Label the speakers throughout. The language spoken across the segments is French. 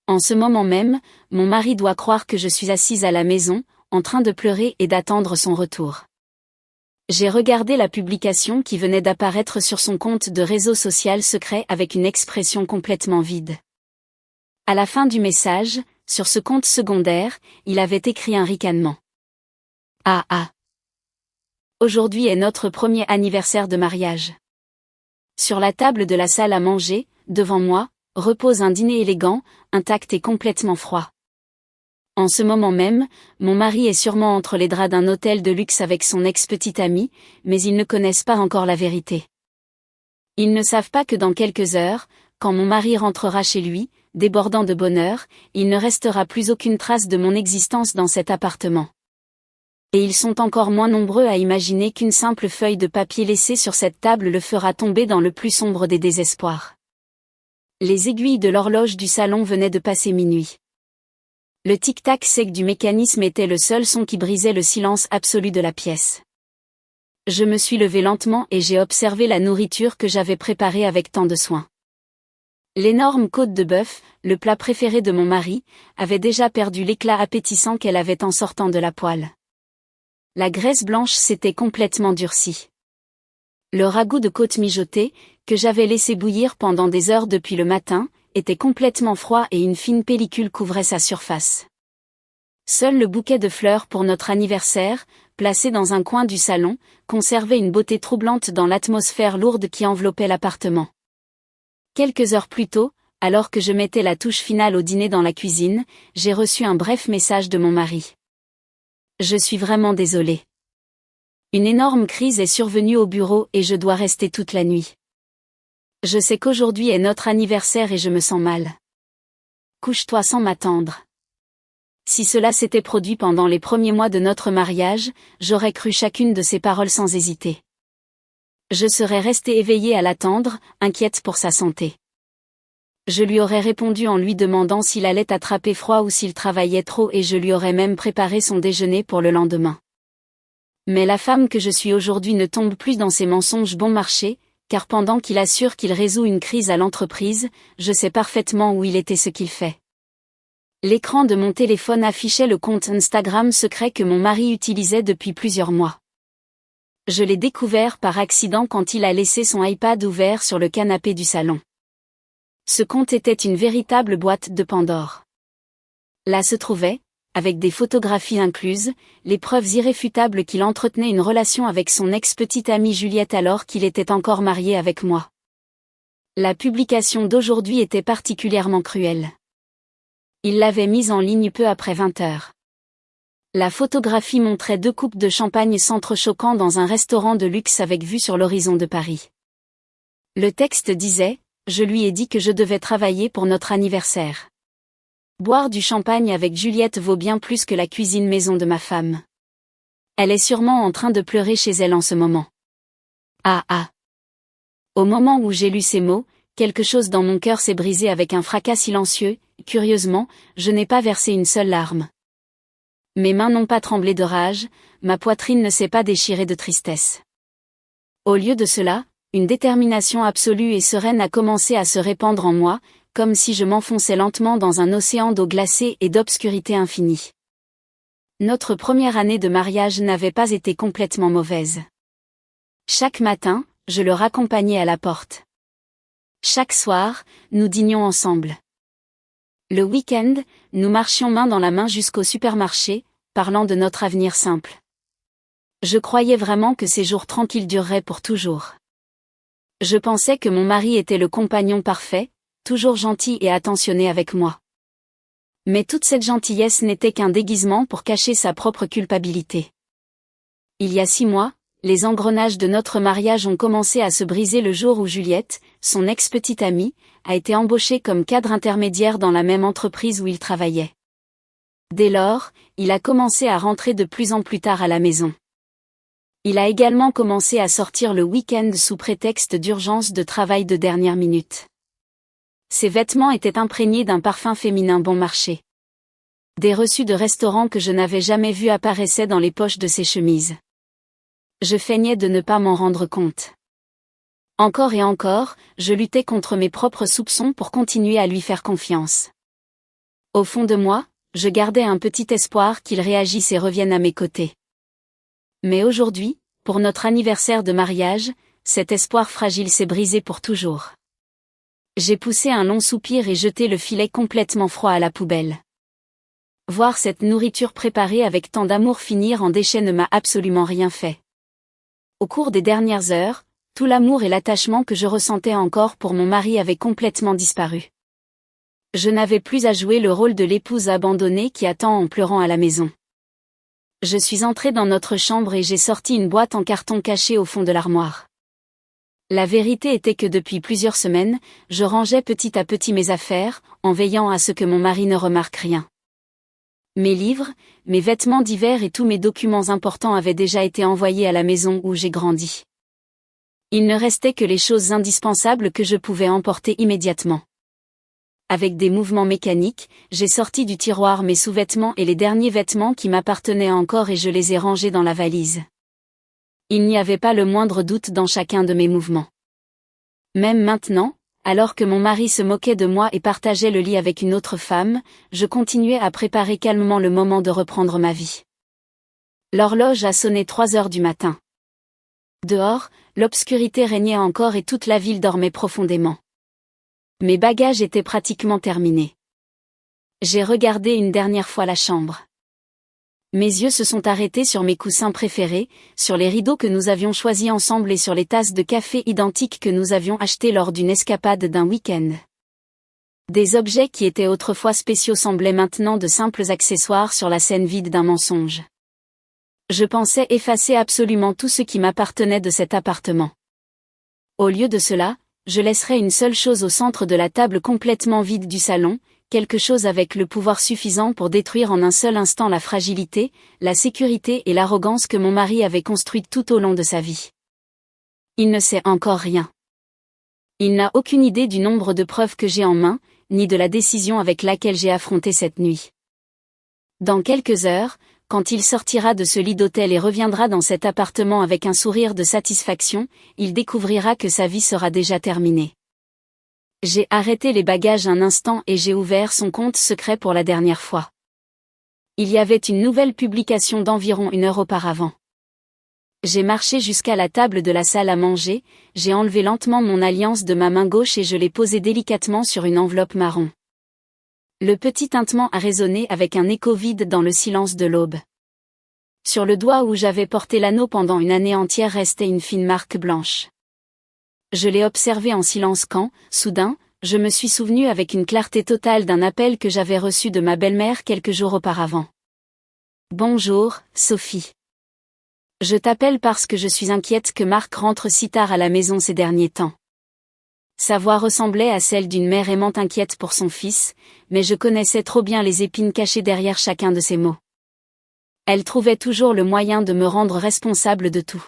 Speaker 1: En ce moment même, mon mari doit croire que je suis assise à la maison, en train de pleurer et d'attendre son retour. J'ai regardé la publication qui venait d'apparaître sur son compte de réseau social secret avec une expression complètement vide. À la fin du message, sur ce compte secondaire, il avait écrit un ricanement. Ah ah. Aujourd'hui est notre premier anniversaire de mariage. Sur la table de la salle à manger, devant moi, repose un dîner élégant, intact et complètement froid. En ce moment même, mon mari est sûrement entre les draps d'un hôtel de luxe avec son ex-petite amie, mais ils ne connaissent pas encore la vérité. Ils ne savent pas que dans quelques heures, quand mon mari rentrera chez lui, débordant de bonheur, il ne restera plus aucune trace de mon existence dans cet appartement. Et ils sont encore moins nombreux à imaginer qu'une simple feuille de papier laissée sur cette table le fera tomber dans le plus sombre des désespoirs. Les aiguilles de l'horloge du salon venaient de passer minuit. Le tic-tac sec du mécanisme était le seul son qui brisait le silence absolu de la pièce. Je me suis levée lentement et j'ai observé la nourriture que j'avais préparée avec tant de soin. L'énorme côte de bœuf, le plat préféré de mon mari, avait déjà perdu l'éclat appétissant qu'elle avait en sortant de la poêle. La graisse blanche s'était complètement durcie. Le ragoût de côte mijotée, que j'avais laissé bouillir pendant des heures depuis le matin, était complètement froid et une fine pellicule couvrait sa surface. Seul le bouquet de fleurs pour notre anniversaire, placé dans un coin du salon, conservait une beauté troublante dans l'atmosphère lourde qui enveloppait l'appartement. Quelques heures plus tôt, alors que je mettais la touche finale au dîner dans la cuisine, j'ai reçu un bref message de mon mari. Je suis vraiment désolée. Une énorme crise est survenue au bureau et je dois rester toute la nuit. Je sais qu'aujourd'hui est notre anniversaire et je me sens mal. Couche-toi sans m'attendre. Si cela s'était produit pendant les premiers mois de notre mariage, j'aurais cru chacune de ses paroles sans hésiter. Je serais restée éveillée à l'attendre, inquiète pour sa santé. Je lui aurais répondu en lui demandant s'il allait attraper froid ou s'il travaillait trop et je lui aurais même préparé son déjeuner pour le lendemain. Mais la femme que je suis aujourd'hui ne tombe plus dans ces mensonges bon marché, car pendant qu'il assure qu'il résout une crise à l'entreprise, je sais parfaitement où il est et ce qu'il fait. L'écran de mon téléphone affichait le compte Instagram secret que mon mari utilisait depuis plusieurs mois. Je l'ai découvert par accident quand il a laissé son iPad ouvert sur le canapé du salon. Ce compte était une véritable boîte de Pandore. Là se trouvaient, avec des photographies incluses, les preuves irréfutables qu'il entretenait une relation avec son ex-petite amie Juliette alors qu'il était encore marié avec moi. La publication d'aujourd'hui était particulièrement cruelle. Il l'avait mise en ligne peu après 20 heures. La photographie montrait 2 coupes de champagne s'entrechoquant dans un restaurant de luxe avec vue sur l'horizon de Paris. Le texte disait « Je lui ai dit que je devais travailler pour notre anniversaire. Boire du champagne avec Juliette vaut bien plus que la cuisine maison de ma femme. Elle est sûrement en train de pleurer chez elle en ce moment. Ah ah. » Au moment où j'ai lu ces mots, quelque chose dans mon cœur s'est brisé avec un fracas silencieux. Curieusement, je n'ai pas versé une seule larme. Mes mains n'ont pas tremblé de rage, ma poitrine ne s'est pas déchirée de tristesse. Au lieu de cela, une détermination absolue et sereine a commencé à se répandre en moi, comme si je m'enfonçais lentement dans un océan d'eau glacée et d'obscurité infinie. Notre première année de mariage n'avait pas été complètement mauvaise. Chaque matin, je le raccompagnais à la porte. Chaque soir, nous dînions ensemble. Le week-end, nous marchions main dans la main jusqu'au supermarché, parlant de notre avenir simple. Je croyais vraiment que ces jours tranquilles dureraient pour toujours. Je pensais que mon mari était le compagnon parfait, toujours gentil et attentionné avec moi. Mais toute cette gentillesse n'était qu'un déguisement pour cacher sa propre culpabilité. Il y a 6 mois, les engrenages de notre mariage ont commencé à se briser le jour où Juliette, son ex-petite amie, a été embauchée comme cadre intermédiaire dans la même entreprise où il travaillait. Dès lors, il a commencé à rentrer de plus en plus tard à la maison. Il a également commencé à sortir le week-end sous prétexte d'urgence de travail de dernière minute. Ses vêtements étaient imprégnés d'un parfum féminin bon marché. Des reçus de restaurants que je n'avais jamais vus apparaissaient dans les poches de ses chemises. Je feignais de ne pas m'en rendre compte. Encore et encore, je luttais contre mes propres soupçons pour continuer à lui faire confiance. Au fond de moi, je gardais un petit espoir qu'il réagisse et revienne à mes côtés. Mais aujourd'hui, pour notre anniversaire de mariage, cet espoir fragile s'est brisé pour toujours. J'ai poussé un long soupir et jeté le filet complètement froid à la poubelle. Voir cette nourriture préparée avec tant d'amour finir en déchets ne m'a absolument rien fait. Au cours des dernières heures, tout l'amour et l'attachement que je ressentais encore pour mon mari avaient complètement disparu. Je n'avais plus à jouer le rôle de l'épouse abandonnée qui attend en pleurant à la maison. Je suis entrée dans notre chambre et j'ai sorti une boîte en carton cachée au fond de l'armoire. La vérité était que depuis plusieurs semaines, je rangeais petit à petit mes affaires, en veillant à ce que mon mari ne remarque rien. Mes livres, mes vêtements d'hiver et tous mes documents importants avaient déjà été envoyés à la maison où j'ai grandi. Il ne restait que les choses indispensables que je pouvais emporter immédiatement. Avec des mouvements mécaniques, j'ai sorti du tiroir mes sous-vêtements et les derniers vêtements qui m'appartenaient encore et je les ai rangés dans la valise. Il n'y avait pas le moindre doute dans chacun de mes mouvements. Même maintenant, alors que mon mari se moquait de moi et partageait le lit avec une autre femme, je continuais à préparer calmement le moment de reprendre ma vie. L'horloge a sonné 3 heures du matin. Dehors, l'obscurité régnait encore et toute la ville dormait profondément. Mes bagages étaient pratiquement terminés. J'ai regardé une dernière fois la chambre. Mes yeux se sont arrêtés sur mes coussins préférés, sur les rideaux que nous avions choisis ensemble et sur les tasses de café identiques que nous avions achetées lors d'une escapade d'un week-end. Des objets qui étaient autrefois spéciaux semblaient maintenant de simples accessoires sur la scène vide d'un mensonge. Je pensais effacer absolument tout ce qui m'appartenait de cet appartement. Au lieu de cela, je laisserais une seule chose au centre de la table complètement vide du salon, quelque chose avec le pouvoir suffisant pour détruire en un seul instant la fragilité, la sécurité et l'arrogance que mon mari avait construite tout au long de sa vie. Il ne sait encore rien. Il n'a aucune idée du nombre de preuves que j'ai en main, ni de la décision avec laquelle j'ai affronté cette nuit. Dans quelques heures, quand il sortira de ce lit d'hôtel et reviendra dans cet appartement avec un sourire de satisfaction, il découvrira que sa vie sera déjà terminée. J'ai arrêté les bagages un instant et j'ai ouvert son compte secret pour la dernière fois. Il y avait une nouvelle publication d'environ 1 heure auparavant. J'ai marché jusqu'à la table de la salle à manger, j'ai enlevé lentement mon alliance de ma main gauche et je l'ai posée délicatement sur une enveloppe marron. Le petit tintement a résonné avec un écho vide dans le silence de l'aube. Sur le doigt où j'avais porté l'anneau pendant une année entière restait une fine marque blanche. Je l'ai observé en silence quand, soudain, je me suis souvenu avec une clarté totale d'un appel que j'avais reçu de ma belle-mère quelques jours auparavant. « Bonjour, Sophie. Je t'appelle parce que je suis inquiète que Marc rentre si tard à la maison ces derniers temps. » Sa voix ressemblait à celle d'une mère aimante inquiète pour son fils, mais je connaissais trop bien les épines cachées derrière chacun de ses mots. Elle trouvait toujours le moyen de me rendre responsable de tout.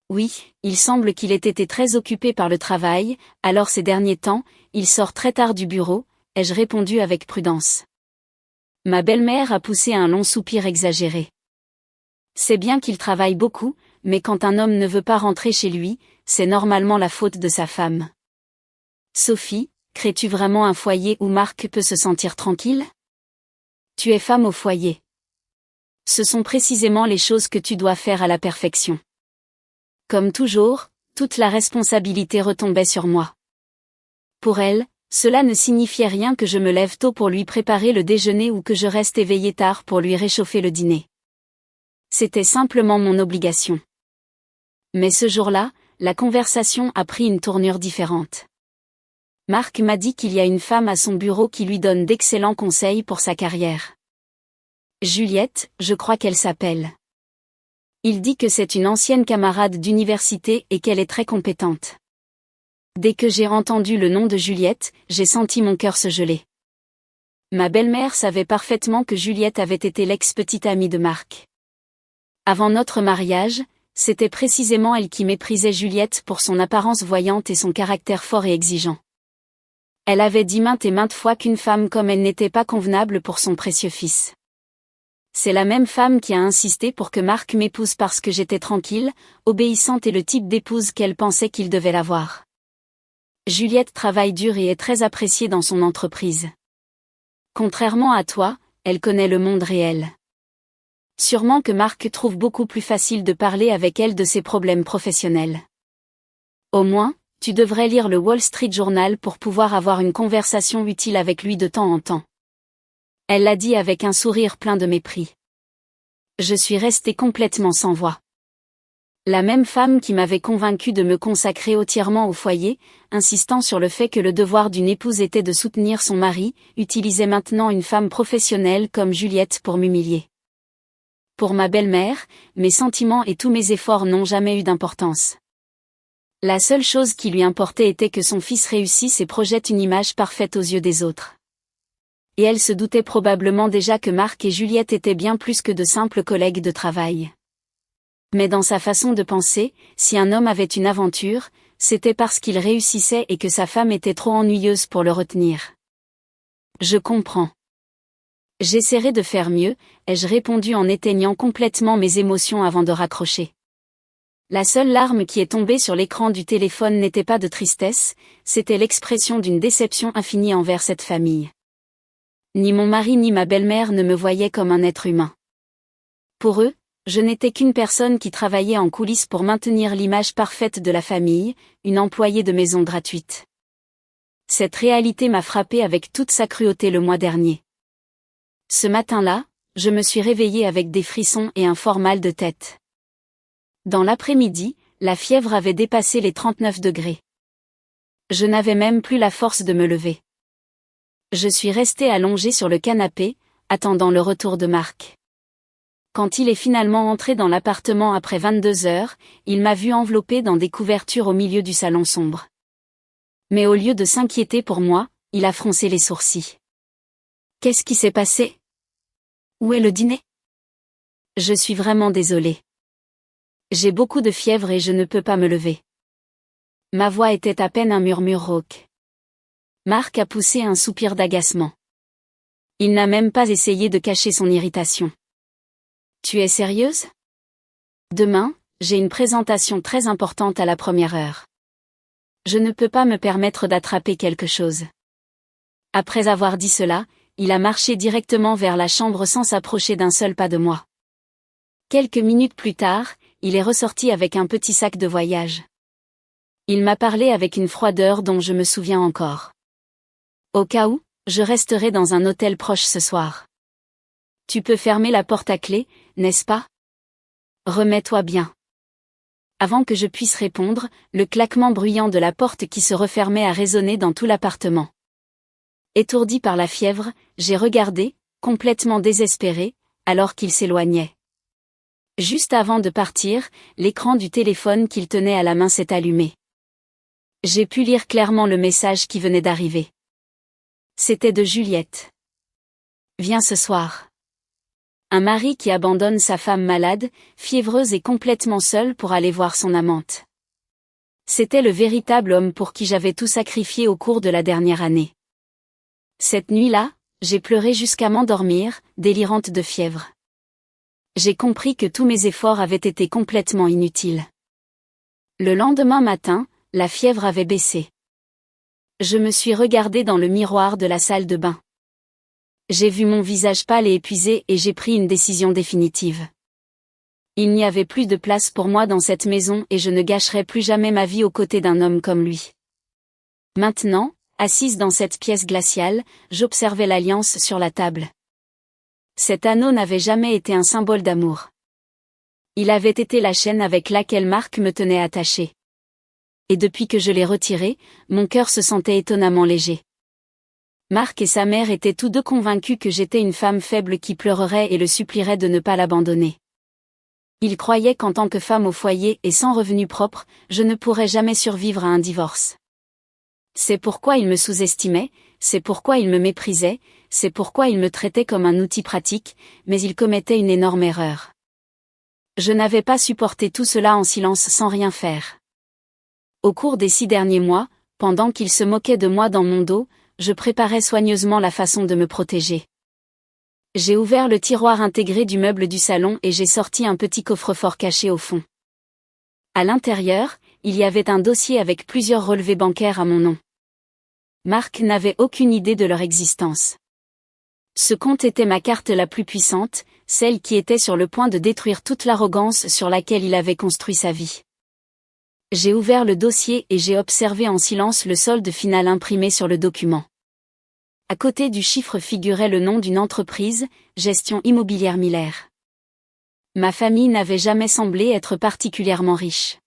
Speaker 1: Oui, il semble qu'il ait été très occupé par le travail, alors ces derniers temps, il sort très tard du bureau, ai-je répondu avec prudence. Ma belle-mère a poussé un long soupir exagéré. C'est bien qu'il travaille beaucoup, mais quand un homme ne veut pas rentrer chez lui, c'est normalement la faute de sa femme. Sophie, crées-tu vraiment un foyer où Marc peut se sentir tranquille? Tu es femme au foyer. Ce sont précisément les choses que tu dois faire à la perfection. Comme toujours, toute la responsabilité retombait sur moi. Pour elle, cela ne signifiait rien que je me lève tôt pour lui préparer le déjeuner ou que je reste éveillée tard pour lui réchauffer le dîner. C'était simplement mon obligation. Mais ce jour-là, la conversation a pris une tournure différente. Marc m'a dit qu'il y a une femme à son bureau qui lui donne d'excellents conseils pour sa carrière. Juliette, je crois qu'elle s'appelle. Il dit que c'est une ancienne camarade d'université et qu'elle est très compétente. Dès que j'ai entendu le nom de Juliette, j'ai senti mon cœur se geler. Ma belle-mère savait parfaitement que Juliette avait été l'ex-petite amie de Marc. Avant notre mariage, c'était précisément elle qui méprisait Juliette pour son apparence voyante et son caractère fort et exigeant. Elle avait dit maintes et maintes fois qu'une femme comme elle n'était pas convenable pour son précieux fils. C'est la même femme qui a insisté pour que Marc m'épouse parce que j'étais tranquille, obéissante et le type d'épouse qu'elle pensait qu'il devait avoir. Juliette travaille dur et est très appréciée dans son entreprise. Contrairement à toi, elle connaît le monde réel. Sûrement que Marc trouve beaucoup plus facile de parler avec elle de ses problèmes professionnels. Au moins, tu devrais lire le Wall Street Journal pour pouvoir avoir une conversation utile avec lui de temps en temps. Elle l'a dit avec un sourire plein de mépris. Je suis restée complètement sans voix. La même femme qui m'avait convaincue de me consacrer entièrement au foyer, insistant sur le fait que le devoir d'une épouse était de soutenir son mari, utilisait maintenant une femme professionnelle comme Juliette pour m'humilier. Pour ma belle-mère, mes sentiments et tous mes efforts n'ont jamais eu d'importance. La seule chose qui lui importait était que son fils réussisse et projette une image parfaite aux yeux des autres. Et elle se doutait probablement déjà que Marc et Juliette étaient bien plus que de simples collègues de travail. Mais dans sa façon de penser, si un homme avait une aventure, c'était parce qu'il réussissait et que sa femme était trop ennuyeuse pour le retenir. Je comprends. J'essaierai de faire mieux, ai-je répondu en éteignant complètement mes émotions avant de raccrocher. La seule larme qui est tombée sur l'écran du téléphone n'était pas de tristesse, c'était l'expression d'une déception infinie envers cette famille. Ni mon mari ni ma belle-mère ne me voyaient comme un être humain. Pour eux, je n'étais qu'une personne qui travaillait en coulisses pour maintenir l'image parfaite de la famille, une employée de maison gratuite. Cette réalité m'a frappée avec toute sa cruauté le mois dernier. Ce matin-là, je me suis réveillée avec des frissons et un fort mal de tête. Dans l'après-midi, la fièvre avait dépassé les 39 degrés. Je n'avais même plus la force de me lever. Je suis restée allongée sur le canapé, attendant le retour de Marc. Quand il est finalement entré dans l'appartement après 22 heures, il m'a vue enveloppée dans des couvertures au milieu du salon sombre. Mais au lieu de s'inquiéter pour moi, il a froncé les sourcils. Qu'est-ce qui s'est passé? Où est le dîner? Je suis vraiment désolée. J'ai beaucoup de fièvre et je ne peux pas me lever. Ma voix était à peine un murmure rauque. Marc a poussé un soupir d'agacement. Il n'a même pas essayé de cacher son irritation. Tu es sérieuse? Demain, j'ai une présentation très importante à la première heure. Je ne peux pas me permettre d'attraper quelque chose. Après avoir dit cela, il a marché directement vers la chambre sans s'approcher d'un seul pas de moi. Quelques minutes plus tard, il est ressorti avec un petit sac de voyage. Il m'a parlé avec une froideur dont je me souviens encore. Au cas où, je resterai dans un hôtel proche ce soir. Tu peux fermer la porte à clé, n'est-ce pas? Remets-toi bien. Avant que je puisse répondre, le claquement bruyant de la porte qui se refermait a résonné dans tout l'appartement. Étourdi par la fièvre, j'ai regardé, complètement désespéré, alors qu'il s'éloignait. Juste avant de partir, l'écran du téléphone qu'il tenait à la main s'est allumé. J'ai pu lire clairement le message qui venait d'arriver. C'était de Juliette. Viens ce soir. Un mari qui abandonne sa femme malade, fiévreuse et complètement seule pour aller voir son amante. C'était le véritable homme pour qui j'avais tout sacrifié au cours de la dernière année. Cette nuit-là, j'ai pleuré jusqu'à m'endormir, délirante de fièvre. J'ai compris que tous mes efforts avaient été complètement inutiles. Le lendemain matin, la fièvre avait baissé. Je me suis regardée dans le miroir de la salle de bain. J'ai vu mon visage pâle et épuisé et j'ai pris une décision définitive. Il n'y avait plus de place pour moi dans cette maison et je ne gâcherai plus jamais ma vie aux côtés d'un homme comme lui. Maintenant, assise dans cette pièce glaciale, j'observais l'alliance sur la table. Cet anneau n'avait jamais été un symbole d'amour. Il avait été la chaîne avec laquelle Marc me tenait attachée. Et depuis que je l'ai retiré, mon cœur se sentait étonnamment léger. Marc et sa mère étaient tous deux convaincus que j'étais une femme faible qui pleurerait et le supplierait de ne pas l'abandonner. Ils croyaient qu'en tant que femme au foyer et sans revenu propre, je ne pourrais jamais survivre à un divorce. C'est pourquoi ils me sous-estimaient, c'est pourquoi ils me méprisaient, c'est pourquoi ils me traitaient comme un outil pratique, mais ils commettaient une énorme erreur. Je n'avais pas supporté tout cela en silence sans rien faire. Au cours des 6 derniers mois, pendant qu'ils se moquaient de moi dans mon dos, je préparais soigneusement la façon de me protéger. J'ai ouvert le tiroir intégré du meuble du salon et j'ai sorti un petit coffre-fort caché au fond. À l'intérieur, il y avait un dossier avec plusieurs relevés bancaires à mon nom. Marc n'avait aucune idée de leur existence. Ce compte était ma carte la plus puissante, celle qui était sur le point de détruire toute l'arrogance sur laquelle il avait construit sa vie. J'ai ouvert le dossier et j'ai observé en silence le solde final imprimé sur le document. À côté du chiffre figurait le nom d'une entreprise, Gestion Immobilière Miller. Ma famille n'avait jamais semblé être particulièrement riche.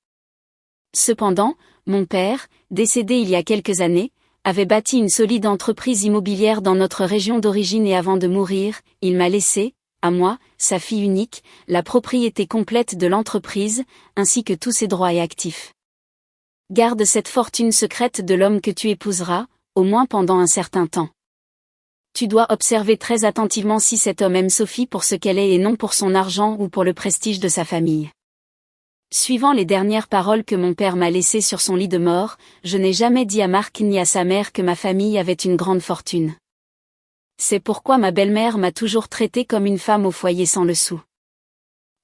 Speaker 1: Cependant, mon père, décédé il y a quelques années, avait bâti une solide entreprise immobilière dans notre région d'origine et avant de mourir, il m'a laissé, à moi, sa fille unique, la propriété complète de l'entreprise, ainsi que tous ses droits et actifs. Garde cette fortune secrète de l'homme que tu épouseras, au moins pendant un certain temps. Tu dois observer très attentivement si cet homme aime Sophie pour ce qu'elle est et non pour son argent ou pour le prestige de sa famille. Suivant les dernières paroles que mon père m'a laissées sur son lit de mort, je n'ai jamais dit à Marc ni à sa mère que ma famille avait une grande fortune. C'est pourquoi ma belle-mère m'a toujours traité comme une femme au foyer sans le sou.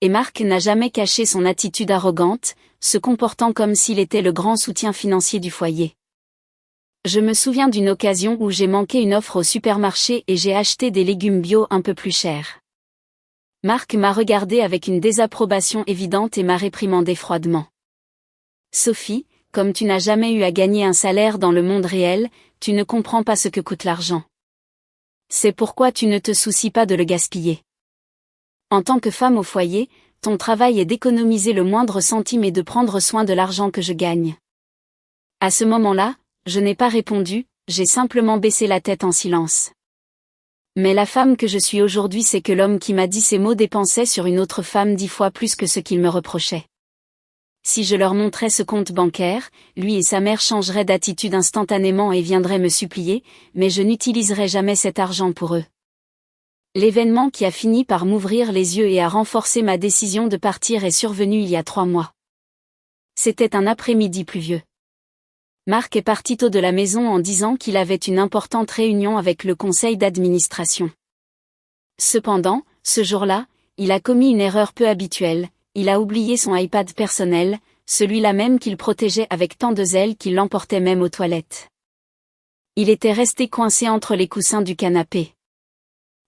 Speaker 1: Et Marc n'a jamais caché son attitude arrogante, se comportant comme s'il était le grand soutien financier du foyer. Je me souviens d'une occasion où j'ai manqué une offre au supermarché et j'ai acheté des légumes bio un peu plus chers. Marc m'a regardé avec une désapprobation évidente et m'a réprimandé froidement. Sophie, comme tu n'as jamais eu à gagner un salaire dans le monde réel, tu ne comprends pas ce que coûte l'argent. C'est pourquoi tu ne te soucies pas de le gaspiller. En tant que femme au foyer, ton travail est d'économiser le moindre centime et de prendre soin de l'argent que je gagne. À ce moment-là, je n'ai pas répondu, j'ai simplement baissé la tête en silence. Mais la femme que je suis aujourd'hui sait que l'homme qui m'a dit ces mots dépensait sur une autre femme 10 fois plus que ce qu'il me reprochait. Si je leur montrais ce compte bancaire, lui et sa mère changeraient d'attitude instantanément et viendraient me supplier, mais je n'utiliserai jamais cet argent pour eux. L'événement qui a fini par m'ouvrir les yeux et a renforcé ma décision de partir est survenu il y a 3 mois. C'était un après-midi pluvieux. Marc est parti tôt de la maison en disant qu'il avait une importante réunion avec le conseil d'administration. Cependant, ce jour-là, il a commis une erreur peu habituelle, il a oublié son iPad personnel, celui-là même qu'il protégeait avec tant de zèle qu'il l'emportait même aux toilettes. Il était resté coincé entre les coussins du canapé.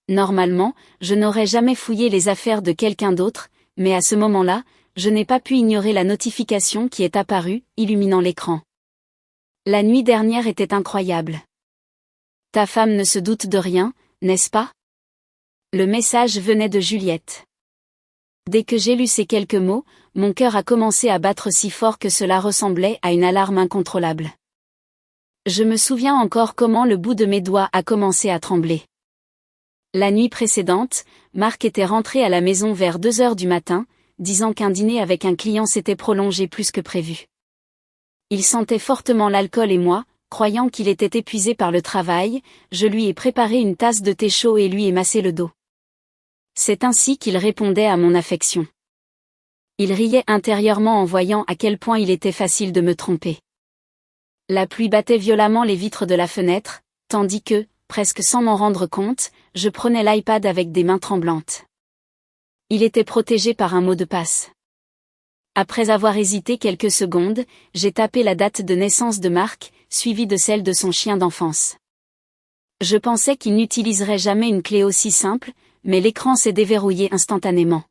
Speaker 1: Normalement, je n'aurais jamais fouillé les affaires de quelqu'un d'autre, mais à ce moment-là, je n'ai pas pu ignorer la notification qui est apparue, illuminant l'écran. La nuit dernière était incroyable. Ta femme ne se doute de rien, n'est-ce pas? Le message venait de Juliette. Dès que j'ai lu ces quelques mots, mon cœur a commencé à battre si fort que cela ressemblait à une alarme incontrôlable. Je me souviens encore comment le bout de mes doigts a commencé à trembler. La nuit précédente, Marc était rentré à la maison vers 2 heures du matin, disant qu'un dîner avec un client s'était prolongé plus que prévu. Il sentait fortement l'alcool et moi, croyant qu'il était épuisé par le travail, je lui ai préparé une tasse de thé chaud et lui ai massé le dos. C'est ainsi qu'il répondait à mon affection. Il riait intérieurement en voyant à quel point il était facile de me tromper. La pluie battait violemment les vitres de la fenêtre, tandis que, presque sans m'en rendre compte, je prenais l'iPad avec des mains tremblantes. Il était protégé par un mot de passe. Après avoir hésité quelques secondes, j'ai tapé la date de naissance de Marc, suivie de celle de son chien d'enfance. Je pensais qu'il n'utiliserait jamais une clé aussi simple, mais l'écran s'est déverrouillé instantanément.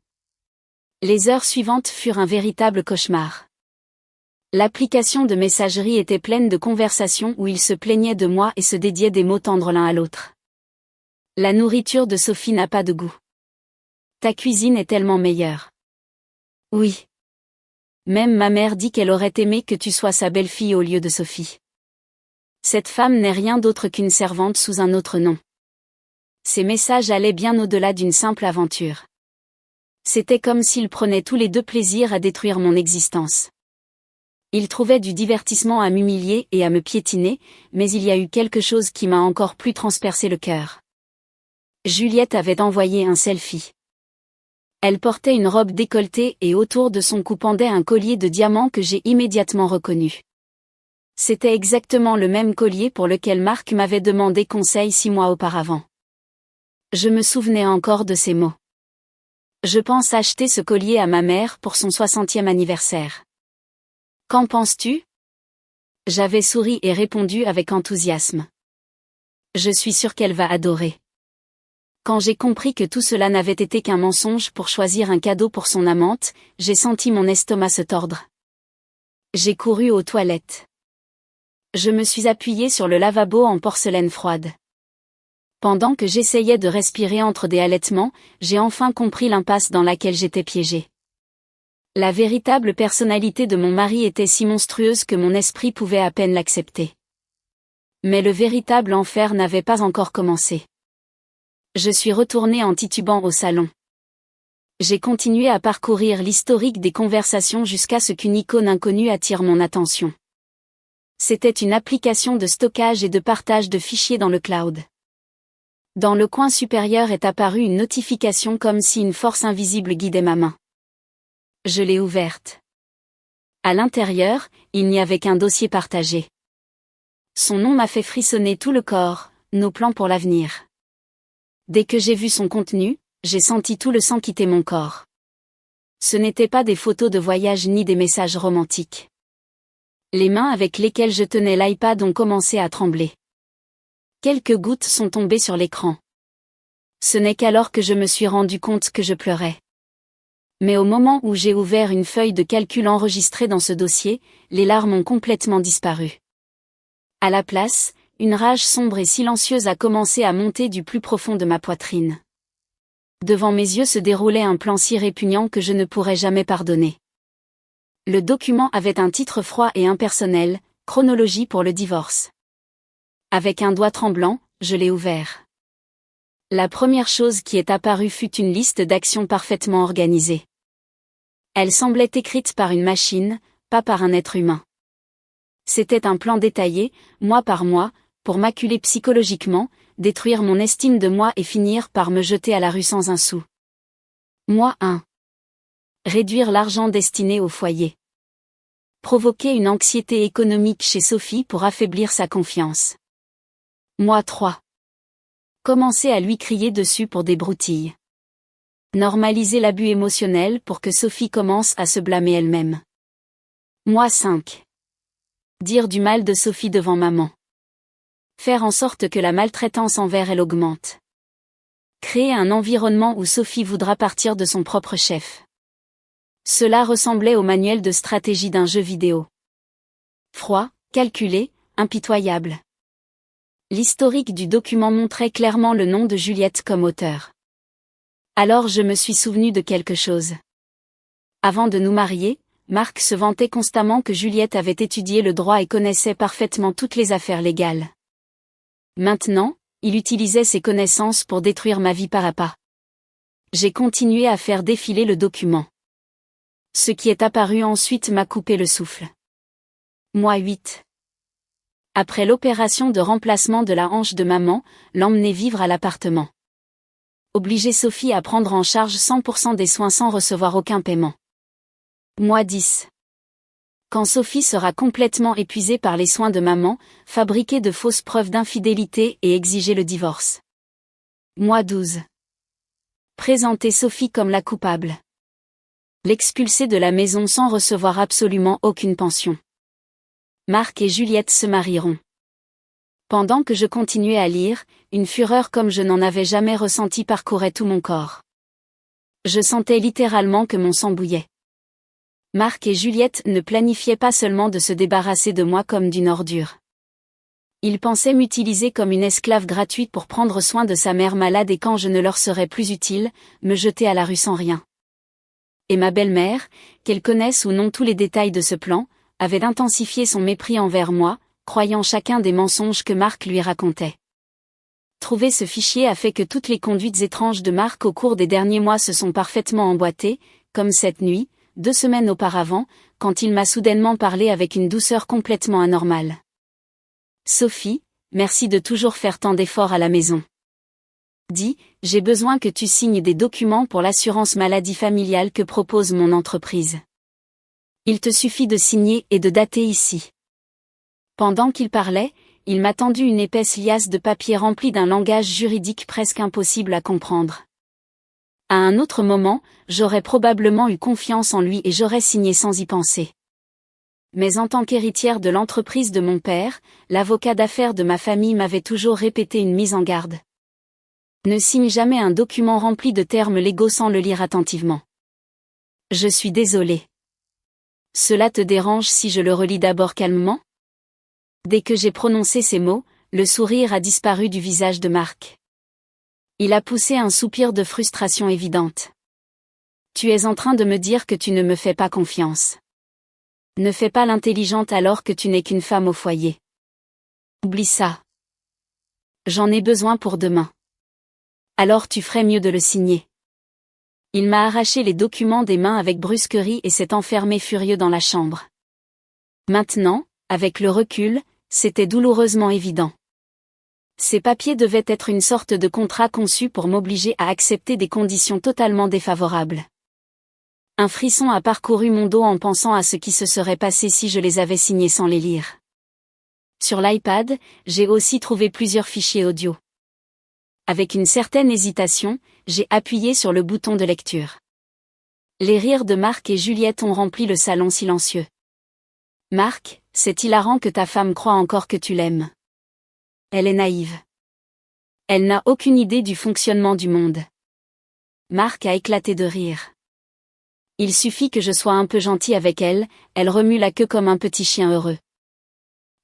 Speaker 1: Les heures suivantes furent un véritable cauchemar. L'application de messagerie était pleine de conversations où ils se plaignaient de moi et se dédiaient des mots tendres l'un à l'autre. La nourriture de Sophie n'a pas de goût. Ta cuisine est tellement meilleure. Oui. Même ma mère dit qu'elle aurait aimé que tu sois sa belle-fille au lieu de Sophie. Cette femme n'est rien d'autre qu'une servante sous un autre nom. Ces messages allaient bien au-delà d'une simple aventure. C'était comme s'ils prenaient tous les deux plaisir à détruire mon existence. Ils trouvaient du divertissement à m'humilier et à me piétiner, mais il y a eu quelque chose qui m'a encore plus transpercé le cœur. Juliette avait envoyé un selfie. Elle portait une robe décolletée et autour de son cou pendait un collier de diamants que j'ai immédiatement reconnu. C'était exactement le même collier pour lequel Marc m'avait demandé conseil 6 mois auparavant. Je me souvenais encore de ces mots. Je pense acheter ce collier à ma mère pour son 60e anniversaire. Qu'en penses-tu? J'avais souri et répondu avec enthousiasme. Je suis sûre qu'elle va adorer. Quand j'ai compris que tout cela n'avait été qu'un mensonge pour choisir un cadeau pour son amante, j'ai senti mon estomac se tordre. J'ai couru aux toilettes. Je me suis appuyée sur le lavabo en porcelaine froide. Pendant que j'essayais de respirer entre des halètements, j'ai enfin compris l'impasse dans laquelle j'étais piégée. La véritable personnalité de mon mari était si monstrueuse que mon esprit pouvait à peine l'accepter. Mais le véritable enfer n'avait pas encore commencé. Je suis retournée en titubant au salon. J'ai continué à parcourir l'historique des conversations jusqu'à ce qu'une icône inconnue attire mon attention. C'était une application de stockage et de partage de fichiers dans le cloud. Dans le coin supérieur est apparue une notification comme si une force invisible guidait ma main. Je l'ai ouverte. À l'intérieur, il n'y avait qu'un dossier partagé. Son nom m'a fait frissonner tout le corps, nos plans pour l'avenir. Dès que j'ai vu son contenu, j'ai senti tout le sang quitter mon corps. Ce n'étaient pas des photos de voyage ni des messages romantiques. Les mains avec lesquelles je tenais l'iPad ont commencé à trembler. Quelques gouttes sont tombées sur l'écran. Ce n'est qu'alors que je me suis rendu compte que je pleurais. Mais au moment où j'ai ouvert une feuille de calcul enregistrée dans ce dossier, les larmes ont complètement disparu. À la place, une rage sombre et silencieuse a commencé à monter du plus profond de ma poitrine. Devant mes yeux se déroulait un plan si répugnant que je ne pourrais jamais pardonner. Le document avait un titre froid et impersonnel, Chronologie pour le divorce. Avec un doigt tremblant, je l'ai ouvert. La première chose qui est apparue fut une liste d'actions parfaitement organisées. Elle semblait écrite par une machine, pas par un être humain. C'était un plan détaillé, mois par mois, pour m'acculer psychologiquement, détruire mon estime de moi et finir par me jeter à la rue sans un sou. Mois 1. Réduire l'argent destiné au foyer. Provoquer une anxiété économique chez Sophie pour affaiblir sa confiance. Mois 3. Commencer à lui crier dessus pour des broutilles. Normaliser l'abus émotionnel pour que Sophie commence à se blâmer elle-même. Mois 5. Dire du mal de Sophie devant maman. Faire en sorte que la maltraitance envers elle augmente. Créer un environnement où Sophie voudra partir de son propre chef. Cela ressemblait au manuel de stratégie d'un jeu vidéo. Froid, calculé, impitoyable. L'historique du document montrait clairement le nom de Juliette comme auteur. Alors je me suis souvenu de quelque chose. Avant de nous marier, Marc se vantait constamment que Juliette avait étudié le droit et connaissait parfaitement toutes les affaires légales. Maintenant, il utilisait ses connaissances pour détruire ma vie pas à pas. J'ai continué à faire défiler le document. Ce qui est apparu ensuite m'a coupé le souffle. Mois 8. Après l'opération de remplacement de la hanche de maman, l'emmener vivre à l'appartement. Obliger Sophie à prendre en charge 100% des soins sans recevoir aucun paiement. Mois 10. Quand Sophie sera complètement épuisée par les soins de maman, fabriquer de fausses preuves d'infidélité et exiger le divorce. Mois 12. Présenter Sophie comme la coupable. L'expulser de la maison sans recevoir absolument aucune pension. Marc et Juliette se marieront. Pendant que je continuais à lire, une fureur comme je n'en avais jamais ressenti parcourait tout mon corps. Je sentais littéralement que mon sang bouillait. Marc et Juliette ne planifiaient pas seulement de se débarrasser de moi comme d'une ordure. Ils pensaient m'utiliser comme une esclave gratuite pour prendre soin de sa mère malade et quand je ne leur serais plus utile, me jeter à la rue sans rien. Et ma belle-mère, qu'elle connaisse ou non tous les détails de ce plan, avait intensifié son mépris envers moi, croyant chacun des mensonges que Marc lui racontait. Trouver ce fichier a fait que toutes les conduites étranges de Marc au cours des derniers mois se sont parfaitement emboîtées, comme cette nuit, 2 semaines auparavant, quand il m'a soudainement parlé avec une douceur complètement anormale. Sophie, merci de toujours faire tant d'efforts à la maison. Dis, j'ai besoin que tu signes des documents pour l'assurance maladie familiale que propose mon entreprise. Il te suffit de signer et de dater ici. Pendant qu'il parlait, il m'a tendu une épaisse liasse de papier remplie d'un langage juridique presque impossible à comprendre. À un autre moment, j'aurais probablement eu confiance en lui et j'aurais signé sans y penser. Mais en tant qu'héritière de l'entreprise de mon père, l'avocat d'affaires de ma famille m'avait toujours répété une mise en garde. Ne signe jamais un document rempli de termes légaux sans le lire attentivement. Je suis désolé. Cela te dérange si je le relis d'abord calmement? Dès que j'ai prononcé ces mots, le sourire a disparu du visage de Marc. Il a poussé un soupir de frustration évidente. Tu es en train de me dire que tu ne me fais pas confiance. Ne fais pas l'intelligente alors que tu n'es qu'une femme au foyer. Oublie ça. J'en ai besoin pour demain. Alors tu ferais mieux de le signer. Il m'a arraché les documents des mains avec brusquerie et s'est enfermé furieux dans la chambre. Maintenant, avec le recul, c'était douloureusement évident. Ces papiers devaient être une sorte de contrat conçu pour m'obliger à accepter des conditions totalement défavorables. Un frisson a parcouru mon dos en pensant à ce qui se serait passé si je les avais signés sans les lire. Sur l'iPad, j'ai aussi trouvé plusieurs fichiers audio. Avec une certaine hésitation, j'ai appuyé sur le bouton de lecture. Les rires de Marc et Juliette ont rempli le salon silencieux. Marc, c'est hilarant que ta femme croie encore que tu l'aimes. Elle est naïve. Elle n'a aucune idée du fonctionnement du monde. Marc a éclaté de rire. Il suffit que je sois un peu gentil avec elle, elle remue la queue comme un petit chien heureux.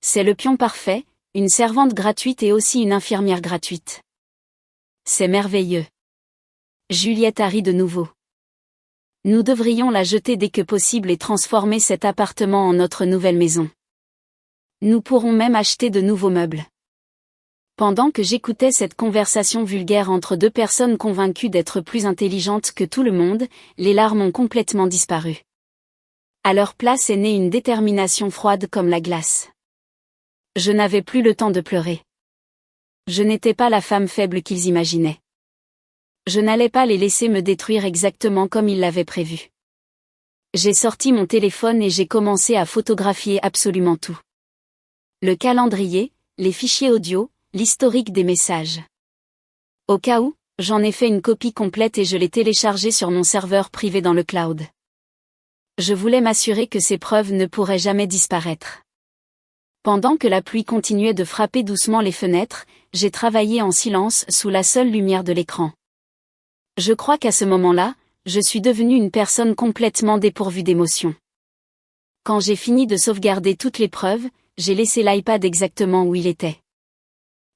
Speaker 1: C'est le pion parfait, une servante gratuite et aussi une infirmière gratuite. C'est merveilleux. Juliette a ri de nouveau. Nous devrions la jeter dès que possible et transformer cet appartement en notre nouvelle maison. Nous pourrons même acheter de nouveaux meubles. Pendant que j'écoutais cette conversation vulgaire entre deux personnes convaincues d'être plus intelligentes que tout le monde, les larmes ont complètement disparu. À leur place est née une détermination froide comme la glace. Je n'avais plus le temps de pleurer. Je n'étais pas la femme faible qu'ils imaginaient. Je n'allais pas les laisser me détruire exactement comme ils l'avaient prévu. J'ai sorti mon téléphone et j'ai commencé à photographier absolument tout. Le calendrier, les fichiers audio, l'historique des messages. Au cas où, j'en ai fait une copie complète et je l'ai téléchargée sur mon serveur privé dans le cloud. Je voulais m'assurer que ces preuves ne pourraient jamais disparaître. Pendant que la pluie continuait de frapper doucement les fenêtres, j'ai travaillé en silence sous la seule lumière de l'écran. Je crois qu'à ce moment-là, je suis devenue une personne complètement dépourvue d'émotions. Quand j'ai fini de sauvegarder toutes les preuves, j'ai laissé l'iPad exactement où il était.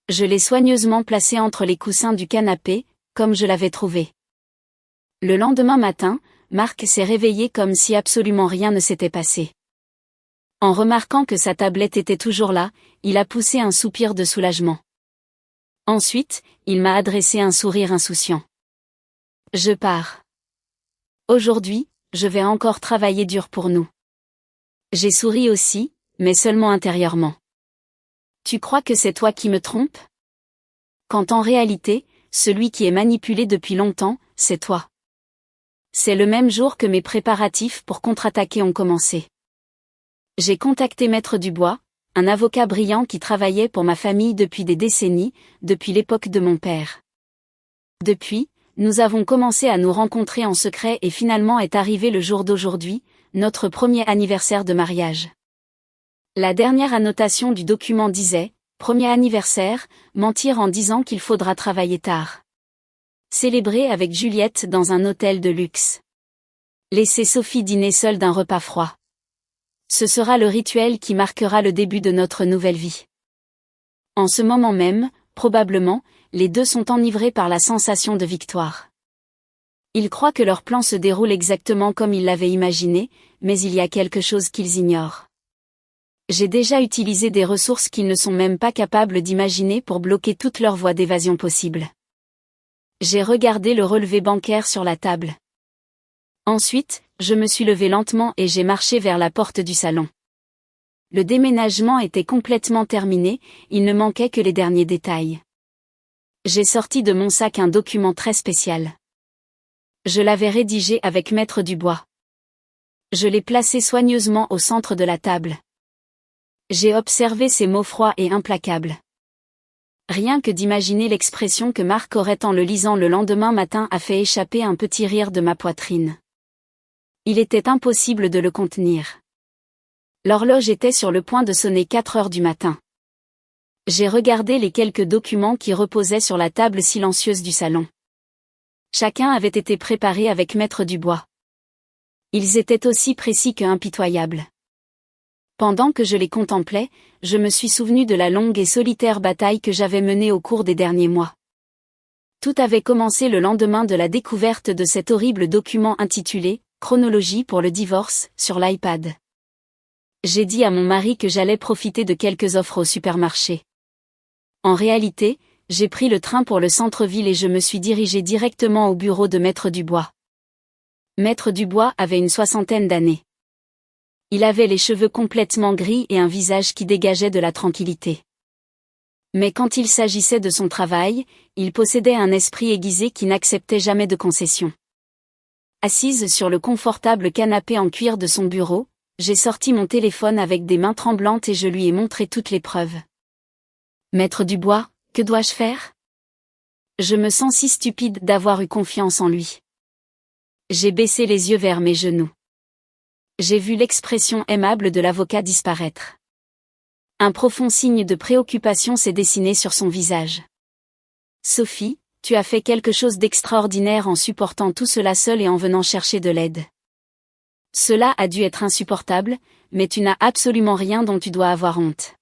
Speaker 1: Je l'ai soigneusement placé entre les coussins du canapé, comme je l'avais trouvé. Le lendemain matin, Marc s'est réveillé comme si absolument rien ne s'était passé. En remarquant que sa tablette était toujours là, il a poussé un soupir de soulagement. Ensuite, il m'a adressé un sourire insouciant. Je pars. Aujourd'hui, je vais encore travailler dur pour nous. J'ai souri aussi, mais seulement intérieurement. Tu crois que c'est toi qui me trompes? Quand en réalité, celui qui est manipulé depuis longtemps, c'est toi. C'est le même jour que mes préparatifs pour contre-attaquer ont commencé. J'ai contacté Maître Dubois, un avocat brillant qui travaillait pour ma famille depuis des décennies, depuis l'époque de mon père. Depuis, nous avons commencé à nous rencontrer en secret et finalement est arrivé le jour d'aujourd'hui, notre premier anniversaire de mariage. La dernière annotation du document disait, premier anniversaire, mentir en disant qu'il faudra travailler tard. Célébrer avec Juliette dans un hôtel de luxe. Laisser Sophie dîner seule d'un repas froid. Ce sera le rituel qui marquera le début de notre nouvelle vie. En ce moment même, probablement, les deux sont enivrés par la sensation de victoire. Ils croient que leur plan se déroule exactement comme ils l'avaient imaginé, mais il y a quelque chose qu'ils ignorent. J'ai déjà utilisé des ressources qu'ils ne sont même pas capables d'imaginer pour bloquer toutes leurs voies d'évasion possibles. J'ai regardé le relevé bancaire sur la table. Ensuite, je me suis levée lentement et j'ai marché vers la porte du salon. Le déménagement était complètement terminé, il ne manquait que les derniers détails. J'ai sorti de mon sac un document très spécial. Je l'avais rédigé avec Maître Dubois. Je l'ai placé soigneusement au centre de la table. J'ai observé ses mots froids et implacables. Rien que d'imaginer l'expression que Marc aurait en le lisant le lendemain matin a fait échapper un petit rire de ma poitrine. Il était impossible de le contenir. L'horloge était sur le point de sonner 4 heures du matin. J'ai regardé les quelques documents qui reposaient sur la table silencieuse du salon. Chacun avait été préparé avec Maître Dubois. Ils étaient aussi précis que impitoyables. Pendant que je les contemplais, je me suis souvenu de la longue et solitaire bataille que j'avais menée au cours des derniers mois. Tout avait commencé le lendemain de la découverte de cet horrible document intitulé « Chronologie pour le divorce » sur l'iPad. J'ai dit à mon mari que j'allais profiter de quelques offres au supermarché. En réalité, j'ai pris le train pour le centre-ville et je me suis dirigé directement au bureau de Maître Dubois. Maître Dubois avait une 60aine d'années. Il avait les cheveux complètement gris et un visage qui dégageait de la tranquillité. Mais quand il s'agissait de son travail, il possédait un esprit aiguisé qui n'acceptait jamais de concessions. Assise sur le confortable canapé en cuir de son bureau, j'ai sorti mon téléphone avec des mains tremblantes et je lui ai montré toutes les preuves. « Maître Dubois, que dois-je faire ? Je me sens si stupide d'avoir eu confiance en lui. » J'ai baissé les yeux vers mes genoux. J'ai vu l'expression aimable de l'avocat disparaître. Un profond signe de préoccupation s'est dessiné sur son visage. « Sophie, tu as fait quelque chose d'extraordinaire en supportant tout cela seule et en venant chercher de l'aide. Cela a dû être insupportable, mais tu n'as absolument rien dont tu dois avoir honte. »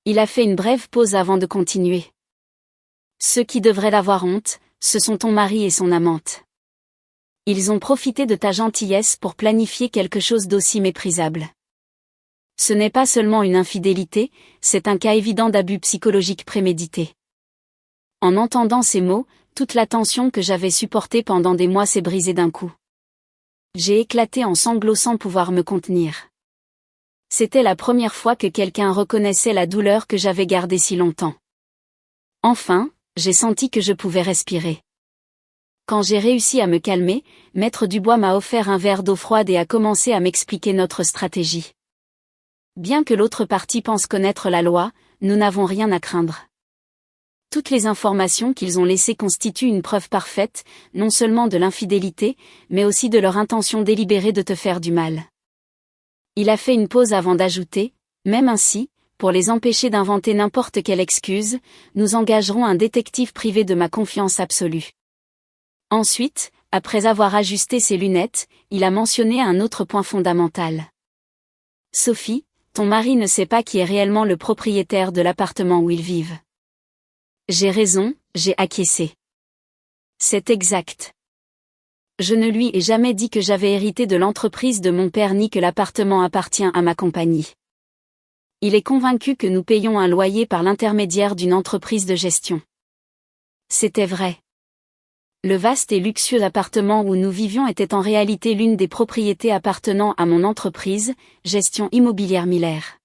Speaker 1: Il a fait une brève pause avant de continuer. « Ceux qui devraient avoir honte, ce sont ton mari et son amante. Ils ont profité de ta gentillesse pour planifier quelque chose d'aussi méprisable. Ce n'est pas seulement une infidélité, c'est un cas évident d'abus psychologique prémédité. » En entendant ces mots, toute la tension que j'avais supportée pendant des mois s'est brisée d'un coup. J'ai éclaté en sanglots sans pouvoir me contenir. C'était la première fois que quelqu'un reconnaissait la douleur que j'avais gardée si longtemps. Enfin, j'ai senti que je pouvais respirer. Quand j'ai réussi à me calmer, Maître Dubois m'a offert un verre d'eau froide et a commencé à m'expliquer notre stratégie. Bien que l'autre partie pense connaître la loi, nous n'avons rien à craindre. Toutes les informations qu'ils ont laissées constituent une preuve parfaite, non seulement de l'infidélité, mais aussi de leur intention délibérée de te faire du mal. Il a fait une pause avant d'ajouter, même ainsi, pour les empêcher d'inventer n'importe quelle excuse, nous engagerons un détective privé de ma confiance absolue. Ensuite, après avoir ajusté ses lunettes, il a mentionné un autre point fondamental. Sophie, ton mari ne sait pas qui est réellement le propriétaire de l'appartement où ils vivent. J'ai raison, j'ai acquiescé. C'est exact. Je ne lui ai jamais dit que j'avais hérité de l'entreprise de mon père ni que l'appartement appartient à ma compagnie. Il est convaincu que nous payons un loyer par l'intermédiaire d'une entreprise de gestion. C'était vrai. Le vaste et luxueux appartement où nous vivions était en réalité l'une des propriétés appartenant à mon entreprise, Gestion Immobilière Miller.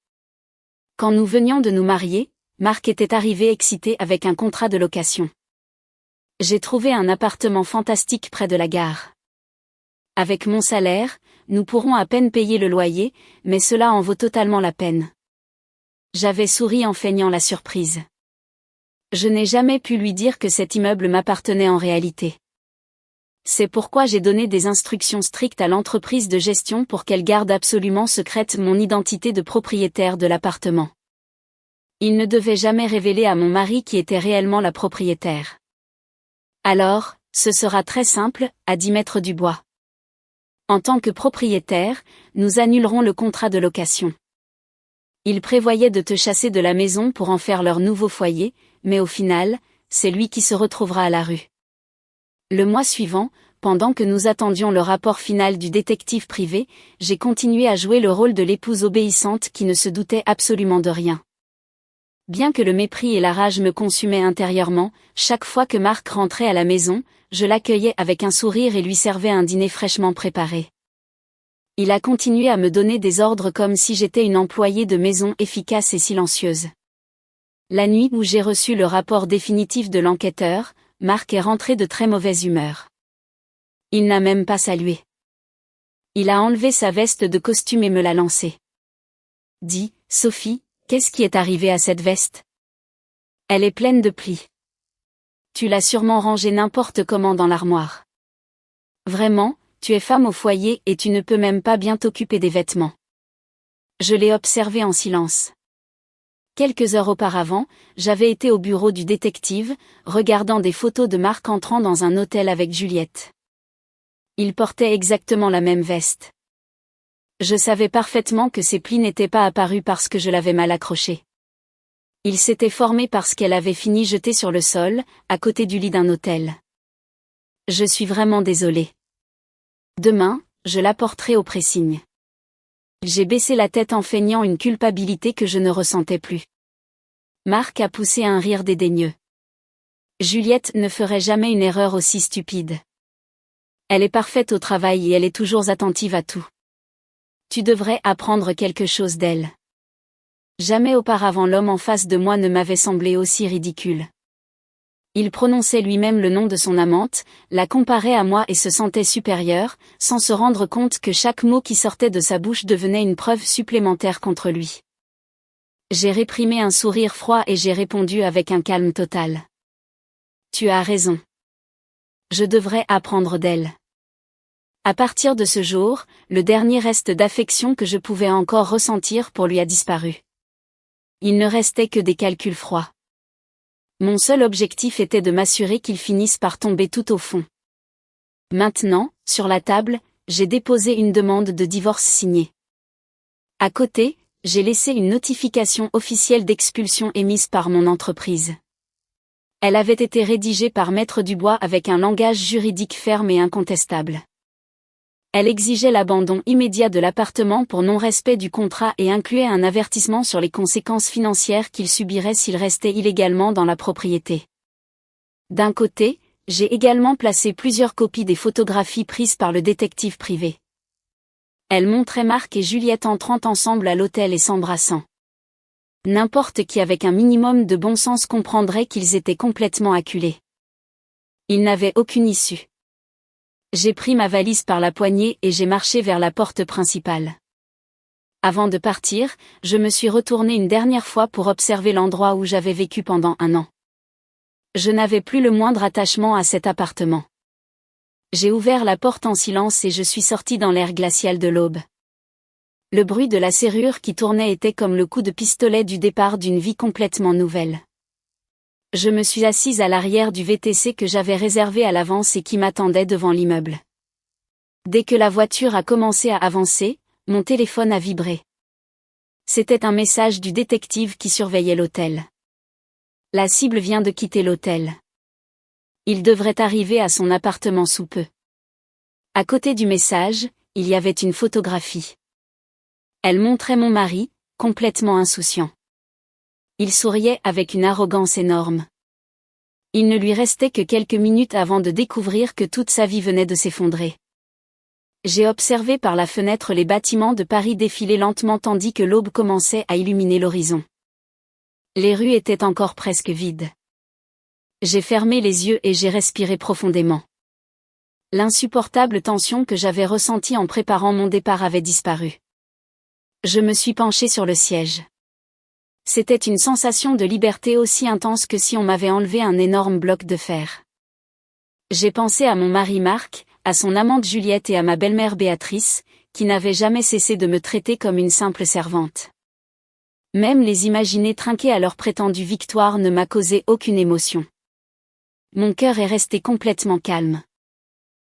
Speaker 1: Quand nous venions de nous marier, Marc était arrivé excité avec un contrat de location. J'ai trouvé un appartement fantastique près de la gare. Avec mon salaire, nous pourrons à peine payer le loyer, mais cela en vaut totalement la peine. J'avais souri en feignant la surprise. Je n'ai jamais pu lui dire que cet immeuble m'appartenait en réalité. C'est pourquoi j'ai donné des instructions strictes à l'entreprise de gestion pour qu'elle garde absolument secrète mon identité de propriétaire de l'appartement. Il ne devait jamais révéler à mon mari qui était réellement la propriétaire. Alors, ce sera très simple, a dit Maître Dubois. En tant que propriétaire, nous annulerons le contrat de location. Ils prévoyaient de te chasser de la maison pour en faire leur nouveau foyer, mais au final, c'est lui qui se retrouvera à la rue. Le mois suivant, pendant que nous attendions le rapport final du détective privé, j'ai continué à jouer le rôle de l'épouse obéissante qui ne se doutait absolument de rien. Bien que le mépris et la rage me consumaient intérieurement, chaque fois que Marc rentrait à la maison, je l'accueillais avec un sourire et lui servais un dîner fraîchement préparé. Il a continué à me donner des ordres comme si j'étais une employée de maison efficace et silencieuse. La nuit où j'ai reçu le rapport définitif de l'enquêteur, Marc est rentré de très mauvaise humeur. Il n'a même pas salué. Il a enlevé sa veste de costume et me l'a lancée. « Dis, Sophie, qu'est-ce qui est arrivé à cette veste ? Elle est pleine de plis. Tu l'as sûrement rangée n'importe comment dans l'armoire. Vraiment, tu es femme au foyer et tu ne peux même pas bien t'occuper des vêtements. » Je l'ai observé en silence. Quelques heures auparavant, j'avais été au bureau du détective, regardant des photos de Marc entrant dans un hôtel avec Juliette. Il portait exactement la même veste. Je savais parfaitement que ses plis n'étaient pas apparus parce que je l'avais mal accroché. Il s'était formé parce qu'elle avait fini jetée sur le sol, à côté du lit d'un hôtel. Je suis vraiment désolée. Demain, je l'apporterai au pressing. J'ai baissé la tête en feignant une culpabilité que je ne ressentais plus. Marc a poussé un rire dédaigneux. Juliette ne ferait jamais une erreur aussi stupide. Elle est parfaite au travail et elle est toujours attentive à tout. Tu devrais apprendre quelque chose d'elle. Jamais auparavant l'homme en face de moi ne m'avait semblé aussi ridicule. Il prononçait lui-même le nom de son amante, la comparait à moi et se sentait supérieur, sans se rendre compte que chaque mot qui sortait de sa bouche devenait une preuve supplémentaire contre lui. J'ai réprimé un sourire froid et j'ai répondu avec un calme total. Tu as raison. Je devrais apprendre d'elle. À partir de ce jour, le dernier reste d'affection que je pouvais encore ressentir pour lui a disparu. Il ne restait que des calculs froids. Mon seul objectif était de m'assurer qu'il finisse par tomber tout au fond. Maintenant, sur la table, j'ai déposé une demande de divorce signée. À côté, j'ai laissé une notification officielle d'expulsion émise par mon entreprise. Elle avait été rédigée par Maître Dubois avec un langage juridique ferme et incontestable. Elle exigeait l'abandon immédiat de l'appartement pour non-respect du contrat et incluait un avertissement sur les conséquences financières qu'il subirait s'il restait illégalement dans la propriété. D'un côté, j'ai également placé plusieurs copies des photographies prises par le détective privé. Elles montraient Marc et Juliette entrant ensemble à l'hôtel et s'embrassant. N'importe qui avec un minimum de bon sens comprendrait qu'ils étaient complètement acculés. Ils n'avaient aucune issue. J'ai pris ma valise par la poignée et j'ai marché vers la porte principale. Avant de partir, je me suis retournée une dernière fois pour observer l'endroit où j'avais vécu pendant 1 an. Je n'avais plus le moindre attachement à cet appartement. J'ai ouvert la porte en silence et je suis sortie dans l'air glacial de l'aube. Le bruit de la serrure qui tournait était comme le coup de pistolet du départ d'une vie complètement nouvelle. Je me suis assise à l'arrière du VTC que j'avais réservé à l'avance et qui m'attendait devant l'immeuble. Dès que la voiture a commencé à avancer, mon téléphone a vibré. C'était un message du détective qui surveillait l'hôtel. La cible vient de quitter l'hôtel. Il devrait arriver à son appartement sous peu. À côté du message, il y avait une photographie. Elle montrait mon mari, complètement insouciant. Il souriait avec une arrogance énorme. Il ne lui restait que quelques minutes avant de découvrir que toute sa vie venait de s'effondrer. J'ai observé par la fenêtre les bâtiments de Paris défiler lentement tandis que l'aube commençait à illuminer l'horizon. Les rues étaient encore presque vides. J'ai fermé les yeux et j'ai respiré profondément. L'insupportable tension que j'avais ressentie en préparant mon départ avait disparu. Je me suis penchée sur le siège. C'était une sensation de liberté aussi intense que si on m'avait enlevé un énorme bloc de fer. J'ai pensé à mon mari Marc, à son amante Juliette et à ma belle-mère Béatrice, qui n'avait jamais cessé de me traiter comme une simple servante. Même les imaginer trinquer à leur prétendue victoire ne m'a causé aucune émotion. Mon cœur est resté complètement calme.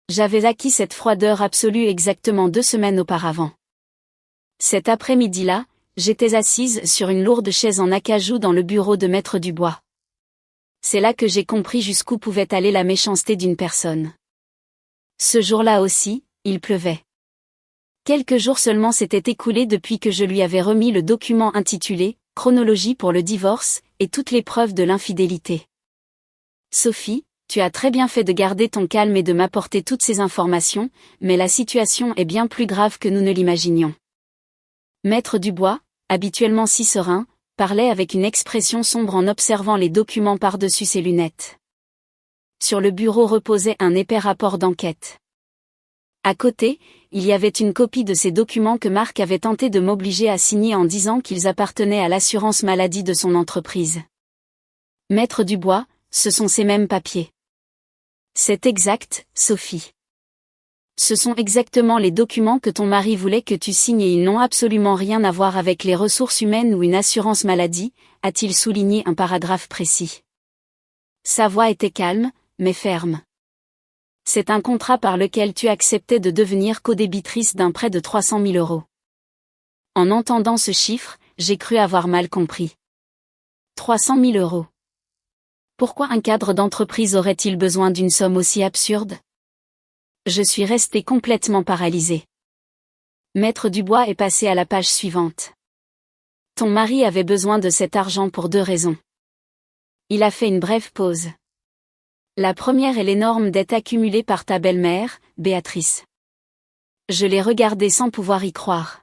Speaker 1: J'avais acquis cette froideur absolue exactement 2 semaines auparavant. Cet après-midi-là, j'étais assise sur une lourde chaise en acajou dans le bureau de Maître Dubois. C'est là que j'ai compris jusqu'où pouvait aller la méchanceté d'une personne. Ce jour-là aussi, il pleuvait. Quelques jours seulement s'étaient écoulés depuis que je lui avais remis le document intitulé « Chronologie pour le divorce » et toutes les preuves de l'infidélité. Sophie, tu as très bien fait de garder ton calme et de m'apporter toutes ces informations, mais la situation est bien plus grave que nous ne l'imaginions. Maître Dubois, habituellement si serein, parlait avec une expression sombre en observant les documents par-dessus ses lunettes. Sur le bureau reposait un épais rapport d'enquête. À côté, il y avait une copie de ces documents que Marc avait tenté de m'obliger à signer en disant qu'ils appartenaient à l'assurance maladie de son entreprise. Maître Dubois, ce sont ces mêmes papiers. C'est exact, Sophie. Ce sont exactement les documents que ton mari voulait que tu signes et ils n'ont absolument rien à voir avec les ressources humaines ou une assurance maladie, a-t-il souligné un paragraphe précis. Sa voix était calme, mais ferme. C'est un contrat par lequel tu acceptais de devenir codébitrice d'un prêt de 300 000 euros. En entendant ce chiffre, j'ai cru avoir mal compris. 300 000 euros. Pourquoi un cadre d'entreprise aurait-il besoin d'une somme aussi absurde? Je suis restée complètement paralysée. Maître Dubois est passé à la page suivante. Ton mari avait besoin de cet argent pour 2 raisons. Il a fait une brève pause. La première est l'énorme dette accumulée par ta belle-mère, Béatrice. Je l'ai regardée sans pouvoir y croire.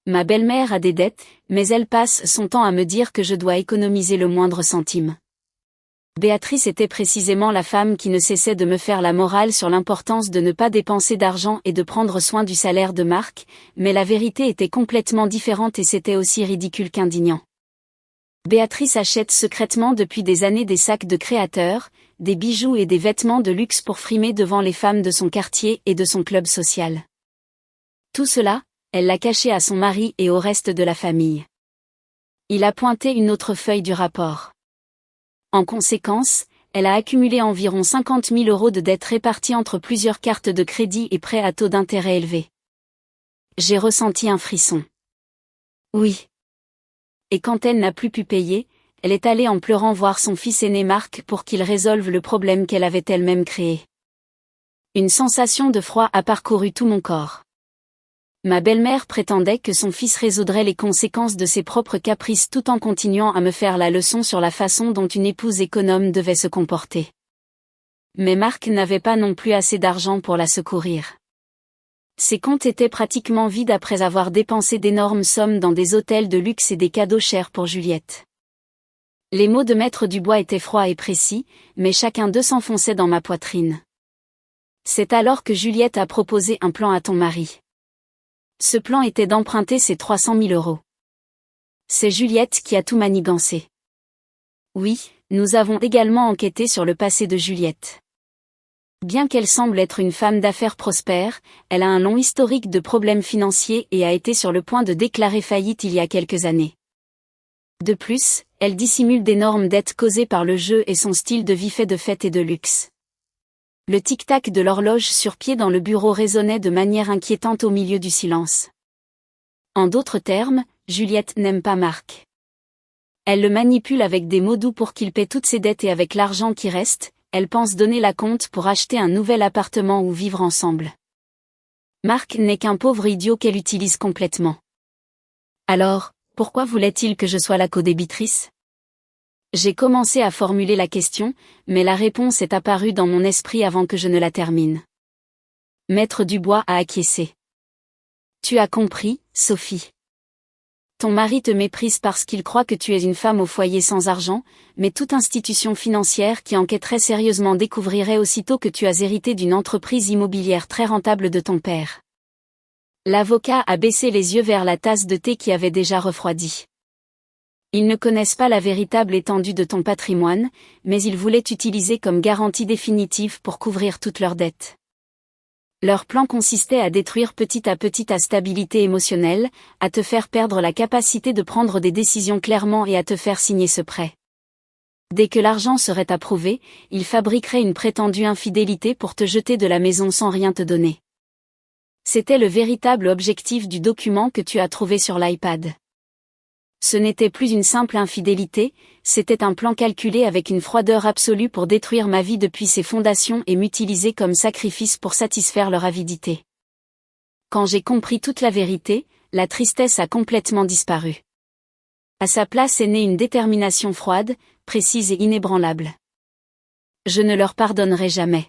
Speaker 1: Ma belle-mère a des dettes, mais elle passe son temps à me dire que je dois économiser le moindre centime. Béatrice était précisément la femme qui ne cessait de me faire la morale sur l'importance de ne pas dépenser d'argent et de prendre soin du salaire de Marc, mais la vérité était complètement différente et c'était aussi ridicule qu'indignant. Béatrice achète secrètement depuis des années des sacs de créateurs, des bijoux et des vêtements de luxe pour frimer devant les femmes de son quartier et de son club social. Tout cela, elle l'a caché à son mari et au reste de la famille. Il a pointé une autre feuille du rapport. En conséquence, elle a accumulé environ 50 000 euros de dettes réparties entre plusieurs cartes de crédit et prêts à taux d'intérêt élevés. J'ai ressenti un frisson. Oui. Et quand elle n'a plus pu payer, elle est allée en pleurant voir son fils aîné Marc pour qu'il résolve le problème qu'elle avait elle-même créé. Une sensation de froid a parcouru tout mon corps. Ma belle-mère prétendait que son fils résoudrait les conséquences de ses propres caprices tout en continuant à me faire la leçon sur la façon dont une épouse économe devait se comporter. Mais Marc n'avait pas non plus assez d'argent pour la secourir. Ses comptes étaient pratiquement vides après avoir dépensé d'énormes sommes dans des hôtels de luxe et des cadeaux chers pour Juliette. Les mots de Maître Dubois étaient froids et précis, mais chacun d'eux s'enfonçait dans ma poitrine. C'est alors que Juliette a proposé un plan à ton mari. Ce plan était d'emprunter ses 300 000 euros. C'est Juliette qui a tout manigancé. Oui, nous avons également enquêté sur le passé de Juliette. Bien qu'elle semble être une femme d'affaires prospère, elle a un long historique de problèmes financiers et a été sur le point de déclarer faillite il y a quelques années. De plus, elle dissimule d'énormes dettes causées par le jeu et son style de vie fait de fête et de luxe. Le tic-tac de l'horloge sur pied dans le bureau résonnait de manière inquiétante au milieu du silence. En d'autres termes, Juliette n'aime pas Marc. Elle le manipule avec des mots doux pour qu'il paie toutes ses dettes et avec l'argent qui reste, elle pense donner la compte pour acheter un nouvel appartement ou vivre ensemble. Marc n'est qu'un pauvre idiot qu'elle utilise complètement. Alors, pourquoi voulait-il que je sois la codébitrice ? J'ai commencé à formuler la question, mais la réponse est apparue dans mon esprit avant que je ne la termine. Maître Dubois a acquiescé. Tu as compris, Sophie. Ton mari te méprise parce qu'il croit que tu es une femme au foyer sans argent, mais toute institution financière qui enquêterait sérieusement découvrirait aussitôt que tu as hérité d'une entreprise immobilière très rentable de ton père. L'avocat a baissé les yeux vers la tasse de thé qui avait déjà refroidi. Ils ne connaissent pas la véritable étendue de ton patrimoine, mais ils voulaient t'utiliser comme garantie définitive pour couvrir toutes leurs dettes. Leur plan consistait à détruire petit à petit ta stabilité émotionnelle, à te faire perdre la capacité de prendre des décisions clairement et à te faire signer ce prêt. Dès que l'argent serait approuvé, ils fabriqueraient une prétendue infidélité pour te jeter de la maison sans rien te donner. C'était le véritable objectif du document que tu as trouvé sur l'iPad. Ce n'était plus une simple infidélité, c'était un plan calculé avec une froideur absolue pour détruire ma vie depuis ses fondations et m'utiliser comme sacrifice pour satisfaire leur avidité. Quand j'ai compris toute la vérité, la tristesse a complètement disparu. À sa place est née une détermination froide, précise et inébranlable. Je ne leur pardonnerai jamais.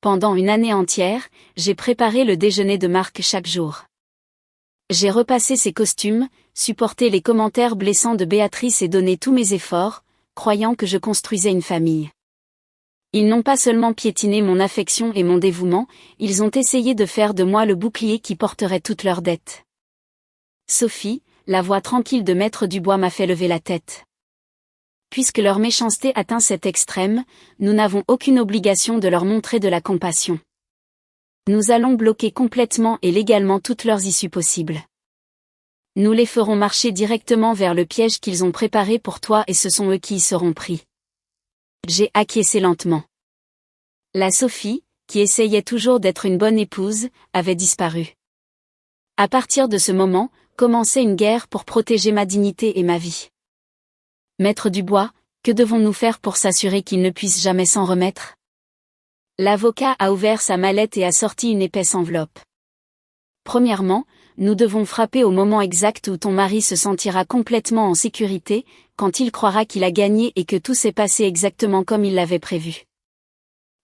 Speaker 1: Pendant une année entière, j'ai préparé le déjeuner de Marc chaque jour. J'ai repassé ses costumes, supporté les commentaires blessants de Béatrice et donné tous mes efforts, croyant que je construisais une famille. Ils n'ont pas seulement piétiné mon affection et mon dévouement, ils ont essayé de faire de moi le bouclier qui porterait toutes leurs dettes. Sophie, la voix tranquille de Maître Dubois m'a fait lever la tête. Puisque leur méchanceté atteint cet extrême, nous n'avons aucune obligation de leur montrer de la compassion. Nous allons bloquer complètement et légalement toutes leurs issues possibles. Nous les ferons marcher directement vers le piège qu'ils ont préparé pour toi et ce sont eux qui y seront pris. J'ai acquiescé lentement. La Sophie, qui essayait toujours d'être une bonne épouse, avait disparu. À partir de ce moment, commençait une guerre pour protéger ma dignité et ma vie. Maître Dubois, que devons-nous faire pour s'assurer qu'il ne puisse jamais s'en remettre? L'avocat a ouvert sa mallette et a sorti une épaisse enveloppe. Premièrement, nous devons frapper au moment exact où ton mari se sentira complètement en sécurité, quand il croira qu'il a gagné et que tout s'est passé exactement comme il l'avait prévu.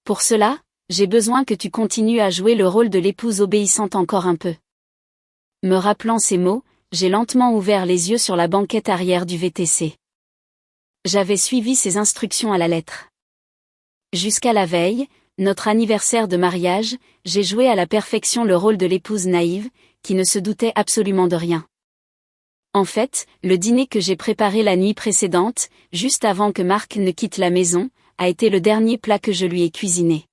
Speaker 1: Pour cela, j'ai besoin que tu continues à jouer le rôle de l'épouse obéissante encore un peu. Me rappelant ces mots, j'ai lentement ouvert les yeux sur la banquette arrière du VTC. J'avais suivi ses instructions à la lettre. Jusqu'à la veille, notre anniversaire de mariage, j'ai joué à la perfection le rôle de l'épouse naïve, qui ne se doutait absolument de rien. En fait, le dîner que j'ai préparé la nuit précédente, juste avant que Marc ne quitte la maison, a été le dernier plat que je lui ai cuisiné.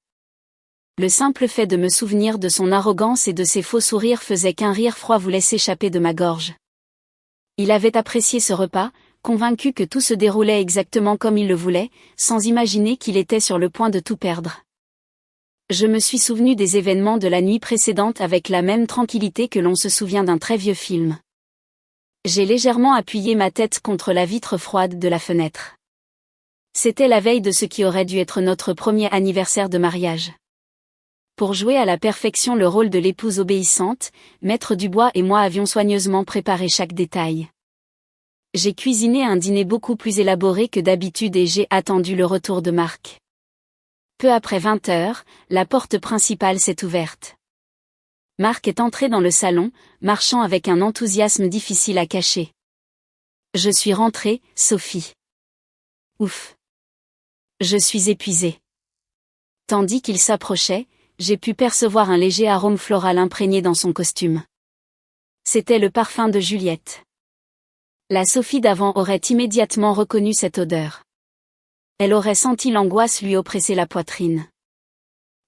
Speaker 1: Le simple fait de me souvenir de son arrogance et de ses faux sourires faisait qu'un rire froid voulait s'échapper de ma gorge. Il avait apprécié ce repas, convaincu que tout se déroulait exactement comme il le voulait, sans imaginer qu'il était sur le point de tout perdre. Je me suis souvenu des événements de la nuit précédente avec la même tranquillité que l'on se souvient d'un très vieux film. J'ai légèrement appuyé ma tête contre la vitre froide de la fenêtre. C'était la veille de ce qui aurait dû être notre premier anniversaire de mariage. Pour jouer à la perfection le rôle de l'épouse obéissante, Maître Dubois et moi avions soigneusement préparé chaque détail. J'ai cuisiné un dîner beaucoup plus élaboré que d'habitude et j'ai attendu le retour de Marc. Peu après 20 heures, la porte principale s'est ouverte. Marc est entré dans le salon, marchant avec un enthousiasme difficile à cacher. Je suis rentrée, Sophie. Ouf. Je suis épuisée. Tandis qu'il s'approchait, j'ai pu percevoir un léger arôme floral imprégné dans son costume. C'était le parfum de Juliette. La Sophie d'avant aurait immédiatement reconnu cette odeur. Elle aurait senti l'angoisse lui oppresser la poitrine.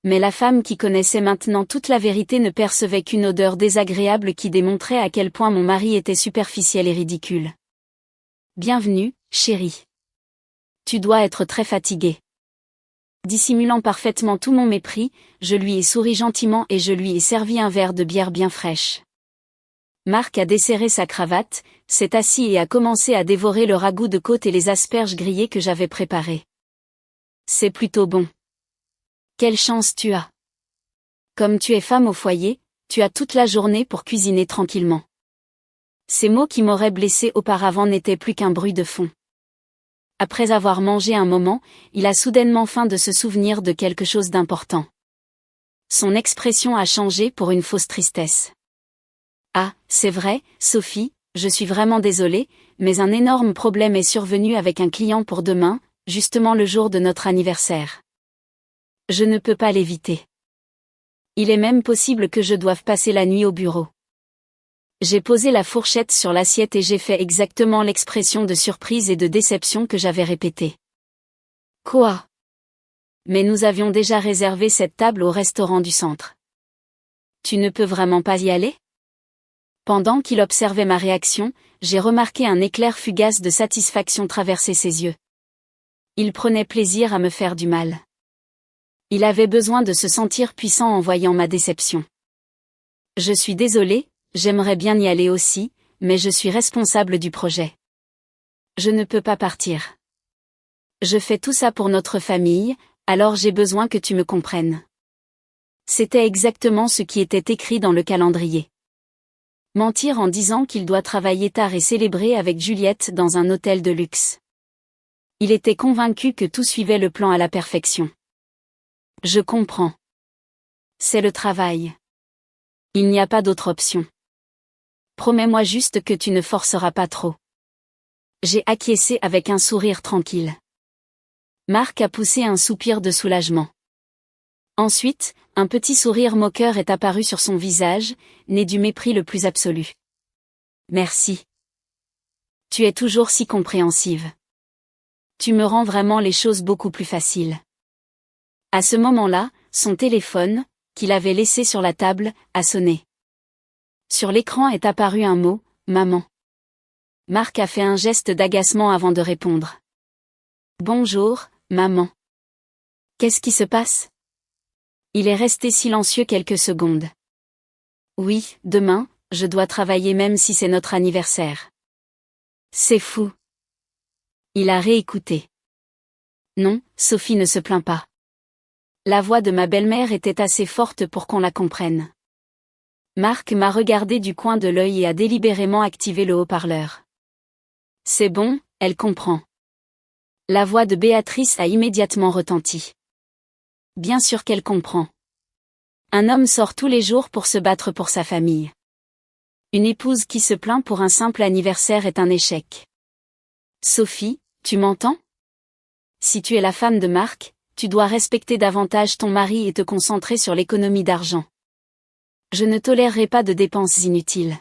Speaker 1: Mais la femme qui connaissait maintenant toute la vérité ne percevait qu'une odeur désagréable qui démontrait à quel point mon mari était superficiel et ridicule. Bienvenue, chérie. Tu dois être très fatiguée. Dissimulant parfaitement tout mon mépris, je lui ai souri gentiment et je lui ai servi un verre de bière bien fraîche. Marc a desserré sa cravate, s'est assis et a commencé à dévorer le ragoût de côte et les asperges grillées que j'avais préparées. C'est plutôt bon. Quelle chance tu as. Comme tu es femme au foyer, tu as toute la journée pour cuisiner tranquillement. Ces mots qui m'auraient blessé auparavant n'étaient plus qu'un bruit de fond. Après avoir mangé un moment, il a soudainement faim de se souvenir de quelque chose d'important. Son expression a changé pour une fausse tristesse. Ah, c'est vrai, Sophie, je suis vraiment désolée, mais un énorme problème est survenu avec un client pour demain, justement le jour de notre anniversaire. Je ne peux pas l'éviter. Il est même possible que je doive passer la nuit au bureau. J'ai posé la fourchette sur l'assiette et j'ai fait exactement l'expression de surprise et de déception que j'avais répétée. Quoi? Mais nous avions déjà réservé cette table au restaurant du centre. Tu ne peux vraiment pas y aller? Pendant qu'il observait ma réaction, j'ai remarqué un éclair fugace de satisfaction traverser ses yeux. Il prenait plaisir à me faire du mal. Il avait besoin de se sentir puissant en voyant ma déception. Je suis désolée, j'aimerais bien y aller aussi, mais je suis responsable du projet. Je ne peux pas partir. Je fais tout ça pour notre famille, alors j'ai besoin que tu me comprennes. C'était exactement ce qui était écrit dans le calendrier. Mentir en disant qu'il doit travailler tard et célébrer avec Juliette dans un hôtel de luxe. Il était convaincu que tout suivait le plan à la perfection. Je comprends. C'est le travail. Il n'y a pas d'autre option. Promets-moi juste que tu ne forceras pas trop. J'ai acquiescé avec un sourire tranquille. Marc a poussé un soupir de soulagement. Ensuite, un petit sourire moqueur est apparu sur son visage, né du mépris le plus absolu. Merci. Tu es toujours si compréhensive. Tu me rends vraiment les choses beaucoup plus faciles. À ce moment-là, son téléphone, qu'il avait laissé sur la table, a sonné. Sur l'écran est apparu un mot, maman. Marc a fait un geste d'agacement avant de répondre. Bonjour, maman. Qu'est-ce qui se passe? Il est resté silencieux quelques secondes. Oui, demain, je dois travailler même si c'est notre anniversaire. C'est fou. Il a réécouté. Non, Sophie ne se plaint pas. La voix de ma belle-mère était assez forte pour qu'on la comprenne. Marc m'a regardé du coin de l'œil et a délibérément activé le haut-parleur. C'est bon, elle comprend. La voix de Béatrice a immédiatement retenti. Bien sûr qu'elle comprend. Un homme sort tous les jours pour se battre pour sa famille. Une épouse qui se plaint pour un simple anniversaire est un échec. Sophie, tu m'entends? Si tu es la femme de Marc, tu dois respecter davantage ton mari et te concentrer sur l'économie d'argent. Je ne tolérerai pas de dépenses inutiles.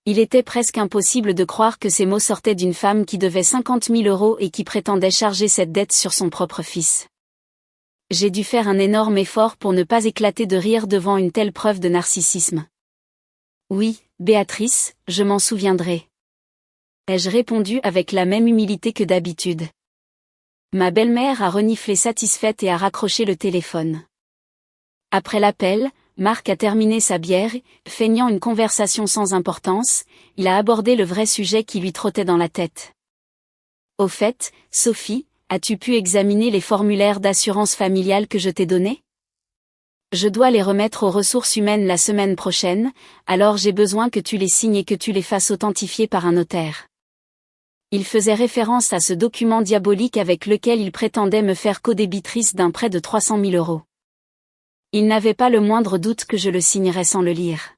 Speaker 1: Il était presque impossible de croire que ces mots sortaient d'une femme qui devait 50 000 € et qui prétendait charger cette dette sur son propre fils. J'ai dû faire un énorme effort pour ne pas éclater de rire devant une telle preuve de narcissisme. Oui, Béatrice, je m'en souviendrai. Ai-je répondu avec la même humilité que d'habitude. Ma belle-mère a reniflé satisfaite et a raccroché le téléphone. Après l'appel, Marc a terminé sa bière, feignant une conversation sans importance, il a abordé le vrai sujet qui lui trottait dans la tête. Au fait, Sophie, as-tu pu examiner les formulaires d'assurance familiale que je t'ai donnés? Je dois les remettre aux ressources humaines la semaine prochaine, alors j'ai besoin que tu les signes et que tu les fasses authentifier par un notaire. Il faisait référence à ce document diabolique avec lequel il prétendait me faire codébitrice d'un prêt de 300 000 €. Il n'avait pas le moindre doute que je le signerais sans le lire.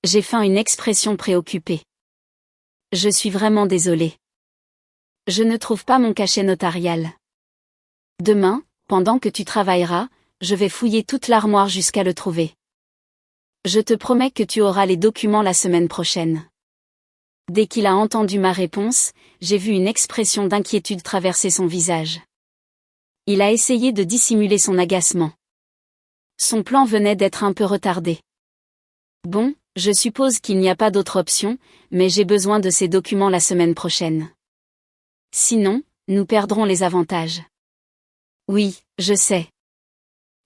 Speaker 1: J'ai feint une expression préoccupée. Je suis vraiment désolée. Je ne trouve pas mon cachet notarial. Demain, pendant que tu travailleras, je vais fouiller toute l'armoire jusqu'à le trouver. Je te promets que tu auras les documents la semaine prochaine. Dès qu'il a entendu ma réponse, j'ai vu une expression d'inquiétude traverser son visage. Il a essayé de dissimuler son agacement. Son plan venait d'être un peu retardé. Bon, je suppose qu'il n'y a pas d'autre option, mais j'ai besoin de ces documents la semaine prochaine. Sinon, nous perdrons les avantages. Oui, je sais.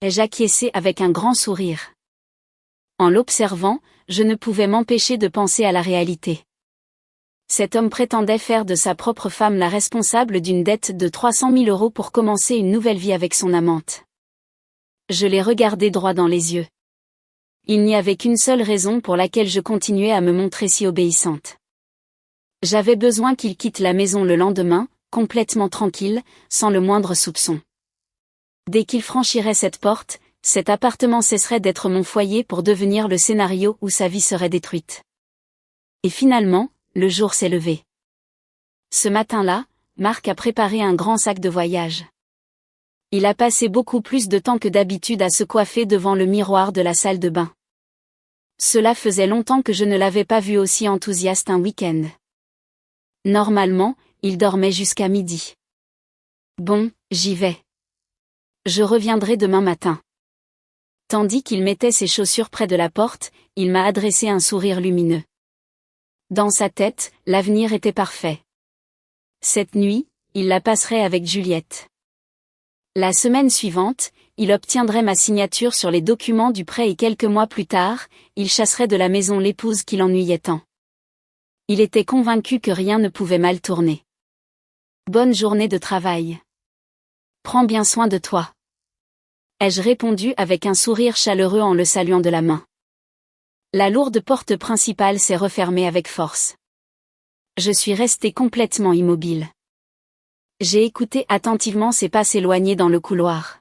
Speaker 1: Ai-je acquiescé avec un grand sourire. En l'observant, je ne pouvais m'empêcher de penser à la réalité. Cet homme prétendait faire de sa propre femme la responsable d'une dette de 300 000 € pour commencer une nouvelle vie avec son amante. Je l'ai regardé droit dans les yeux. Il n'y avait qu'une seule raison pour laquelle je continuais à me montrer si obéissante. J'avais besoin qu'il quitte la maison le lendemain, complètement tranquille, sans le moindre soupçon. Dès qu'il franchirait cette porte, cet appartement cesserait d'être mon foyer pour devenir le scénario où sa vie serait détruite. Et finalement, le jour s'est levé. Ce matin-là, Marc a préparé un grand sac de voyage. Il a passé beaucoup plus de temps que d'habitude à se coiffer devant le miroir de la salle de bain. Cela faisait longtemps que je ne l'avais pas vu aussi enthousiaste un week-end. Normalement, il dormait jusqu'à midi. Bon, j'y vais. Je reviendrai demain matin. Tandis qu'il mettait ses chaussures près de la porte, il m'a adressé un sourire lumineux. Dans sa tête, l'avenir était parfait. Cette nuit, il la passerait avec Juliette. La semaine suivante, il obtiendrait ma signature sur les documents du prêt et quelques mois plus tard, il chasserait de la maison l'épouse qui l'ennuyait tant. Il était convaincu que rien ne pouvait mal tourner. Bonne journée de travail. Prends bien soin de toi. Ai-je répondu avec un sourire chaleureux en le saluant de la main. La lourde porte principale s'est refermée avec force. Je suis resté complètement immobile. J'ai écouté attentivement ses pas s'éloigner dans le couloir.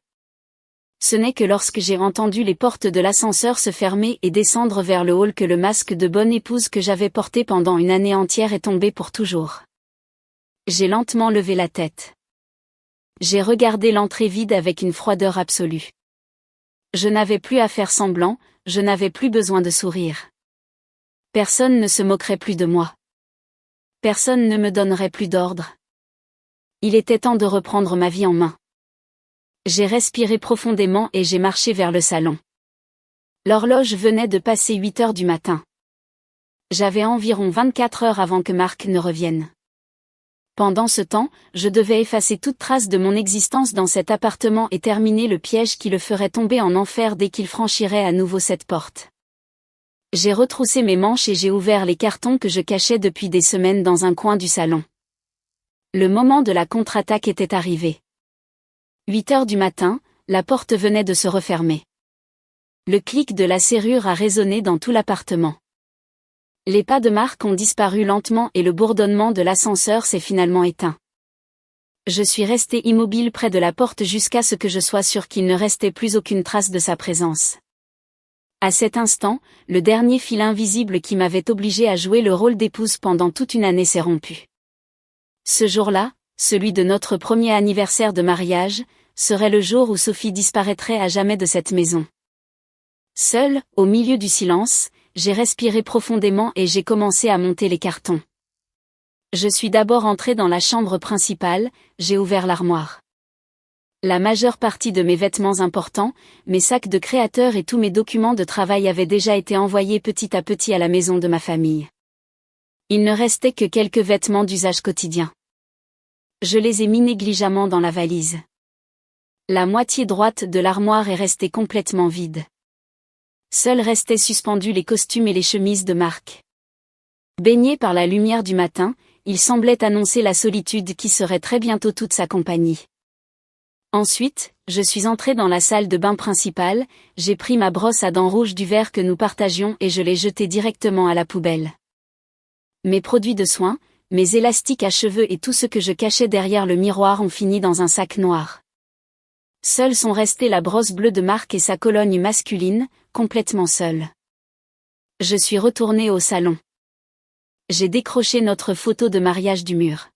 Speaker 1: Ce n'est que lorsque j'ai entendu les portes de l'ascenseur se fermer et descendre vers le hall que le masque de bonne épouse que j'avais porté pendant une année entière est tombé pour toujours. J'ai lentement levé la tête. J'ai regardé l'entrée vide avec une froideur absolue. Je n'avais plus à faire semblant, je n'avais plus besoin de sourire. Personne ne se moquerait plus de moi. Personne ne me donnerait plus d'ordre. Il était temps de reprendre ma vie en main. J'ai respiré profondément et j'ai marché vers le salon. L'horloge venait de passer 8 heures du matin. J'avais environ 24 heures avant que Marc ne revienne. Pendant ce temps, je devais effacer toute trace de mon existence dans cet appartement et terminer le piège qui le ferait tomber en enfer dès qu'il franchirait à nouveau cette porte. J'ai retroussé mes manches et j'ai ouvert les cartons que je cachais depuis des semaines dans un coin du salon. Le moment de la contre-attaque était arrivé. 8 heures du matin, la porte venait de se refermer. Le clic de la serrure a résonné dans tout l'appartement. Les pas de Marc ont disparu lentement et le bourdonnement de l'ascenseur s'est finalement éteint. Je suis resté immobile près de la porte jusqu'à ce que je sois sûr qu'il ne restait plus aucune trace de sa présence. À cet instant, le dernier fil invisible qui m'avait obligé à jouer le rôle d'épouse pendant toute une année s'est rompu. Ce jour-là, celui de notre premier anniversaire de mariage, serait le jour où Sophie disparaîtrait à jamais de cette maison. Seul, au milieu du silence, j'ai respiré profondément et j'ai commencé à monter les cartons. Je suis d'abord entré dans la chambre principale, j'ai ouvert l'armoire. La majeure partie de mes vêtements importants, mes sacs de créateur et tous mes documents de travail avaient déjà été envoyés petit à petit à la maison de ma famille. Il ne restait que quelques vêtements d'usage quotidien. Je les ai mis négligemment dans la valise. La moitié droite de l'armoire est restée complètement vide. Seuls restaient suspendus les costumes et les chemises de Marc. Baigné par la lumière du matin, il semblait annoncer la solitude qui serait très bientôt toute sa compagnie. Ensuite, je suis entré dans la salle de bain principale, j'ai pris ma brosse à dents rouge du verre que nous partagions et je l'ai jetée directement à la poubelle. Mes produits de soins, mes élastiques à cheveux et tout ce que je cachais derrière le miroir ont fini dans un sac noir. Seuls sont restés la brosse bleue de Marc et sa Cologne masculine, complètement seule. Je suis retourné au salon. J'ai décroché notre photo de mariage du mur.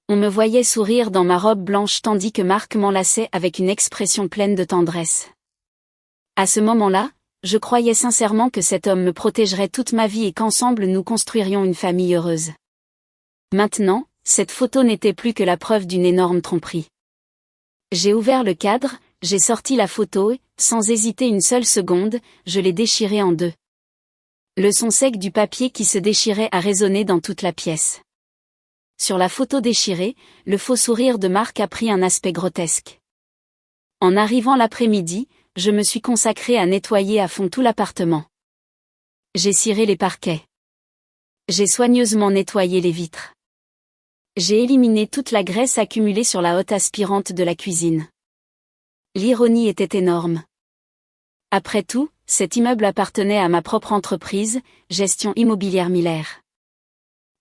Speaker 1: On me voyait sourire dans ma robe blanche tandis que Marc m'enlaçait avec une expression pleine de tendresse. À ce moment-là, je croyais sincèrement que cet homme me protégerait toute ma vie et qu'ensemble nous construirions une famille heureuse. Maintenant, cette photo n'était plus que la preuve d'une énorme tromperie. J'ai ouvert le cadre, j'ai sorti la photo et, sans hésiter une seule seconde, je l'ai déchirée en deux. Le son sec du papier qui se déchirait a résonné dans toute la pièce. Sur la photo déchirée, le faux sourire de Marc a pris un aspect grotesque. En arrivant l'après-midi, je me suis consacré à nettoyer à fond tout l'appartement. J'ai ciré les parquets. J'ai soigneusement nettoyé les vitres. J'ai éliminé toute la graisse accumulée sur la hotte aspirante de la cuisine. L'ironie était énorme. Après tout, cet immeuble appartenait à ma propre entreprise, Gestion Immobilière Miller.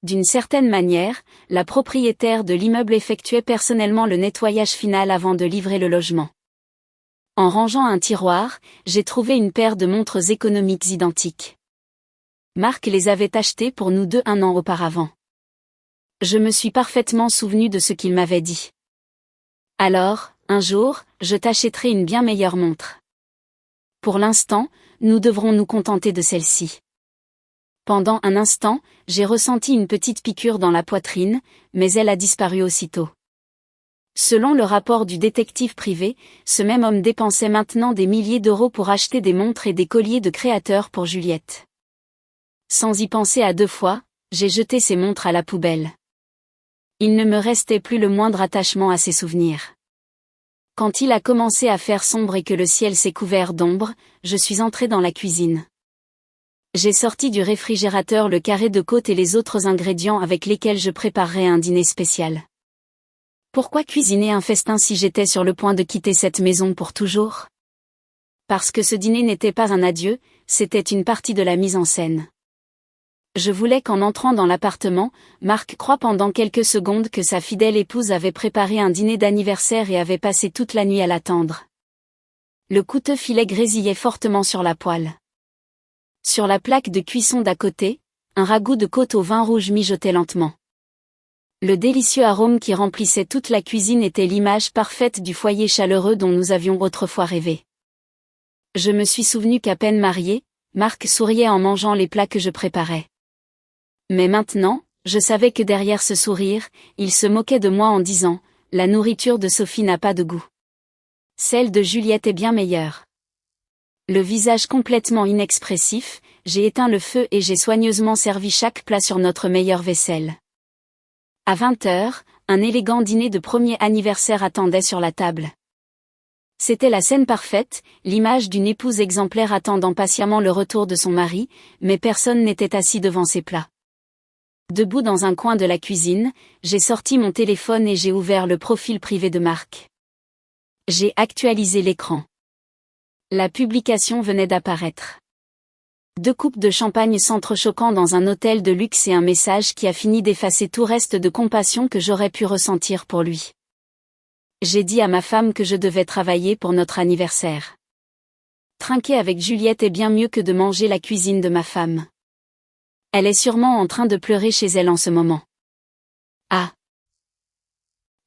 Speaker 1: D'une certaine manière, la propriétaire de l'immeuble effectuait personnellement le nettoyage final avant de livrer le logement. En rangeant un tiroir, j'ai trouvé une paire de montres économiques identiques. Marc les avait achetées pour nous deux 1 an auparavant. Je me suis parfaitement souvenu de ce qu'il m'avait dit. Alors, un jour, je t'achèterai une bien meilleure montre. Pour l'instant, nous devrons nous contenter de celle-ci. Pendant un instant, j'ai ressenti une petite piqûre dans la poitrine, mais elle a disparu aussitôt. Selon le rapport du détective privé, ce même homme dépensait maintenant des milliers d'euros pour acheter des montres et des colliers de créateur pour Juliette. Sans y penser à 2 fois, j'ai jeté ces montres à la poubelle. Il ne me restait plus le moindre attachement à ces souvenirs. Quand il a commencé à faire sombre et que le ciel s'est couvert d'ombre, je suis entré dans la cuisine. J'ai sorti du réfrigérateur le carré de côte et les autres ingrédients avec lesquels je préparerais un dîner spécial. Pourquoi cuisiner un festin si j'étais sur le point de quitter cette maison pour toujours ? Parce que ce dîner n'était pas un adieu, c'était une partie de la mise en scène. Je voulais qu'en entrant dans l'appartement, Marc croie pendant quelques secondes que sa fidèle épouse avait préparé un dîner d'anniversaire et avait passé toute la nuit à l'attendre. Le coûteux filet grésillait fortement sur la poêle. Sur la plaque de cuisson d'à côté, un ragoût de côte au vin rouge mijotait lentement. Le délicieux arôme qui remplissait toute la cuisine était l'image parfaite du foyer chaleureux dont nous avions autrefois rêvé. Je me suis souvenu qu'à peine marié, Marc souriait en mangeant les plats que je préparais. Mais maintenant, je savais que derrière ce sourire, il se moquait de moi en disant « La nourriture de Sophie n'a pas de goût ». Celle de Juliette est bien meilleure. Le visage complètement inexpressif, j'ai éteint le feu et j'ai soigneusement servi chaque plat sur notre meilleure vaisselle. À 20h, un élégant dîner de premier anniversaire attendait sur la table. C'était la scène parfaite, l'image d'une épouse exemplaire attendant patiemment le retour de son mari, mais personne n'était assis devant ses plats. Debout dans un coin de la cuisine, j'ai sorti mon téléphone et j'ai ouvert le profil privé de Marc. J'ai actualisé l'écran. La publication venait d'apparaître. 2 coupes de champagne s'entrechoquant dans un hôtel de luxe et un message qui a fini d'effacer tout reste de compassion que j'aurais pu ressentir pour lui. J'ai dit à ma femme que je devais travailler pour notre anniversaire. Trinquer avec Juliette est bien mieux que de manger la cuisine de ma femme. Elle est sûrement en train de pleurer chez elle en ce moment. Ah!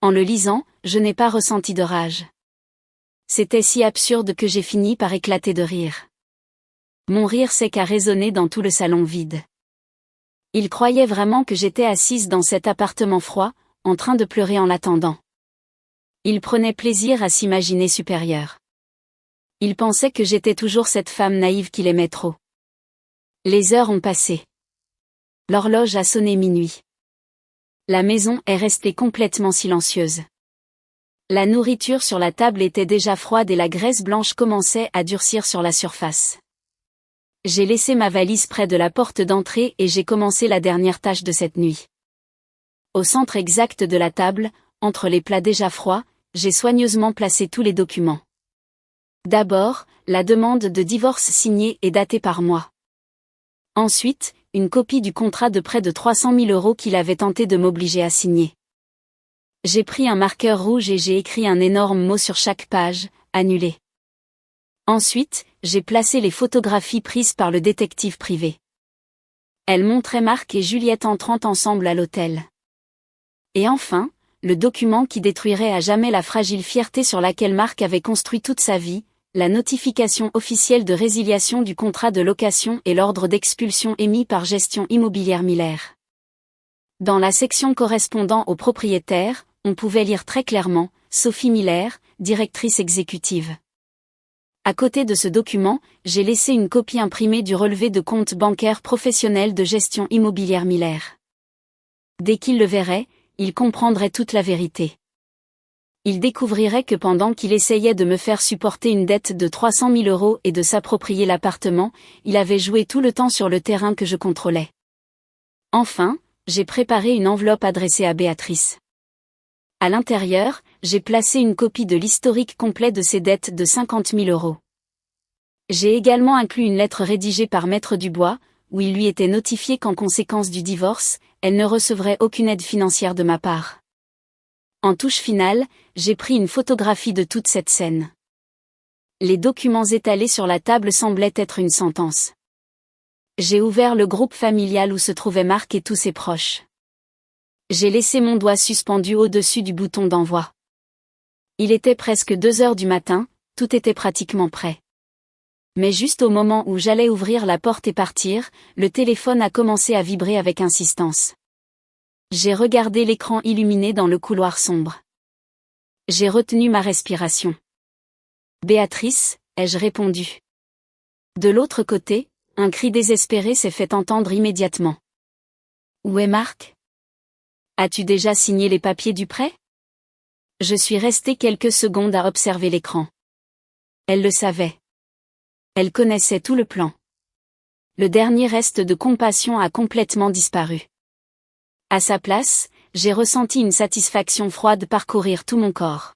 Speaker 1: En le lisant, je n'ai pas ressenti de rage. C'était si absurde que j'ai fini par éclater de rire. Mon rire sec a résonné dans tout le salon vide. Il croyait vraiment que j'étais assise dans cet appartement froid, en train de pleurer en l'attendant. Il prenait plaisir à s'imaginer supérieur. Il pensait que j'étais toujours cette femme naïve qu'il aimait trop. Les heures ont passé. L'horloge a sonné minuit. La maison est restée complètement silencieuse. La nourriture sur la table était déjà froide et la graisse blanche commençait à durcir sur la surface. J'ai laissé ma valise près de la porte d'entrée et j'ai commencé la dernière tâche de cette nuit. Au centre exact de la table, entre les plats déjà froids, j'ai soigneusement placé tous les documents. D'abord, la demande de divorce signée et datée par moi. Ensuite, une copie du contrat de près de 300 000 € qu'il avait tenté de m'obliger à signer. J'ai pris un marqueur rouge et j'ai écrit un énorme mot sur chaque page, annulé. Ensuite, j'ai placé les photographies prises par le détective privé. Elles montraient Marc et Juliette entrant ensemble à l'hôtel. Et enfin, le document qui détruirait à jamais la fragile fierté sur laquelle Marc avait construit toute sa vie, la notification officielle de résiliation du contrat de location et l'ordre d'expulsion émis par Gestion Immobilière Miller. Dans la section correspondant au propriétaire, on pouvait lire très clairement « Sophie Miller, directrice exécutive ». À côté de ce document, j'ai laissé une copie imprimée du relevé de compte bancaire professionnel de Gestion Immobilière Miller. Dès qu'il le verrait, il comprendrait toute la vérité. Il découvrirait que pendant qu'il essayait de me faire supporter une dette de 300 000 € et de s'approprier l'appartement, il avait joué tout le temps sur le terrain que je contrôlais. Enfin, j'ai préparé une enveloppe adressée à Béatrice. À l'intérieur, j'ai placé une copie de l'historique complet de ses dettes de 50 000 €. J'ai également inclus une lettre rédigée par Maître Dubois, où il lui était notifié qu'en conséquence du divorce, elle ne recevrait aucune aide financière de ma part. En touche finale, j'ai pris une photographie de toute cette scène. Les documents étalés sur la table semblaient être une sentence. J'ai ouvert le groupe familial où se trouvaient Marc et tous ses proches. J'ai laissé mon doigt suspendu au-dessus du bouton d'envoi. Il était presque 2 heures du matin, tout était pratiquement prêt. Mais juste au moment où j'allais ouvrir la porte et partir, le téléphone a commencé à vibrer avec insistance. J'ai regardé l'écran illuminé dans le couloir sombre. J'ai retenu ma respiration. Béatrice, ai-je répondu. De l'autre côté, un cri désespéré s'est fait entendre immédiatement. Où est Marc? As-tu déjà signé les papiers du prêt? Je suis restée quelques secondes à observer l'écran. Elle le savait. Elle connaissait tout le plan. Le dernier reste de compassion a complètement disparu. À sa place, j'ai ressenti une satisfaction froide parcourir tout mon corps.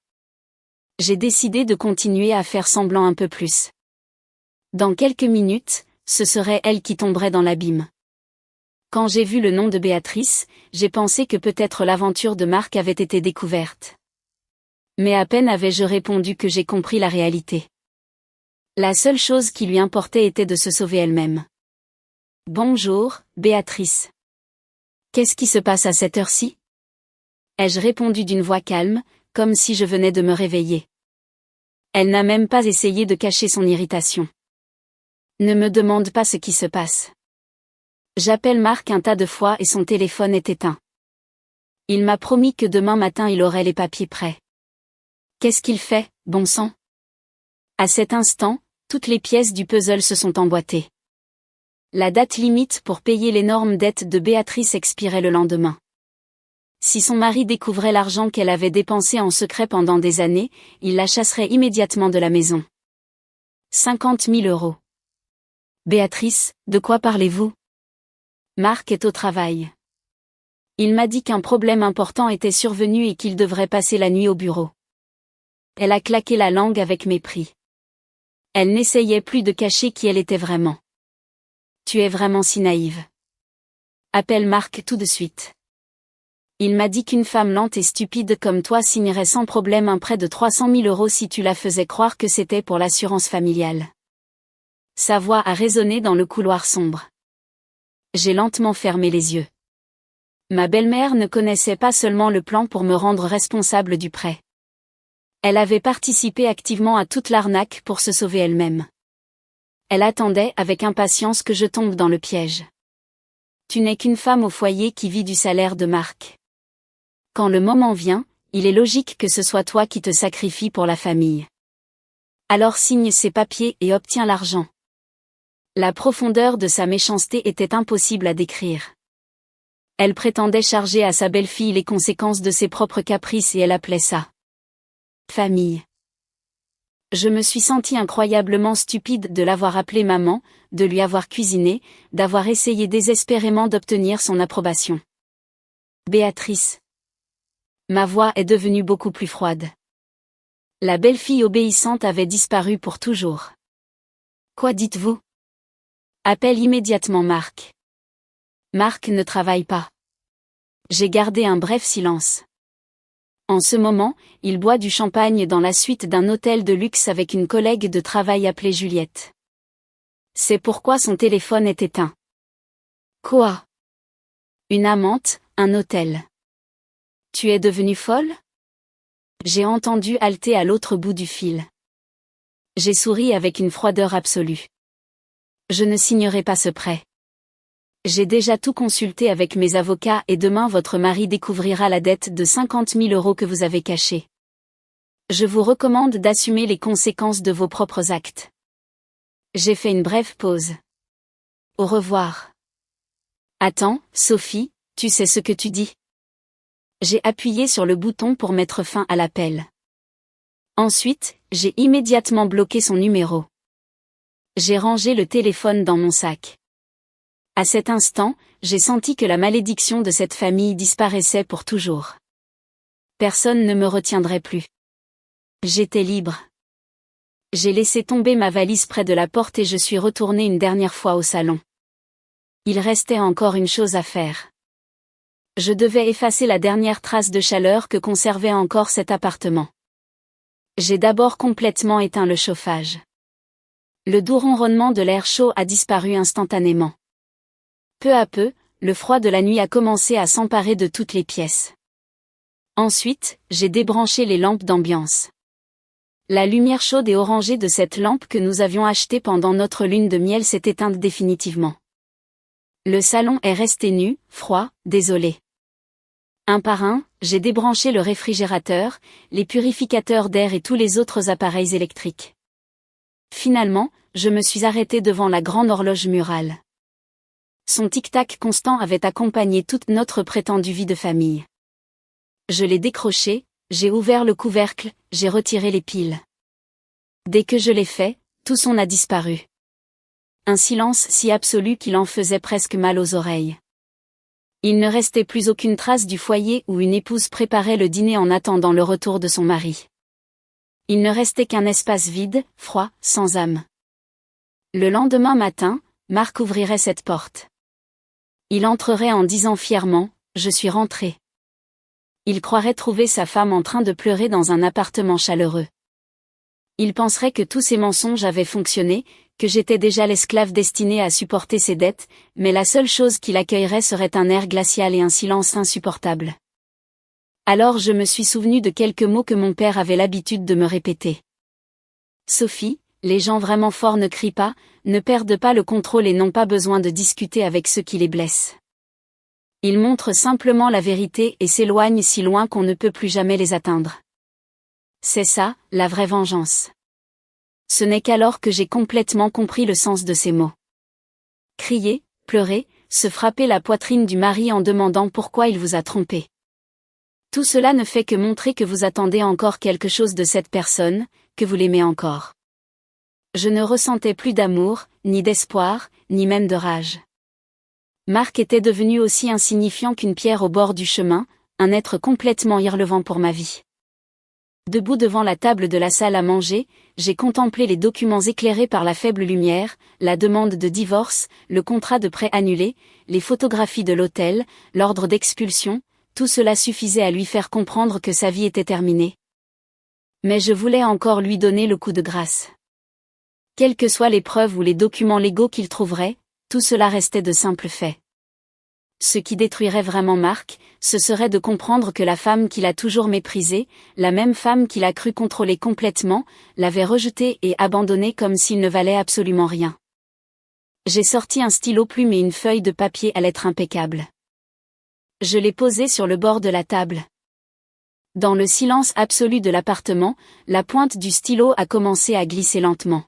Speaker 1: J'ai décidé de continuer à faire semblant un peu plus. Dans quelques minutes, ce serait elle qui tomberait dans l'abîme. Quand j'ai vu le nom de Béatrice, j'ai pensé que peut-être l'aventure de Marc avait été découverte. Mais à peine avais-je répondu que j'ai compris la réalité. La seule chose qui lui importait était de se sauver elle-même. Bonjour, Béatrice. Qu'est-ce qui se passe à cette heure-ci? Ai-je répondu d'une voix calme, comme si je venais de me réveiller. Elle n'a même pas essayé de cacher son irritation. Ne me demande pas ce qui se passe. J'appelle Marc un tas de fois et son téléphone est éteint. Il m'a promis que demain matin il aurait les papiers prêts. Qu'est-ce qu'il fait, bon sang? À cet instant, toutes les pièces du puzzle se sont emboîtées. La date limite pour payer l'énorme dette de Béatrice expirait le lendemain. Si son mari découvrait l'argent qu'elle avait dépensé en secret pendant des années, il la chasserait immédiatement de la maison. 50 000 euros. Béatrice, de quoi parlez-vous? Marc est au travail. Il m'a dit qu'un problème important était survenu et qu'il devrait passer la nuit au bureau. Elle a claqué la langue avec mépris. Elle n'essayait plus de cacher qui elle était vraiment. Tu es vraiment si naïve. Appelle Marc tout de suite. Il m'a dit qu'une femme lente et stupide comme toi signerait sans problème un prêt de 300 000 euros si tu la faisais croire que c'était pour l'assurance familiale. Sa voix a résonné dans le couloir sombre. J'ai lentement fermé les yeux. Ma belle-mère ne connaissait pas seulement le plan pour me rendre responsable du prêt. Elle avait participé activement à toute l'arnaque pour se sauver elle-même. Elle attendait avec impatience que je tombe dans le piège. Tu n'es qu'une femme au foyer qui vit du salaire de Marc. Quand le moment vient, il est logique que ce soit toi qui te sacrifies pour la famille. Alors signe ces papiers et obtiens l'argent. La profondeur de sa méchanceté était impossible à décrire. Elle prétendait charger à sa belle-fille les conséquences de ses propres caprices et elle appelait ça famille. Je me suis sentie incroyablement stupide de l'avoir appelée maman, de lui avoir cuisiné, d'avoir essayé désespérément d'obtenir son approbation. Béatrice. Ma voix est devenue beaucoup plus froide. La belle-fille obéissante avait disparu pour toujours. Quoi dites-vous? Appelle immédiatement Marc. Marc ne travaille pas. J'ai gardé un bref silence. En ce moment, il boit du champagne dans la suite d'un hôtel de luxe avec une collègue de travail appelée Juliette. C'est pourquoi son téléphone est éteint. Quoi? Une amante, un hôtel. Tu es devenue folle? J'ai entendu halter à l'autre bout du fil. J'ai souri avec une froideur absolue. Je ne signerai pas ce prêt. J'ai déjà tout consulté avec mes avocats et demain votre mari découvrira la dette de 50 000 euros que vous avez cachée. Je vous recommande d'assumer les conséquences de vos propres actes. J'ai fait une brève pause. Au revoir. Attends, Sophie, tu sais ce que tu dis? J'ai appuyé sur le bouton pour mettre fin à l'appel. Ensuite, j'ai immédiatement bloqué son numéro. J'ai rangé le téléphone dans mon sac. À cet instant, j'ai senti que la malédiction de cette famille disparaissait pour toujours. Personne ne me retiendrait plus. J'étais libre. J'ai laissé tomber ma valise près de la porte et je suis retournée une dernière fois au salon. Il restait encore une chose à faire. Je devais effacer la dernière trace de chaleur que conservait encore cet appartement. J'ai d'abord complètement éteint le chauffage. Le doux ronronnement de l'air chaud a disparu instantanément. Peu à peu, le froid de la nuit a commencé à s'emparer de toutes les pièces. Ensuite, j'ai débranché les lampes d'ambiance. La lumière chaude et orangée de cette lampe que nous avions achetée pendant notre lune de miel s'est éteinte définitivement. Le salon est resté nu, froid, désolé. Un par un, j'ai débranché le réfrigérateur, les purificateurs d'air et tous les autres appareils électriques. Finalement, je me suis arrêtée devant la grande horloge murale. Son tic-tac constant avait accompagné toute notre prétendue vie de famille. Je l'ai décroché, j'ai ouvert le couvercle, j'ai retiré les piles. Dès que je l'ai fait, tout son a disparu. Un silence si absolu qu'il en faisait presque mal aux oreilles. Il ne restait plus aucune trace du foyer où une épouse préparait le dîner en attendant le retour de son mari. Il ne restait qu'un espace vide, froid, sans âme. Le lendemain matin, Marc ouvrirait cette porte. Il entrerait en disant fièrement « Je suis rentré ». Il croirait trouver sa femme en train de pleurer dans un appartement chaleureux. Il penserait que tous ses mensonges avaient fonctionné, que j'étais déjà l'esclave destiné à supporter ses dettes, mais la seule chose qu'il accueillerait serait un air glacial et un silence insupportable. Alors je me suis souvenu de quelques mots que mon père avait l'habitude de me répéter. Sophie, les gens vraiment forts ne crient pas, ne perdent pas le contrôle et n'ont pas besoin de discuter avec ceux qui les blessent. Ils montrent simplement la vérité et s'éloignent si loin qu'on ne peut plus jamais les atteindre. C'est ça, la vraie vengeance. Ce n'est qu'alors que j'ai complètement compris le sens de ces mots. Crier, pleurer, se frapper la poitrine du mari en demandant pourquoi il vous a trompé. Tout cela ne fait que montrer que vous attendez encore quelque chose de cette personne, que vous l'aimez encore. Je ne ressentais plus d'amour, ni d'espoir, ni même de rage. Marc était devenu aussi insignifiant qu'une pierre au bord du chemin, un être complètement irrelevant pour ma vie. Debout devant la table de la salle à manger, j'ai contemplé les documents éclairés par la faible lumière, la demande de divorce, le contrat de prêt annulé, les photographies de l'hôtel, l'ordre d'expulsion, tout cela suffisait à lui faire comprendre que sa vie était terminée. Mais je voulais encore lui donner le coup de grâce. Quelles que soient les preuves ou les documents légaux qu'il trouverait, tout cela restait de simples faits. Ce qui détruirait vraiment Marc, ce serait de comprendre que la femme qu'il a toujours méprisée, la même femme qu'il a cru contrôler complètement, l'avait rejeté et abandonné comme s'il ne valait absolument rien. J'ai sorti un stylo plume et une feuille de papier à lettres impeccables. Je l'ai posé sur le bord de la table. Dans le silence absolu de l'appartement, la pointe du stylo a commencé à glisser lentement.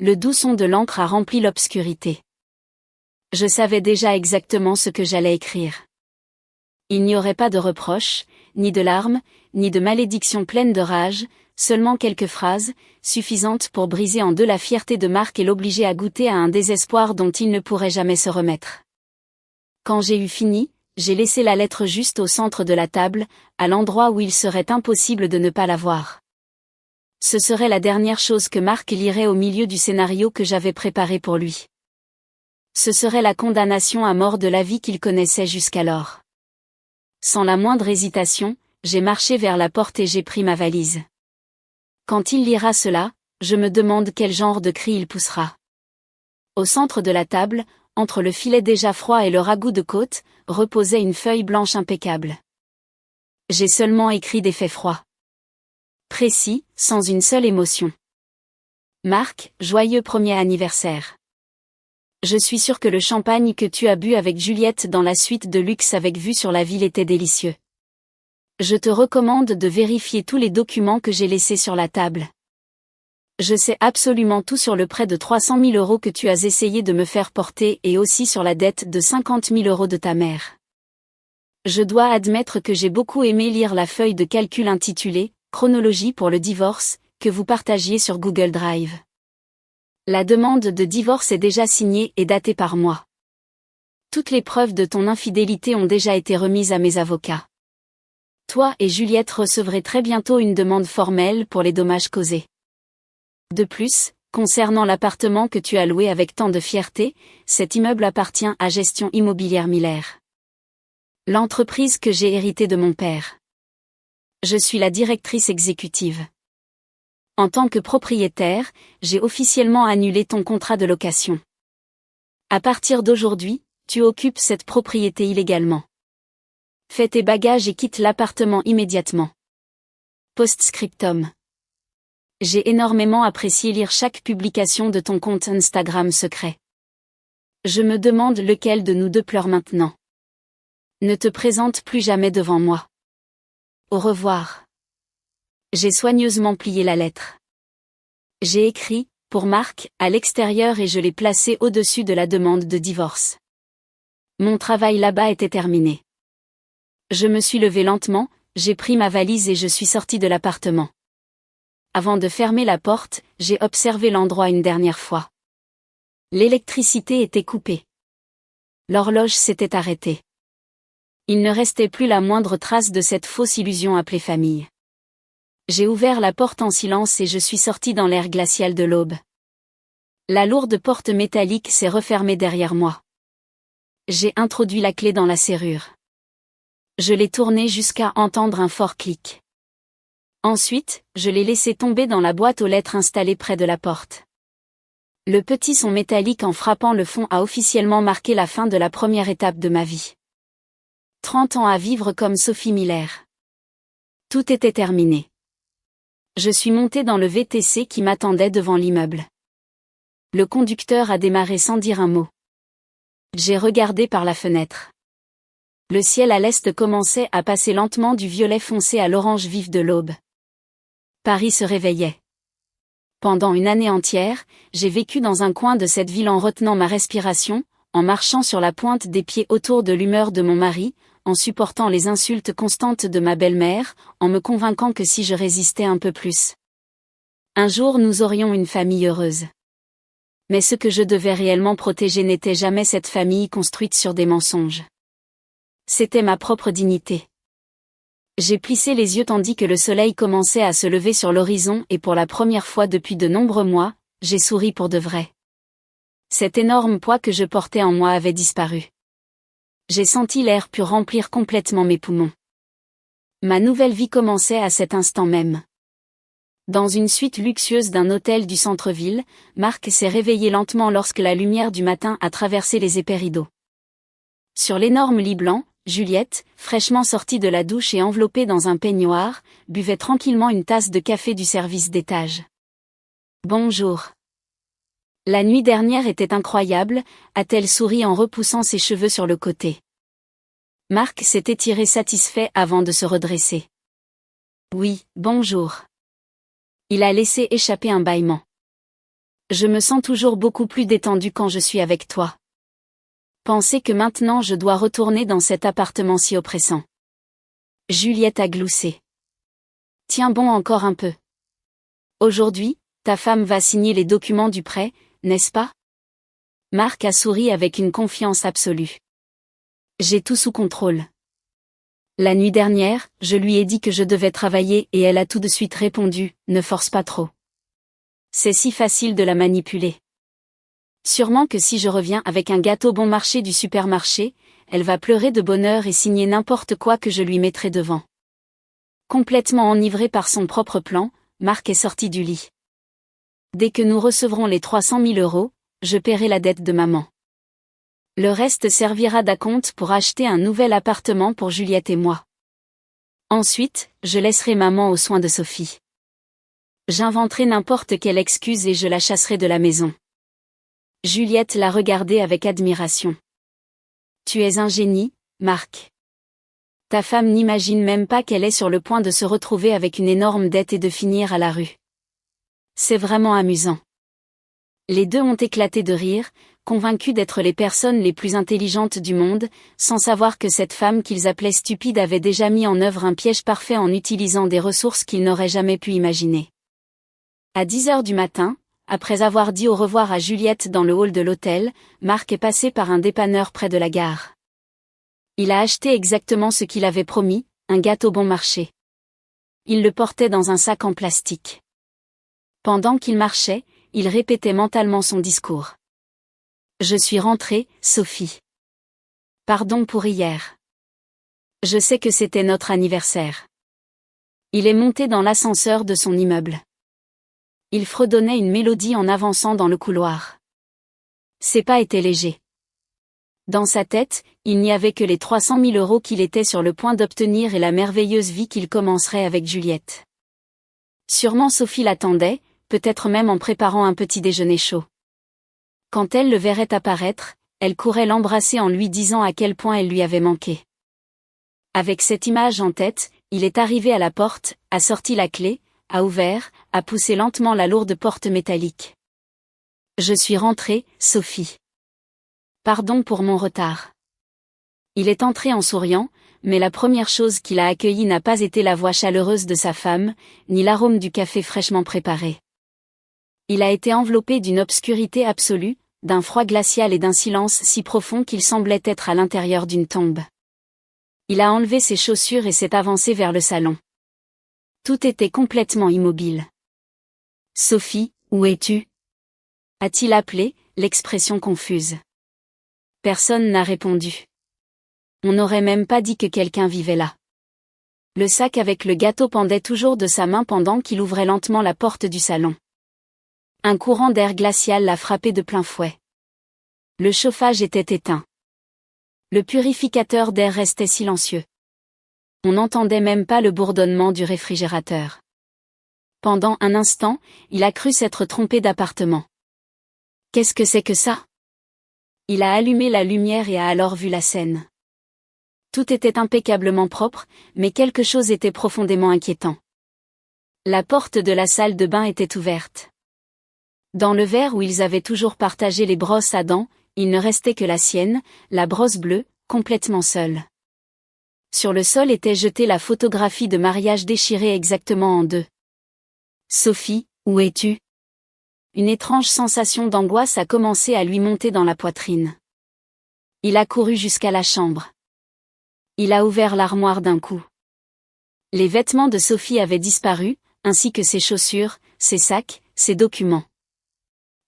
Speaker 1: Le doux son de l'encre a rempli l'obscurité. Je savais déjà exactement ce que j'allais écrire. Il n'y aurait pas de reproches, ni de larmes, ni de malédictions pleines de rage, seulement quelques phrases, suffisantes pour briser en deux la fierté de Marc et l'obliger à goûter à un désespoir dont il ne pourrait jamais se remettre. Quand j'ai eu fini, j'ai laissé la lettre juste au centre de la table, à l'endroit où il serait impossible de ne pas la voir. Ce serait la dernière chose que Marc lirait au milieu du scénario que j'avais préparé pour lui. Ce serait la condamnation à mort de la vie qu'il connaissait jusqu'alors. Sans la moindre hésitation, j'ai marché vers la porte et j'ai pris ma valise. Quand il lira cela, je me demande quel genre de cri il poussera. Au centre de la table, entre le filet déjà froid et le ragoût de côte, reposait une feuille blanche impeccable. J'ai seulement écrit des faits froids. Précis, sans une seule émotion. Marc, joyeux premier anniversaire. Je suis sûr que le champagne que tu as bu avec Juliette dans la suite de luxe avec vue sur la ville était délicieux. Je te recommande de vérifier tous les documents que j'ai laissés sur la table. Je sais absolument tout sur le prêt de 300 000 € que tu as essayé de me faire porter et aussi sur la dette de 50 000 € de ta mère. Je dois admettre que j'ai beaucoup aimé lire la feuille de calcul intitulée « Chronologie pour le divorce » que vous partagiez sur Google Drive. La demande de divorce est déjà signée et datée par moi. Toutes les preuves de ton infidélité ont déjà été remises à mes avocats. Toi et Juliette recevrez très bientôt une demande formelle pour les dommages causés. De plus, concernant l'appartement que tu as loué avec tant de fierté, cet immeuble appartient à Gestion Immobilière Miller. L'entreprise que j'ai héritée de mon père. Je suis la directrice exécutive. En tant que propriétaire, j'ai officiellement annulé ton contrat de location. À partir d'aujourd'hui, tu occupes cette propriété illégalement. Fais tes bagages et quitte l'appartement immédiatement. Post-scriptum. J'ai énormément apprécié lire chaque publication de ton compte Instagram secret. Je me demande lequel de nous deux pleure maintenant. Ne te présente plus jamais devant moi. Au revoir. J'ai soigneusement plié la lettre. J'ai écrit, pour Marc, à l'extérieur et je l'ai placé au-dessus de la demande de divorce. Mon travail là-bas était terminé. Je me suis levée lentement, j'ai pris ma valise et je suis sortie de l'appartement. Avant de fermer la porte, j'ai observé l'endroit une dernière fois. L'électricité était coupée. L'horloge s'était arrêtée. Il ne restait plus la moindre trace de cette fausse illusion appelée famille. J'ai ouvert la porte en silence et je suis sortie dans l'air glacial de l'aube. La lourde porte métallique s'est refermée derrière moi. J'ai introduit la clé dans la serrure. Je l'ai tournée jusqu'à entendre un fort clic. Ensuite, je l'ai laissé tomber dans la boîte aux lettres installée près de la porte. Le petit son métallique en frappant le fond a officiellement marqué la fin de la première étape de ma vie. 30 ans à vivre comme Sophie Miller. Tout était terminé. Je suis montée dans le VTC qui m'attendait devant l'immeuble. Le conducteur a démarré sans dire un mot. J'ai regardé par la fenêtre. Le ciel à l'est commençait à passer lentement du violet foncé à l'orange vif de l'aube. Paris se réveillait. Pendant une année entière, j'ai vécu dans un coin de cette ville en retenant ma respiration, en marchant sur la pointe des pieds autour de l'humeur de mon mari, en supportant les insultes constantes de ma belle-mère, en me convainquant que si je résistais un peu plus, un jour nous aurions une famille heureuse. Mais ce que je devais réellement protéger n'était jamais cette famille construite sur des mensonges. C'était ma propre dignité. J'ai plissé les yeux tandis que le soleil commençait à se lever sur l'horizon et pour la première fois depuis de nombreux mois, j'ai souri pour de vrai. Cet énorme poids que je portais en moi avait disparu. J'ai senti l'air pur remplir complètement mes poumons. Ma nouvelle vie commençait à cet instant même. Dans une suite luxueuse d'un hôtel du centre-ville, Marc s'est réveillé lentement lorsque la lumière du matin a traversé les épais rideaux. Sur l'énorme lit blanc, Juliette, fraîchement sortie de la douche et enveloppée dans un peignoir, buvait tranquillement une tasse de café du service d'étage. « Bonjour. La nuit dernière était incroyable », a-t-elle souri en repoussant ses cheveux sur le côté. Marc s'est étiré satisfait avant de se redresser. « Oui, bonjour. » Il a laissé échapper un bâillement. « Je me sens toujours beaucoup plus détendu quand je suis avec toi. Penser que maintenant je dois retourner dans cet appartement si oppressant. » Juliette a gloussé. « Tiens bon encore un peu. Aujourd'hui, ta femme va signer les documents du prêt, n'est-ce pas ?» Marc a souri avec une confiance absolue. « J'ai tout sous contrôle. La nuit dernière, je lui ai dit que je devais travailler et elle a tout de suite répondu, ne force pas trop. C'est si facile de la manipuler. Sûrement que si je reviens avec un gâteau bon marché du supermarché, elle va pleurer de bonheur et signer n'importe quoi que je lui mettrai devant. » Complètement enivré par son propre plan, Marc est sorti du lit. « Dès que nous recevrons les 300 000 euros, je paierai la dette de maman. Le reste servira d'acompte pour acheter un nouvel appartement pour Juliette et moi. Ensuite, je laisserai maman aux soins de Sophie. J'inventerai n'importe quelle excuse et je la chasserai de la maison. » Juliette l'a regardé avec admiration. « Tu es un génie, Marc. Ta femme n'imagine même pas qu'elle est sur le point de se retrouver avec une énorme dette et de finir à la rue. C'est vraiment amusant. » Les deux ont éclaté de rire, convaincus d'être les personnes les plus intelligentes du monde, sans savoir que cette femme qu'ils appelaient stupide avait déjà mis en œuvre un piège parfait en utilisant des ressources qu'ils n'auraient jamais pu imaginer. À 10 heures du matin, après avoir dit au revoir à Juliette dans le hall de l'hôtel, Marc est passé par un dépanneur près de la gare. Il a acheté exactement ce qu'il avait promis, un gâteau bon marché. Il le portait dans un sac en plastique. Pendant qu'il marchait, il répétait mentalement son discours. « Je suis rentré, Sophie. Pardon pour hier. Je sais que c'était notre anniversaire. » Il est monté dans l'ascenseur de son immeuble. Il fredonnait une mélodie en avançant dans le couloir. Ses pas étaient légers. Dans sa tête, il n'y avait que les 300 000 euros qu'il était sur le point d'obtenir et la merveilleuse vie qu'il commencerait avec Juliette. Sûrement Sophie l'attendait, peut-être même en préparant un petit déjeuner chaud. Quand elle le verrait apparaître, elle courait l'embrasser en lui disant à quel point elle lui avait manqué. Avec cette image en tête, il est arrivé à la porte, a sorti la clé, a ouvert, a poussé lentement la lourde porte métallique. « Je suis rentré, Sophie. Pardon pour mon retard. » Il est entré en souriant, mais la première chose qu'il a accueillie n'a pas été la voix chaleureuse de sa femme, ni l'arôme du café fraîchement préparé. Il a été enveloppé d'une obscurité absolue, d'un froid glacial et d'un silence si profond qu'il semblait être à l'intérieur d'une tombe. Il a enlevé ses chaussures et s'est avancé vers le salon. Tout était complètement immobile. « Sophie, où es-tu » a-t-il appelé, l'expression confuse. Personne n'a répondu. On n'aurait même pas dit que quelqu'un vivait là. Le sac avec le gâteau pendait toujours de sa main pendant qu'il ouvrait lentement la porte du salon. Un courant d'air glacial l'a frappé de plein fouet. Le chauffage était éteint. Le purificateur d'air restait silencieux. On n'entendait même pas le bourdonnement du réfrigérateur. Pendant un instant, il a cru s'être trompé d'appartement. Qu'est-ce que c'est que ça ? Il a allumé la lumière et a alors vu la scène. Tout était impeccablement propre, mais quelque chose était profondément inquiétant. La porte de la salle de bain était ouverte. Dans le verre où ils avaient toujours partagé les brosses à dents, il ne restait que la sienne, la brosse bleue, complètement seule. Sur le sol était jetée la photographie de mariage déchirée exactement en deux. « Sophie, où es-tu » Une étrange sensation d'angoisse a commencé à lui monter dans la poitrine. Il a couru jusqu'à la chambre. Il a ouvert l'armoire d'un coup. Les vêtements de Sophie avaient disparu, ainsi que ses chaussures, ses sacs, ses documents.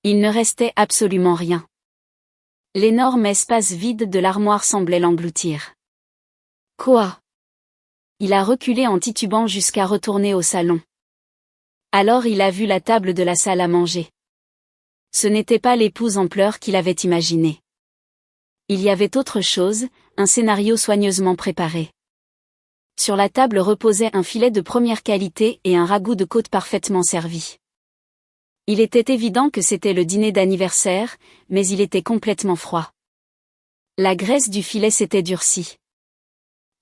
Speaker 1: Il ne restait absolument rien. L'énorme espace vide de l'armoire semblait l'engloutir. Quoi ? Il a reculé en titubant jusqu'à retourner au salon. Alors il a vu la table de la salle à manger. Ce n'était pas l'épouse en pleurs qu'il avait imaginé. Il y avait autre chose, un scénario soigneusement préparé. Sur la table reposait un filet de première qualité et un ragoût de côte parfaitement servi. Il était évident que c'était le dîner d'anniversaire, mais il était complètement froid. La graisse du filet s'était durcie.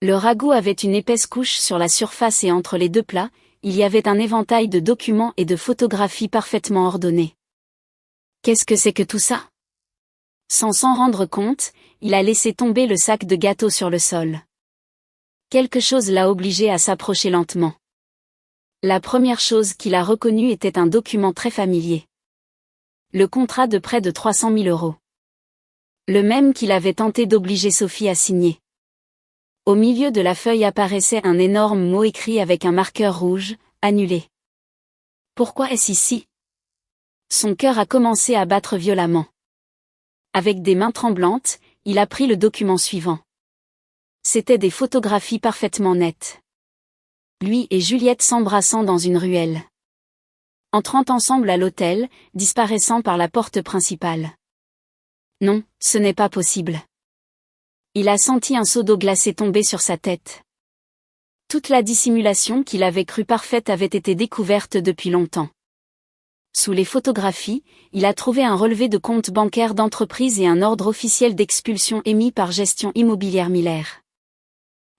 Speaker 1: Le ragoût avait une épaisse couche sur la surface et entre les deux plats, il y avait un éventail de documents et de photographies parfaitement ordonnés. Qu'est-ce que c'est que tout ça ? Sans s'en rendre compte, il a laissé tomber le sac de gâteau sur le sol. Quelque chose l'a obligé à s'approcher lentement. La première chose qu'il a reconnue était un document très familier. Le contrat de près de 300 000 €. Le même qu'il avait tenté d'obliger Sophie à signer. Au milieu de la feuille apparaissait un énorme mot écrit avec un marqueur rouge, annulé. Pourquoi est-ce ici ? Son cœur a commencé à battre violemment. Avec des mains tremblantes, il a pris le document suivant. C'étaient des photographies parfaitement nettes. Lui et Juliette s'embrassant dans une ruelle. Entrant ensemble à l'hôtel, disparaissant par la porte principale. Non, ce n'est pas possible. Il a senti un seau d'eau glacée tomber sur sa tête. Toute la dissimulation qu'il avait cru parfaite avait été découverte depuis longtemps. Sous les photographies, il a trouvé un relevé de compte bancaire d'entreprise et un ordre officiel d'expulsion émis par Gestion Immobilière Miller.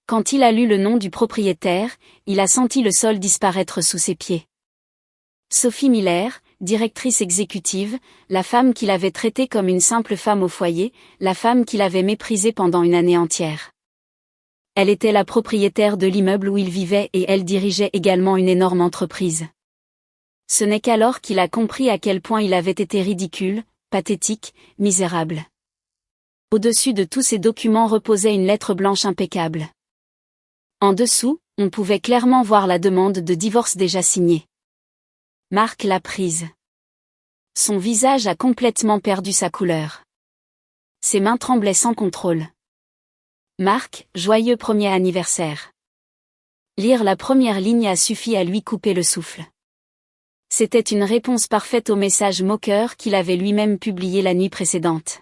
Speaker 1: Quand il a lu le nom du propriétaire, il a senti le sol disparaître sous ses pieds. Sophie Miller, directrice exécutive, la femme qu'il avait traitée comme une simple femme au foyer, la femme qu'il avait méprisée pendant une année entière. Elle était la propriétaire de l'immeuble où il vivait et elle dirigeait également une énorme entreprise. Ce n'est qu'alors qu'il a compris à quel point il avait été ridicule, pathétique, misérable. Au-dessus de tous ces documents reposait une lettre blanche impeccable. En dessous, on pouvait clairement voir la demande de divorce déjà signée. Marc l'a prise. Son visage a complètement perdu sa couleur. Ses mains tremblaient sans contrôle. Marc, joyeux premier anniversaire. Lire la première ligne a suffi à lui couper le souffle. C'était une réponse parfaite au message moqueur qu'il avait lui-même publié la nuit précédente.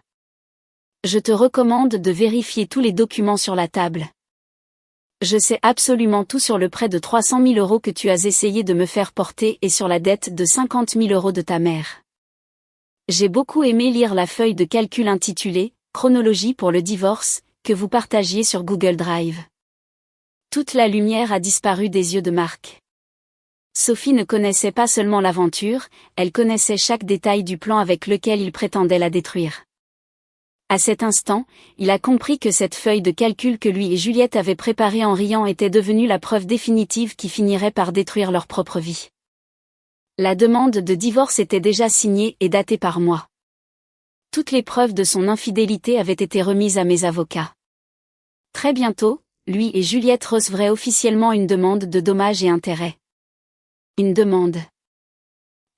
Speaker 1: Je te recommande de vérifier tous les documents sur la table. Je sais absolument tout sur le prêt de 300 000 € que tu as essayé de me faire porter et sur la dette de 50 000 € de ta mère. J'ai beaucoup aimé lire la feuille de calcul intitulée « Chronologie pour le divorce » que vous partagiez sur Google Drive. Toute la lumière a disparu des yeux de Marc. Sophie ne connaissait pas seulement l'aventure, elle connaissait chaque détail du plan avec lequel il prétendait la détruire. À cet instant, il a compris que cette feuille de calcul que lui et Juliette avaient préparée en riant était devenue la preuve définitive qui finirait par détruire leur propre vie. La demande de divorce était déjà signée et datée par moi. Toutes les preuves de son infidélité avaient été remises à mes avocats. Très bientôt, lui et Juliette recevraient officiellement une demande de dommages et intérêts. Une demande.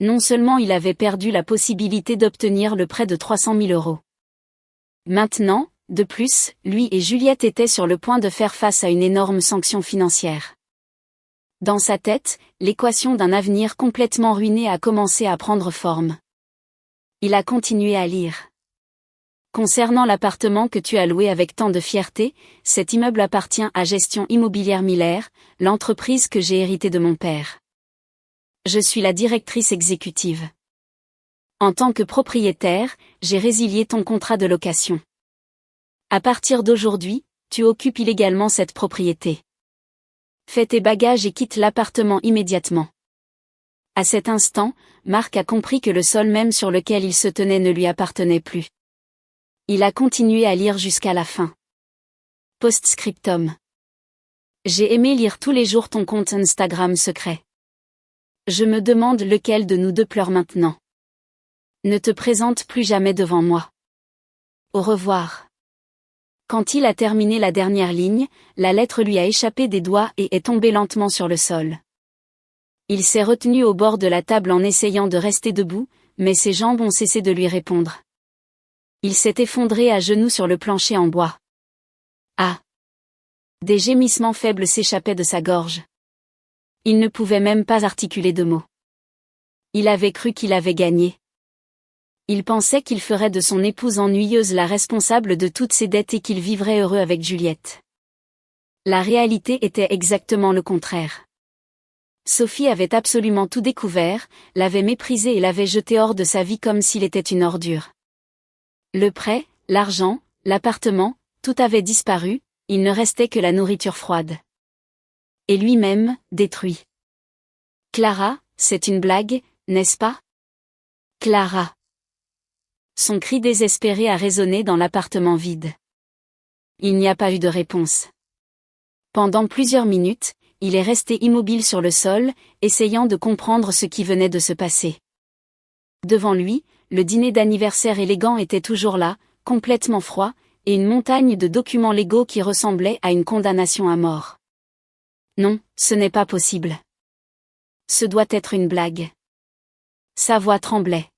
Speaker 1: Non seulement il avait perdu la possibilité d'obtenir le prêt de 300 000 €. Maintenant, de plus, lui et Juliette étaient sur le point de faire face à une énorme sanction financière. Dans sa tête, l'équation d'un avenir complètement ruiné a commencé à prendre forme. Il a continué à lire. Concernant l'appartement que tu as loué avec tant de fierté, cet immeuble appartient à Gestion Immobilière Miller, l'entreprise que j'ai héritée de mon père. Je suis la directrice exécutive. En tant que propriétaire, j'ai résilié ton contrat de location. À partir d'aujourd'hui, tu occupes illégalement cette propriété. Fais tes bagages et quitte l'appartement immédiatement. À cet instant, Marc a compris que le sol même sur lequel il se tenait ne lui appartenait plus. Il a continué à lire jusqu'à la fin. Post-scriptum. J'ai aimé lire tous les jours ton compte Instagram secret. Je me demande lequel de nous deux pleure maintenant. Ne te présente plus jamais devant moi. Au revoir. Quand il a terminé la dernière ligne, la lettre lui a échappé des doigts et est tombée lentement sur le sol. Il s'est retenu au bord de la table en essayant de rester debout, mais ses jambes ont cessé de lui répondre. Il s'est effondré à genoux sur le plancher en bois. Ah! Des gémissements faibles s'échappaient de sa gorge. Il ne pouvait même pas articuler de mots. Il avait cru qu'il avait gagné. Il pensait qu'il ferait de son épouse ennuyeuse la responsable de toutes ses dettes et qu'il vivrait heureux avec Juliette. La réalité était exactement le contraire. Sophie avait absolument tout découvert, l'avait méprisé et l'avait jeté hors de sa vie comme s'il était une ordure. Le prêt, l'argent, l'appartement, tout avait disparu, il ne restait que la nourriture froide. Et lui-même, détruit. Clara, c'est une blague, n'est-ce pas? Clara. Son cri désespéré a résonné dans l'appartement vide. Il n'y a pas eu de réponse. Pendant plusieurs minutes, il est resté immobile sur le sol, essayant de comprendre ce qui venait de se passer. Devant lui, le dîner d'anniversaire élégant était toujours là, complètement froid, et une montagne de documents légaux qui ressemblaient à une condamnation à mort. Non, ce n'est pas possible. Ce doit être une blague. Sa voix tremblait.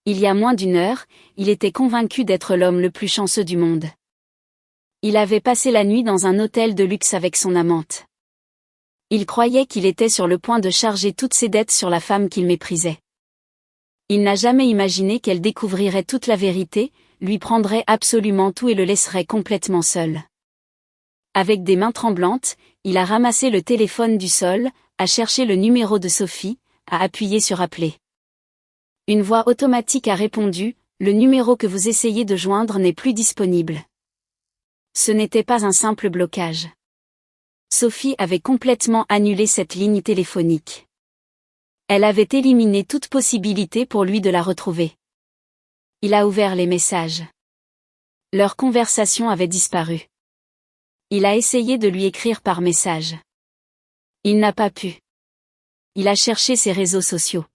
Speaker 1: Il y a moins d'une heure, il était convaincu d'être l'homme le plus chanceux du monde. Il avait passé la nuit dans un hôtel de luxe avec son amante. Il croyait qu'il était sur le point de charger toutes ses dettes sur la femme qu'il méprisait. Il n'a jamais imaginé qu'elle découvrirait toute la vérité, lui prendrait absolument tout et le laisserait complètement seul. Avec des mains tremblantes, il a ramassé le téléphone du sol, a cherché le numéro de Sophie, a appuyé sur appeler. Une voix automatique a répondu, le numéro que vous essayez de joindre n'est plus disponible. Ce n'était pas un simple blocage. Sophie avait complètement annulé cette ligne téléphonique. Elle avait éliminé toute possibilité pour lui de la retrouver. Il a ouvert les messages. Leur conversation avait disparu. Il a essayé de lui écrire par message. Il n'a pas pu. Il a cherché ses réseaux sociaux.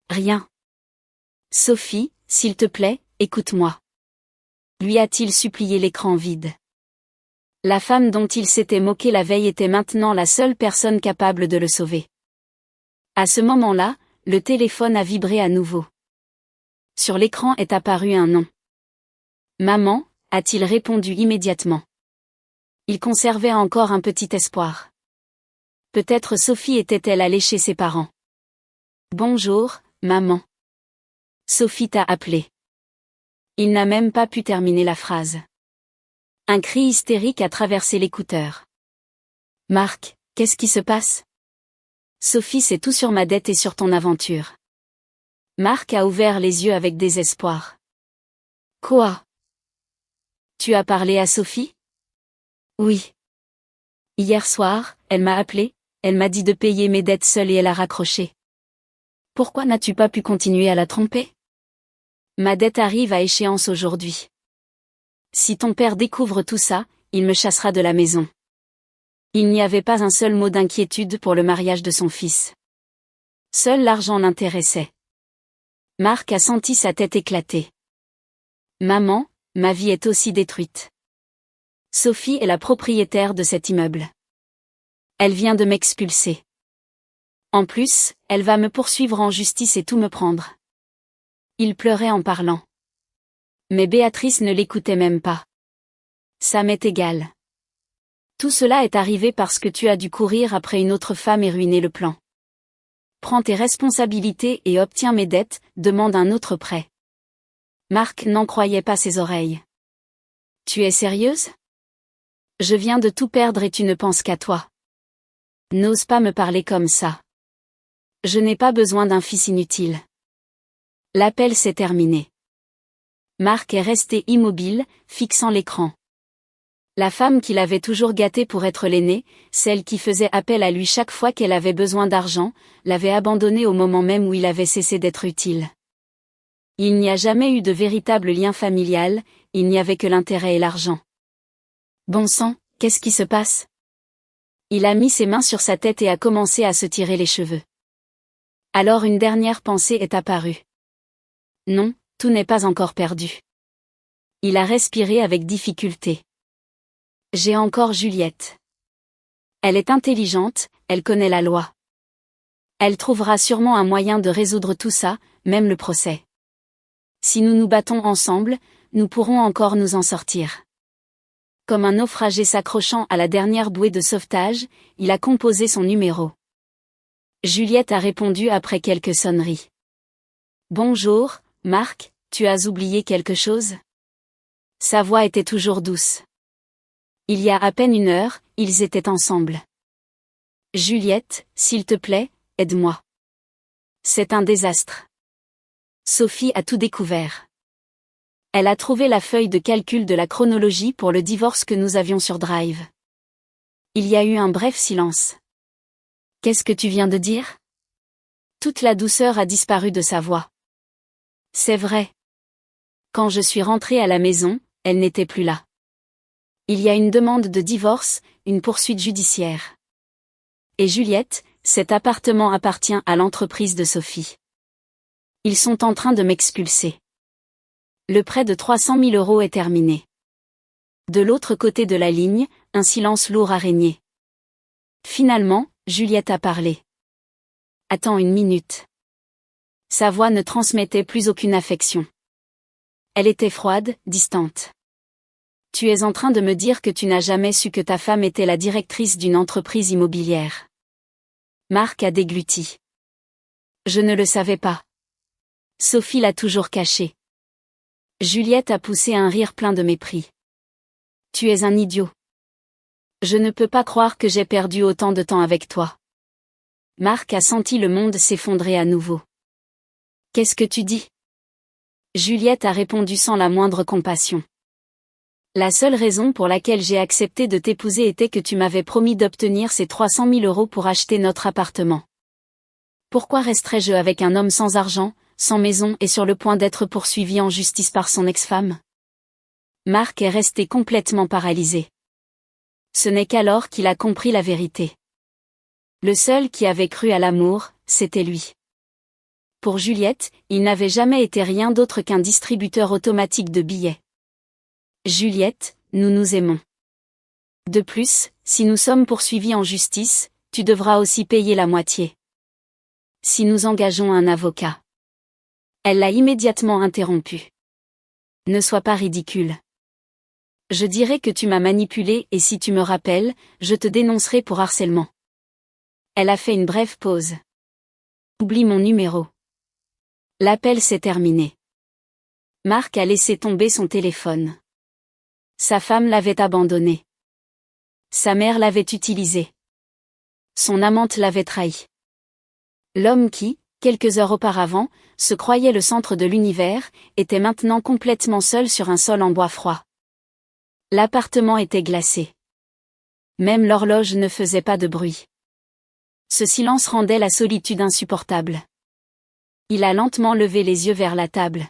Speaker 1: Rien. Sophie, s'il te plaît, écoute-moi. Lui a-t-il supplié l'écran vide. La femme dont il s'était moqué la veille était maintenant la seule personne capable de le sauver. À ce moment-là, le téléphone a vibré à nouveau. Sur l'écran est apparu un nom. Maman, a-t-il répondu immédiatement. Il conservait encore un petit espoir. Peut-être Sophie était-elle allée chez ses parents. Bonjour, maman. Sophie t'a appelé. Il n'a même pas pu terminer la phrase. Un cri hystérique a traversé l'écouteur. Marc, qu'est-ce qui se passe? Sophie sait tout sur ma dette et sur ton aventure. Marc a ouvert les yeux avec désespoir. Quoi? Tu as parlé à Sophie? Oui. Hier soir, elle m'a appelé, elle m'a dit de payer mes dettes seule et elle a raccroché. Pourquoi n'as-tu pas pu continuer à la tromper? Ma dette arrive à échéance aujourd'hui. Si ton père découvre tout ça, il me chassera de la maison. Il n'y avait pas un seul mot d'inquiétude pour le mariage de son fils. Seul l'argent l'intéressait. Marc a senti sa tête éclater. Maman, ma vie est aussi détruite. Sophie est la propriétaire de cet immeuble. Elle vient de m'expulser. En plus, elle va me poursuivre en justice et tout me prendre. Il pleurait en parlant. Mais Béatrice ne l'écoutait même pas. Ça m'est égal. Tout cela est arrivé parce que tu as dû courir après une autre femme et ruiner le plan. Prends tes responsabilités et obtiens mes dettes, demande un autre prêt. Marc n'en croyait pas ses oreilles. Tu es sérieuse? Je viens de tout perdre et tu ne penses qu'à toi. N'ose pas me parler comme ça. Je n'ai pas besoin d'un fils inutile. L'appel s'est terminé. Marc est resté immobile, fixant l'écran. La femme qu'il avait toujours gâtée pour être l'aînée, celle qui faisait appel à lui chaque fois qu'elle avait besoin d'argent, l'avait abandonné au moment même où il avait cessé d'être utile. Il n'y a jamais eu de véritable lien familial, il n'y avait que l'intérêt et l'argent. Bon sang, qu'est-ce qui se passe? Il a mis ses mains sur sa tête et a commencé à se tirer les cheveux. Alors une dernière pensée est apparue. Non, tout n'est pas encore perdu. Il a respiré avec difficulté. J'ai encore Juliette. Elle est intelligente, elle connaît la loi. Elle trouvera sûrement un moyen de résoudre tout ça, même le procès. Si nous nous battons ensemble, nous pourrons encore nous en sortir. Comme un naufragé s'accrochant à la dernière bouée de sauvetage, il a composé son numéro. Juliette a répondu après quelques sonneries. Bonjour, Marc, tu as oublié quelque chose? Sa voix était toujours douce. Il y a à peine une heure, ils étaient ensemble. Juliette, s'il te plaît, aide-moi. C'est un désastre. Sophie a tout découvert. Elle a trouvé la feuille de calcul de la chronologie pour le divorce que nous avions sur Drive. Il y a eu un bref silence. Qu'est-ce que tu viens de dire? Toute la douceur a disparu de sa voix. C'est vrai. Quand je suis rentrée à la maison, elle n'était plus là. Il y a une demande de divorce, une poursuite judiciaire. Et Juliette, cet appartement appartient à l'entreprise de Sophie. Ils sont en train de m'expulser. Le prêt de 300 000 € est terminé. De l'autre côté de la ligne, un silence lourd a régné. Finalement, Juliette a parlé. Attends une minute. Sa voix ne transmettait plus aucune affection. Elle était froide, distante. Tu es en train de me dire que tu n'as jamais su que ta femme était la directrice d'une entreprise immobilière. Marc a dégluti. Je ne le savais pas. Sophie l'a toujours caché. Juliette a poussé un rire plein de mépris. Tu es un idiot. Je ne peux pas croire que j'ai perdu autant de temps avec toi. Marc a senti le monde s'effondrer à nouveau. Qu'est-ce que tu dis? Juliette a répondu sans la moindre compassion. La seule raison pour laquelle j'ai accepté de t'épouser était que tu m'avais promis d'obtenir ces 300 000 € pour acheter notre appartement. Pourquoi resterais-je avec un homme sans argent, sans maison et sur le point d'être poursuivi en justice par son ex-femme? Marc est resté complètement paralysé. Ce n'est qu'alors qu'il a compris la vérité. Le seul qui avait cru à l'amour, c'était lui. Pour Juliette, il n'avait jamais été rien d'autre qu'un distributeur automatique de billets. Juliette, nous nous aimons. De plus, si nous sommes poursuivis en justice, tu devras aussi payer la moitié. Si nous engageons un avocat. Elle l'a immédiatement interrompu. Ne sois pas ridicule. Je dirai que tu m'as manipulé et si tu me rappelles, je te dénoncerai pour harcèlement. Elle a fait une brève pause. Oublie mon numéro. L'appel s'est terminé. Marc a laissé tomber son téléphone. Sa femme l'avait abandonné. Sa mère l'avait utilisé. Son amante l'avait trahi. L'homme qui, quelques heures auparavant, se croyait le centre de l'univers, était maintenant complètement seul sur un sol en bois froid. L'appartement était glacé. Même l'horloge ne faisait pas de bruit. Ce silence rendait la solitude insupportable. Il a lentement levé les yeux vers la table.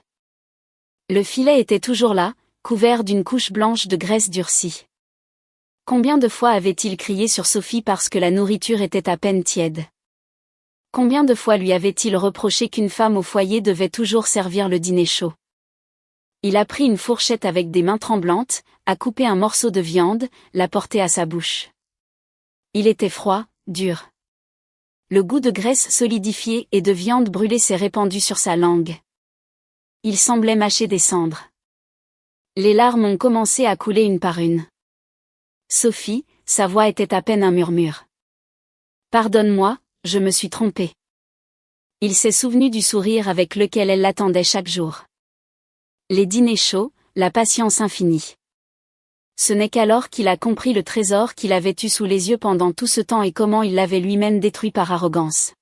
Speaker 1: Le filet était toujours là, couvert d'une couche blanche de graisse durcie. Combien de fois avait-il crié sur Sophie parce que la nourriture était à peine tiède? Combien de fois lui avait-il reproché qu'une femme au foyer devait toujours servir le dîner chaud? Il a pris une fourchette avec des mains tremblantes, a coupé un morceau de viande, l'a porté à sa bouche. Il était froid, dur. Le goût de graisse solidifiée et de viande brûlée s'est répandu sur sa langue. Il semblait mâcher des cendres. Les larmes ont commencé à couler une par une. Sophie, sa voix était à peine un murmure. Pardonne-moi, je me suis trompée. Il s'est souvenu du sourire avec lequel elle l'attendait chaque jour. Les dîners chauds, la patience infinie. Ce n'est qu'alors qu'il a compris le trésor qu'il avait eu sous les yeux pendant tout ce temps et comment il l'avait lui-même détruit par arrogance.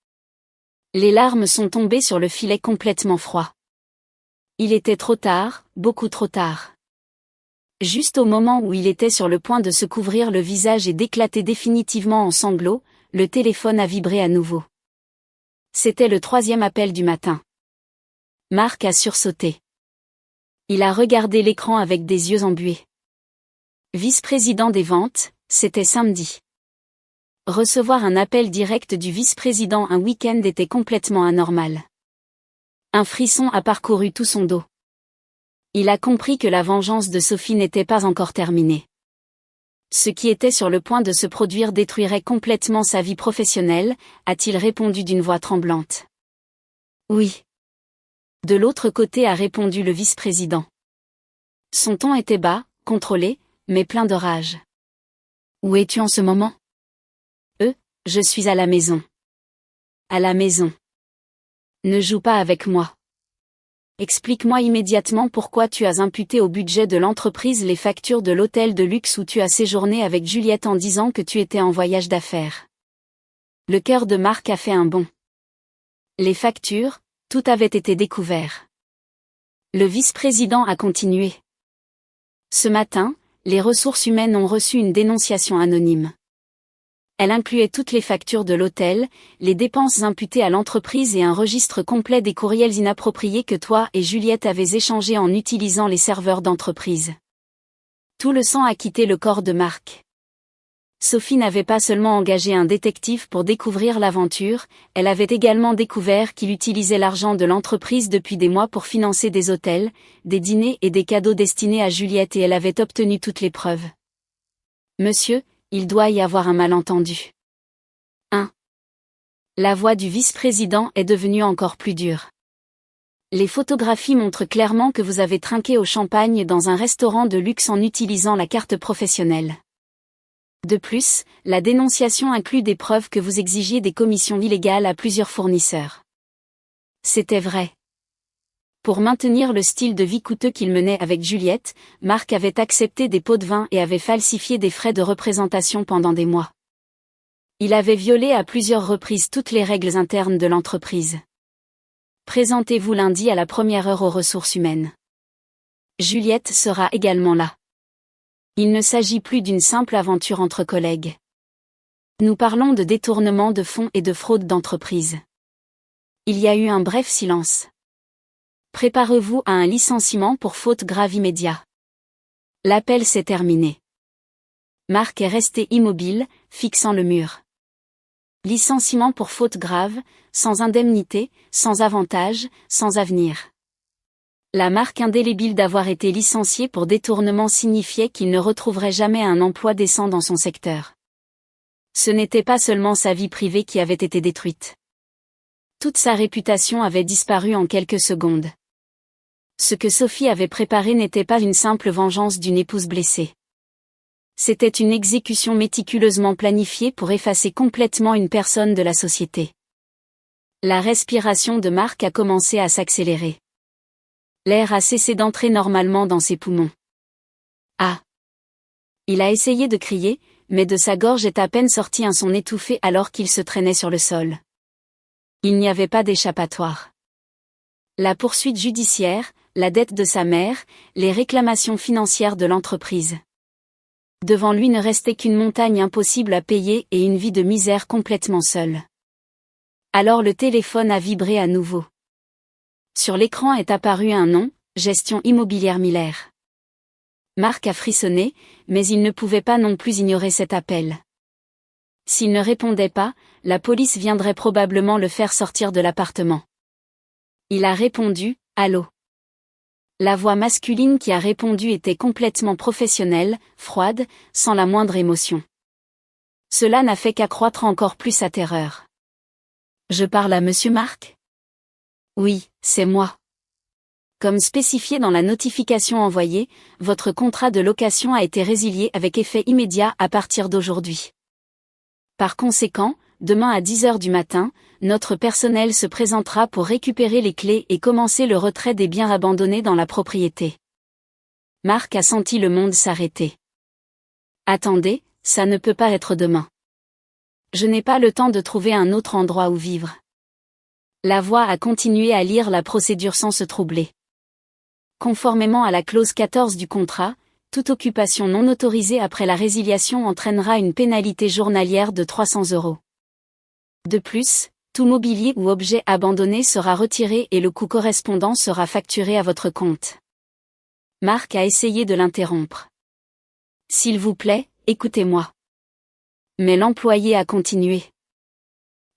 Speaker 1: Les larmes sont tombées sur le filet complètement froid. Il était trop tard, beaucoup trop tard. Juste au moment où il était sur le point de se couvrir le visage et d'éclater définitivement en sanglots, le téléphone a vibré à nouveau. C'était le 3e appel du matin. Marc a sursauté. Il a regardé l'écran avec des yeux embués. Vice-président des ventes, c'était samedi. Recevoir un appel direct du vice-président un week-end était complètement anormal. Un frisson a parcouru tout son dos. Il a compris que la vengeance de Sophie n'était pas encore terminée. Ce qui était sur le point de se produire détruirait complètement sa vie professionnelle, a-t-il répondu d'une voix tremblante. Oui. De l'autre côté a répondu le vice-président. Son ton était bas, contrôlé, mais plein de rage. Où es-tu en ce moment? Je suis à la maison. À la maison. Ne joue pas avec moi. Explique-moi immédiatement pourquoi tu as imputé au budget de l'entreprise les factures de l'hôtel de luxe où tu as séjourné avec Juliette en disant que tu étais en voyage d'affaires. Le cœur de Marc a fait un bond. Les factures, tout avait été découvert. Le vice-président a continué. Ce matin, les ressources humaines ont reçu une dénonciation anonyme. Elle incluait toutes les factures de l'hôtel, les dépenses imputées à l'entreprise et un registre complet des courriels inappropriés que toi et Juliette avez échangés en utilisant les serveurs d'entreprise. Tout le sang a quitté le corps de Marc. Sophie n'avait pas seulement engagé un détective pour découvrir l'aventure, elle avait également découvert qu'il utilisait l'argent de l'entreprise depuis des mois pour financer des hôtels, des dîners et des cadeaux destinés à Juliette et elle avait obtenu toutes les preuves. Monsieur, il doit y avoir un malentendu. 1. La voix du vice-président est devenue encore plus dure. Les photographies montrent clairement que vous avez trinqué au champagne dans un restaurant de luxe en utilisant la carte professionnelle. De plus, la dénonciation inclut des preuves que vous exigiez des commissions illégales à plusieurs fournisseurs. C'était vrai. Pour maintenir le style de vie coûteux qu'il menait avec Juliette, Marc avait accepté des pots de vin et avait falsifié des frais de représentation pendant des mois. Il avait violé à plusieurs reprises toutes les règles internes de l'entreprise. Présentez-vous lundi à la première heure aux ressources humaines. Juliette sera également là. Il ne s'agit plus d'une simple aventure entre collègues. Nous parlons de détournement de fonds et de fraude d'entreprise. Il y a eu un bref silence. Préparez-vous à un licenciement pour faute grave immédiat. L'appel s'est terminé. Marc est resté immobile, fixant le mur. Licenciement pour faute grave, sans indemnité, sans avantage, sans avenir. La marque indélébile d'avoir été licencié pour détournement signifiait qu'il ne retrouverait jamais un emploi décent dans son secteur. Ce n'était pas seulement sa vie privée qui avait été détruite. Toute sa réputation avait disparu en quelques secondes. Ce que Sophie avait préparé n'était pas une simple vengeance d'une épouse blessée. C'était une exécution méticuleusement planifiée pour effacer complètement une personne de la société. La respiration de Marc a commencé à s'accélérer. L'air a cessé d'entrer normalement dans ses poumons. Ah! Il a essayé de crier, mais de sa gorge est à peine sorti un son étouffé alors qu'il se traînait sur le sol. Il n'y avait pas d'échappatoire. La poursuite judiciaire, la dette de sa mère, les réclamations financières de l'entreprise. Devant lui ne restait qu'une montagne impossible à payer et une vie de misère complètement seule. Alors le téléphone a vibré à nouveau. Sur l'écran est apparu un nom, Gestion Immobilière Miller. Marc a frissonné, mais il ne pouvait pas non plus ignorer cet appel. S'il ne répondait pas, la police viendrait probablement le faire sortir de l'appartement. Il a répondu, « Allô ». La voix masculine qui a répondu était complètement professionnelle, froide, sans la moindre émotion. Cela n'a fait qu'accroître encore plus sa terreur. « Je parle à monsieur Marc ? » « Oui, c'est moi. » Comme spécifié dans la notification envoyée, votre contrat de location a été résilié avec effet immédiat à partir d'aujourd'hui. Par conséquent, demain à 10 h du matin, notre personnel se présentera pour récupérer les clés et commencer le retrait des biens abandonnés dans la propriété. Marc a senti le monde s'arrêter. Attendez, ça ne peut pas être demain. Je n'ai pas le temps de trouver un autre endroit où vivre. La voix a continué à lire la procédure sans se troubler. Conformément à la clause 14 du contrat, Toute occupation non autorisée après la résiliation entraînera une pénalité journalière de 300 €. De plus, tout mobilier ou objet abandonné sera retiré et le coût correspondant sera facturé à votre compte. Marc a essayé de l'interrompre. S'il vous plaît, écoutez-moi. Mais l'employé a continué.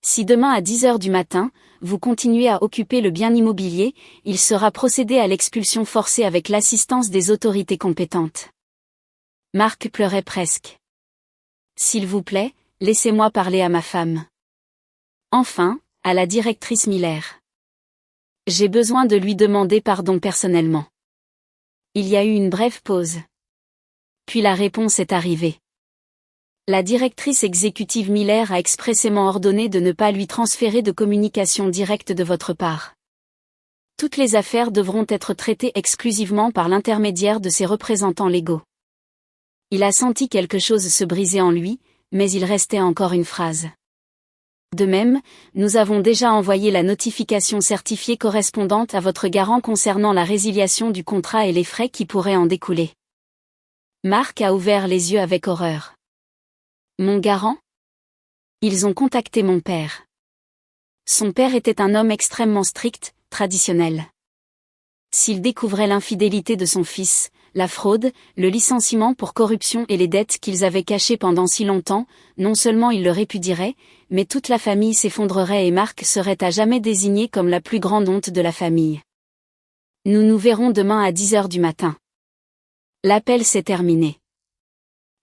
Speaker 1: Si demain à 10 h du matin, vous continuez à occuper le bien immobilier, il sera procédé à l'expulsion forcée avec l'assistance des autorités compétentes. Marc pleurait presque. S'il vous plaît, laissez-moi parler à ma femme. Enfin, à la directrice Miller. J'ai besoin de lui demander pardon personnellement. Il y a eu une brève pause. Puis la réponse est arrivée. La directrice exécutive Miller a expressément ordonné de ne pas lui transférer de communication directe de votre part. Toutes les affaires devront être traitées exclusivement par l'intermédiaire de ses représentants légaux. Il a senti quelque chose se briser en lui, mais il restait encore une phrase. De même, nous avons déjà envoyé la notification certifiée correspondante à votre garant concernant la résiliation du contrat et les frais qui pourraient en découler. Marc a ouvert les yeux avec horreur. Mon garant ? Ils ont contacté mon père. Son père était un homme extrêmement strict, traditionnel. S'il découvrait l'infidélité de son fils, la fraude, le licenciement pour corruption et les dettes qu'ils avaient cachées pendant si longtemps, non seulement il le répudierait, mais toute la famille s'effondrerait et Marc serait à jamais désigné comme la plus grande honte de la famille. Nous nous verrons demain à 10 h du matin. L'appel s'est terminé.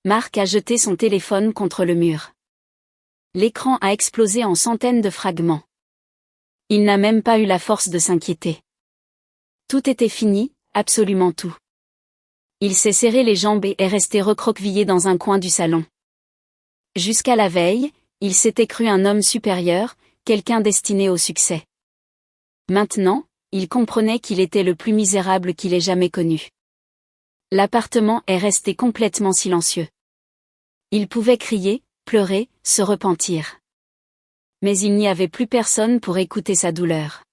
Speaker 1: Marc a jeté son téléphone contre le mur. L'écran a explosé en centaines de fragments. Il n'a même pas eu la force de s'inquiéter. Tout était fini, absolument tout. Il s'est serré les jambes et est resté recroquevillé dans un coin du salon. Jusqu'à la veille, il s'était cru un homme supérieur, quelqu'un destiné au succès. Maintenant, il comprenait qu'il était le plus misérable qu'il ait jamais connu. L'appartement est resté complètement silencieux. Il pouvait crier, pleurer, se repentir. Mais il n'y avait plus personne pour écouter sa douleur.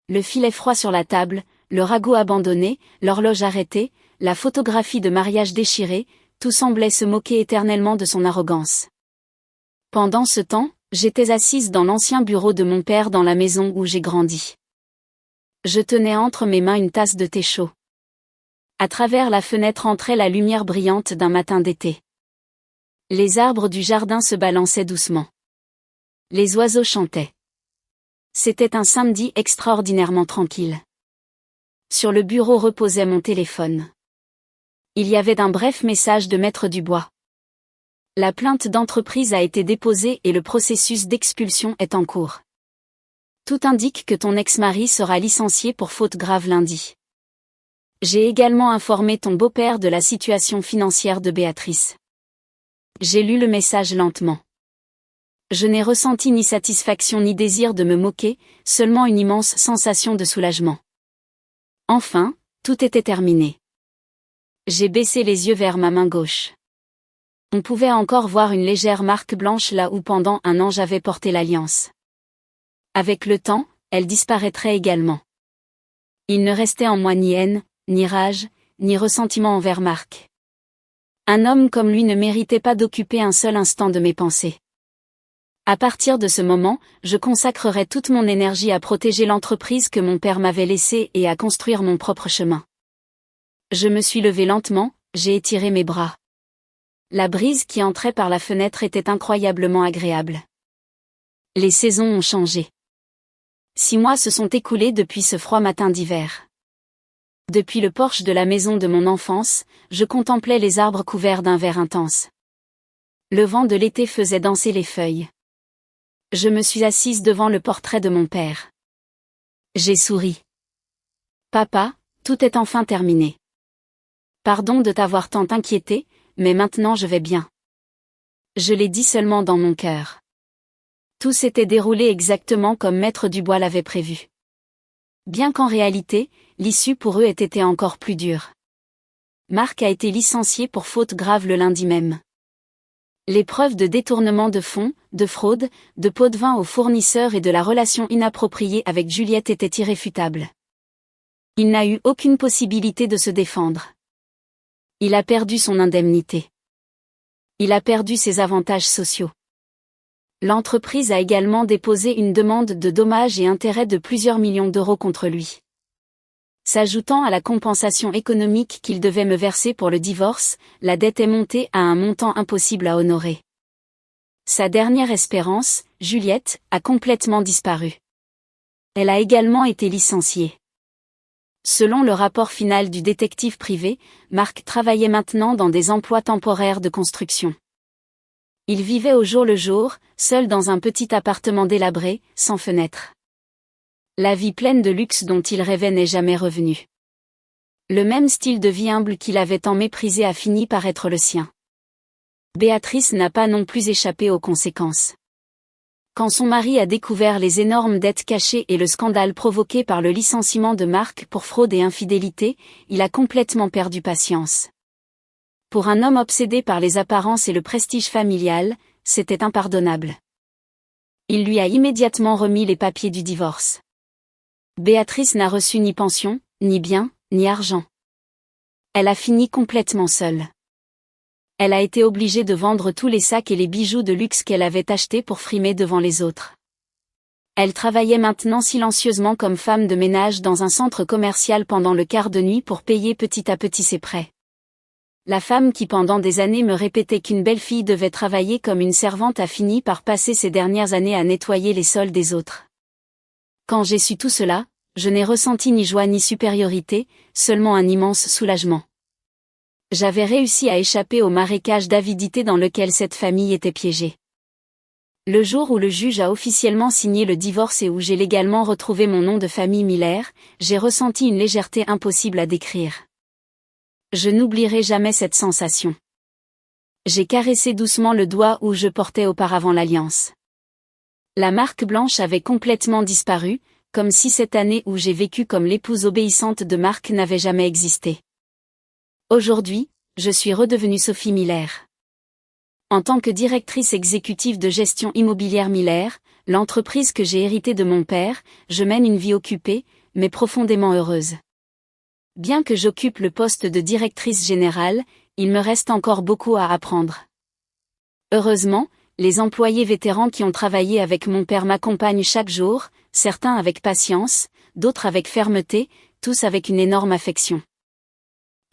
Speaker 1: Le filet froid sur la table, le ragot abandonné, l'horloge arrêtée, la photographie de mariage déchirée, tout semblait se moquer éternellement de son arrogance. Pendant ce temps, j'étais assise dans l'ancien bureau de mon père dans la maison où j'ai grandi. Je tenais entre mes mains une tasse de thé chaud. À travers la fenêtre entrait la lumière brillante d'un matin d'été. Les arbres du jardin se balançaient doucement. Les oiseaux chantaient. C'était un samedi extraordinairement tranquille. Sur le bureau reposait mon téléphone. Il y avait un bref message de Maître Dubois. La plainte d'entreprise a été déposée et le processus d'expulsion est en cours. Tout indique que ton ex-mari sera licencié pour faute grave lundi. J'ai également informé ton beau-père de la situation financière de Béatrice. J'ai lu le message lentement. Je n'ai ressenti ni satisfaction ni désir de me moquer, seulement une immense sensation de soulagement. Enfin, tout était terminé. J'ai baissé les yeux vers ma main gauche. On pouvait encore voir une légère marque blanche là où pendant un an j'avais porté l'alliance. Avec le temps, elle disparaîtrait également. Il ne restait en moi ni haine, ni rage, ni ressentiment envers Marc. Un homme comme lui ne méritait pas d'occuper un seul instant de mes pensées. À partir de ce moment, je consacrerai toute mon énergie à protéger l'entreprise que mon père m'avait laissée et à construire mon propre chemin. Je me suis levée lentement, j'ai étiré mes bras. La brise qui entrait par la fenêtre était incroyablement agréable. Les saisons ont changé. 6 mois se sont écoulés depuis ce froid matin d'hiver. Depuis le porche de la maison de mon enfance, je contemplais les arbres couverts d'un vert intense. Le vent de l'été faisait danser les feuilles. Je me suis assise devant le portrait de mon père. J'ai souri. Papa, tout est enfin terminé. Pardon de t'avoir tant inquiété, mais maintenant je vais bien. Je l'ai dit seulement dans mon cœur. Tout s'était déroulé exactement comme Maître Dubois l'avait prévu. Bien qu'en réalité, l'issue pour eux ait été encore plus dure. Marc a été licencié pour faute grave le lundi même. Les preuves de détournement de fonds, de fraude, de pots de vin aux fournisseurs et de la relation inappropriée avec Juliette étaient irréfutables. Il n'a eu aucune possibilité de se défendre. Il a perdu son indemnité. Il a perdu ses avantages sociaux. L'entreprise a également déposé une demande de dommages et intérêts de plusieurs millions d'euros contre lui. S'ajoutant à la compensation économique qu'il devait me verser pour le divorce, la dette est montée à un montant impossible à honorer. Sa dernière espérance, Juliette, a complètement disparu. Elle a également été licenciée. Selon le rapport final du détective privé, Marc travaillait maintenant dans des emplois temporaires de construction. Il vivait au jour le jour, seul dans un petit appartement délabré, sans fenêtre. La vie pleine de luxe dont il rêvait n'est jamais revenue. Le même style de vie humble qu'il avait tant méprisé a fini par être le sien. Béatrice n'a pas non plus échappé aux conséquences. Quand son mari a découvert les énormes dettes cachées et le scandale provoqué par le licenciement de Marc pour fraude et infidélité, il a complètement perdu patience. Pour un homme obsédé par les apparences et le prestige familial, c'était impardonnable. Il lui a immédiatement remis les papiers du divorce. Béatrice n'a reçu ni pension, ni bien, ni argent. Elle a fini complètement seule. Elle a été obligée de vendre tous les sacs et les bijoux de luxe qu'elle avait achetés pour frimer devant les autres. Elle travaillait maintenant silencieusement comme femme de ménage dans un centre commercial pendant le quart de nuit pour payer petit à petit ses prêts. La femme qui pendant des années me répétait qu'une belle fille devait travailler comme une servante a fini par passer ses dernières années à nettoyer les sols des autres. Quand j'ai su tout cela, je n'ai ressenti ni joie ni supériorité, seulement un immense soulagement. J'avais réussi à échapper au marécage d'avidité dans lequel cette famille était piégée. Le jour où le juge a officiellement signé le divorce et où j'ai légalement retrouvé mon nom de famille Miller, j'ai ressenti une légèreté impossible à décrire. Je n'oublierai jamais cette sensation. J'ai caressé doucement le doigt où je portais auparavant l'alliance. La marque blanche avait complètement disparu, comme si cette année où j'ai vécu comme l'épouse obéissante de Marc n'avait jamais existé. Aujourd'hui, je suis redevenue Sophie Miller. En tant que directrice exécutive de gestion immobilière Miller, l'entreprise que j'ai héritée de mon père, je mène une vie occupée, mais profondément heureuse. Bien que j'occupe le poste de directrice générale, il me reste encore beaucoup à apprendre. Heureusement, les employés vétérans qui ont travaillé avec mon père m'accompagnent chaque jour, certains avec patience, d'autres avec fermeté, tous avec une énorme affection.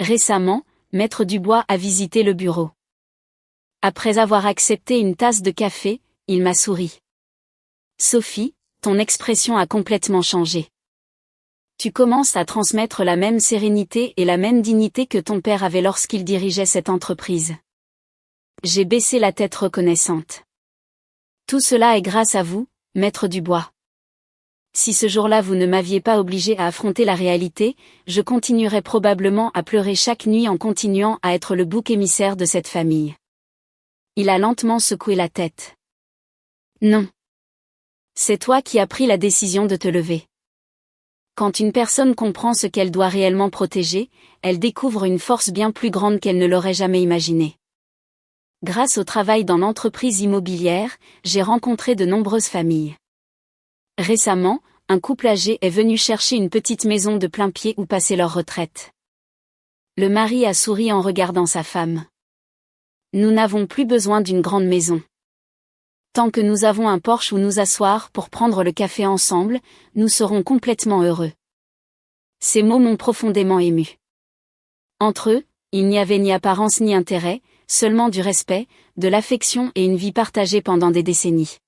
Speaker 1: Récemment, Maître Dubois a visité le bureau. Après avoir accepté une tasse de café, il m'a souri. « Sophie, ton expression a complètement changé. Tu commences à transmettre la même sérénité et la même dignité que ton père avait lorsqu'il dirigeait cette entreprise. » J'ai baissé la tête reconnaissante. Tout cela est grâce à vous, Maître Dubois. Si ce jour-là vous ne m'aviez pas obligé à affronter la réalité, je continuerais probablement à pleurer chaque nuit en continuant à être le bouc émissaire de cette famille. Il a lentement secoué la tête. Non. C'est toi qui as pris la décision de te lever. Quand une personne comprend ce qu'elle doit réellement protéger, elle découvre une force bien plus grande qu'elle ne l'aurait jamais imaginée. Grâce au travail dans l'entreprise immobilière, j'ai rencontré de nombreuses familles. Récemment, un couple âgé est venu chercher une petite maison de plain-pied où passer leur retraite. Le mari a souri en regardant sa femme. Nous n'avons plus besoin d'une grande maison. Tant que nous avons un porche où nous asseoir pour prendre le café ensemble, nous serons complètement heureux. Ces mots m'ont profondément ému. Entre eux, il n'y avait ni apparence ni intérêt, seulement du respect, de l'affection et une vie partagée pendant des décennies.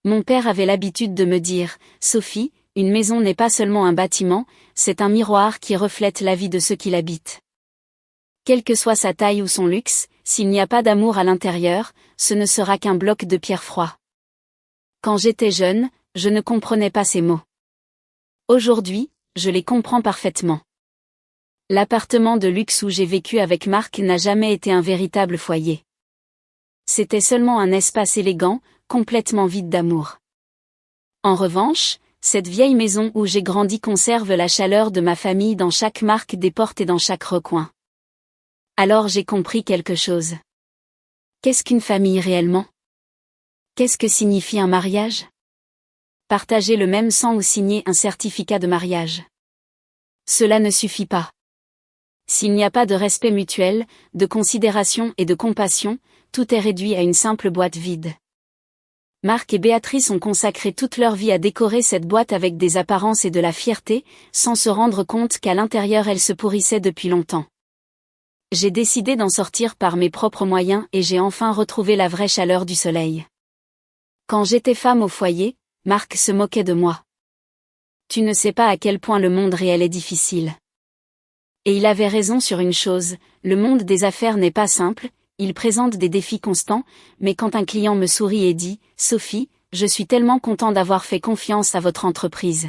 Speaker 1: Mon père avait l'habitude de me dire, « Sophie, une maison n'est pas seulement un bâtiment, c'est un miroir qui reflète la vie de ceux qui l'habitent. Quelle que soit sa taille ou son luxe, s'il n'y a pas d'amour à l'intérieur, ce ne sera qu'un bloc de pierre froid. » Quand j'étais jeune, je ne comprenais pas ces mots. Aujourd'hui, je les comprends parfaitement. L'appartement de luxe où j'ai vécu avec Marc n'a jamais été un véritable foyer. C'était seulement un espace élégant, complètement vide d'amour. En revanche, cette vieille maison où j'ai grandi conserve la chaleur de ma famille dans chaque marque des portes et dans chaque recoin. Alors j'ai compris quelque chose. Qu'est-ce qu'une famille réellement? Qu'est-ce que signifie un mariage? Partager le même sang ou signer un certificat de mariage. Cela ne suffit pas. S'il n'y a pas de respect mutuel, de considération et de compassion, tout est réduit à une simple boîte vide. Marc et Béatrice ont consacré toute leur vie à décorer cette boîte avec des apparences et de la fierté, sans se rendre compte qu'à l'intérieur elle se pourrissait depuis longtemps. J'ai décidé d'en sortir par mes propres moyens et j'ai enfin retrouvé la vraie chaleur du soleil. Quand j'étais femme au foyer, Marc se moquait de moi. Tu ne sais pas à quel point le monde réel est difficile. Et il avait raison sur une chose, le monde des affaires n'est pas simple, il présente des défis constants, mais quand un client me sourit et dit « Sophie, je suis tellement content d'avoir fait confiance à votre entreprise. »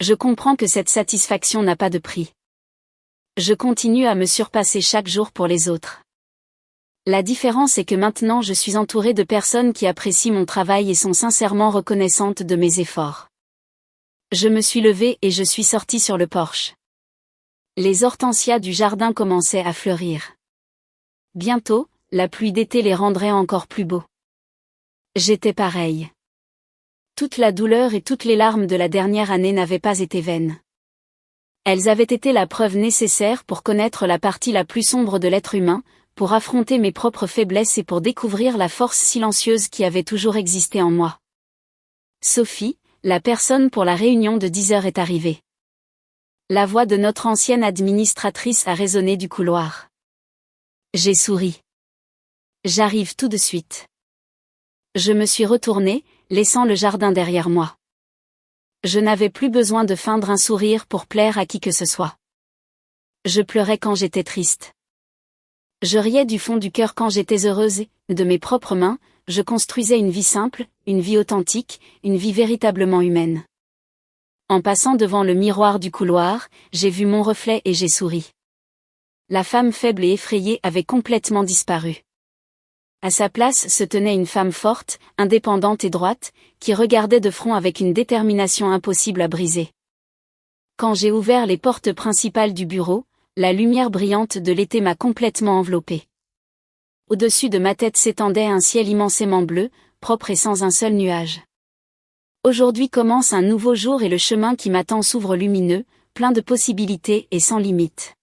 Speaker 1: Je comprends que cette satisfaction n'a pas de prix. Je continue à me surpasser chaque jour pour les autres. La différence est que maintenant je suis entourée de personnes qui apprécient mon travail et sont sincèrement reconnaissantes de mes efforts. Je me suis levée et je suis sortie sur le porche. Les hortensias du jardin commençaient à fleurir. Bientôt, la pluie d'été les rendrait encore plus beaux. J'étais pareille. Toute la douleur et toutes les larmes de la dernière année n'avaient pas été vaines. Elles avaient été la preuve nécessaire pour connaître la partie la plus sombre de l'être humain, pour affronter mes propres faiblesses et pour découvrir la force silencieuse qui avait toujours existé en moi. Sophie, la personne pour la réunion de 10 heures est arrivée. La voix de notre ancienne administratrice a résonné du couloir. J'ai souri. J'arrive tout de suite. Je me suis retournée, laissant le jardin derrière moi. Je n'avais plus besoin de feindre un sourire pour plaire à qui que ce soit. Je pleurais quand j'étais triste. Je riais du fond du cœur quand j'étais heureuse et, de mes propres mains, je construisais une vie simple, une vie authentique, une vie véritablement humaine. En passant devant le miroir du couloir, j'ai vu mon reflet et j'ai souri. La femme faible et effrayée avait complètement disparu. À sa place se tenait une femme forte, indépendante et droite, qui regardait de front avec une détermination impossible à briser. Quand j'ai ouvert les portes principales du bureau, la lumière brillante de l'été m'a complètement enveloppée. Au-dessus de ma tête s'étendait un ciel immensément bleu, propre et sans un seul nuage. Aujourd'hui commence un nouveau jour et le chemin qui m'attend s'ouvre lumineux, plein de possibilités et sans limite.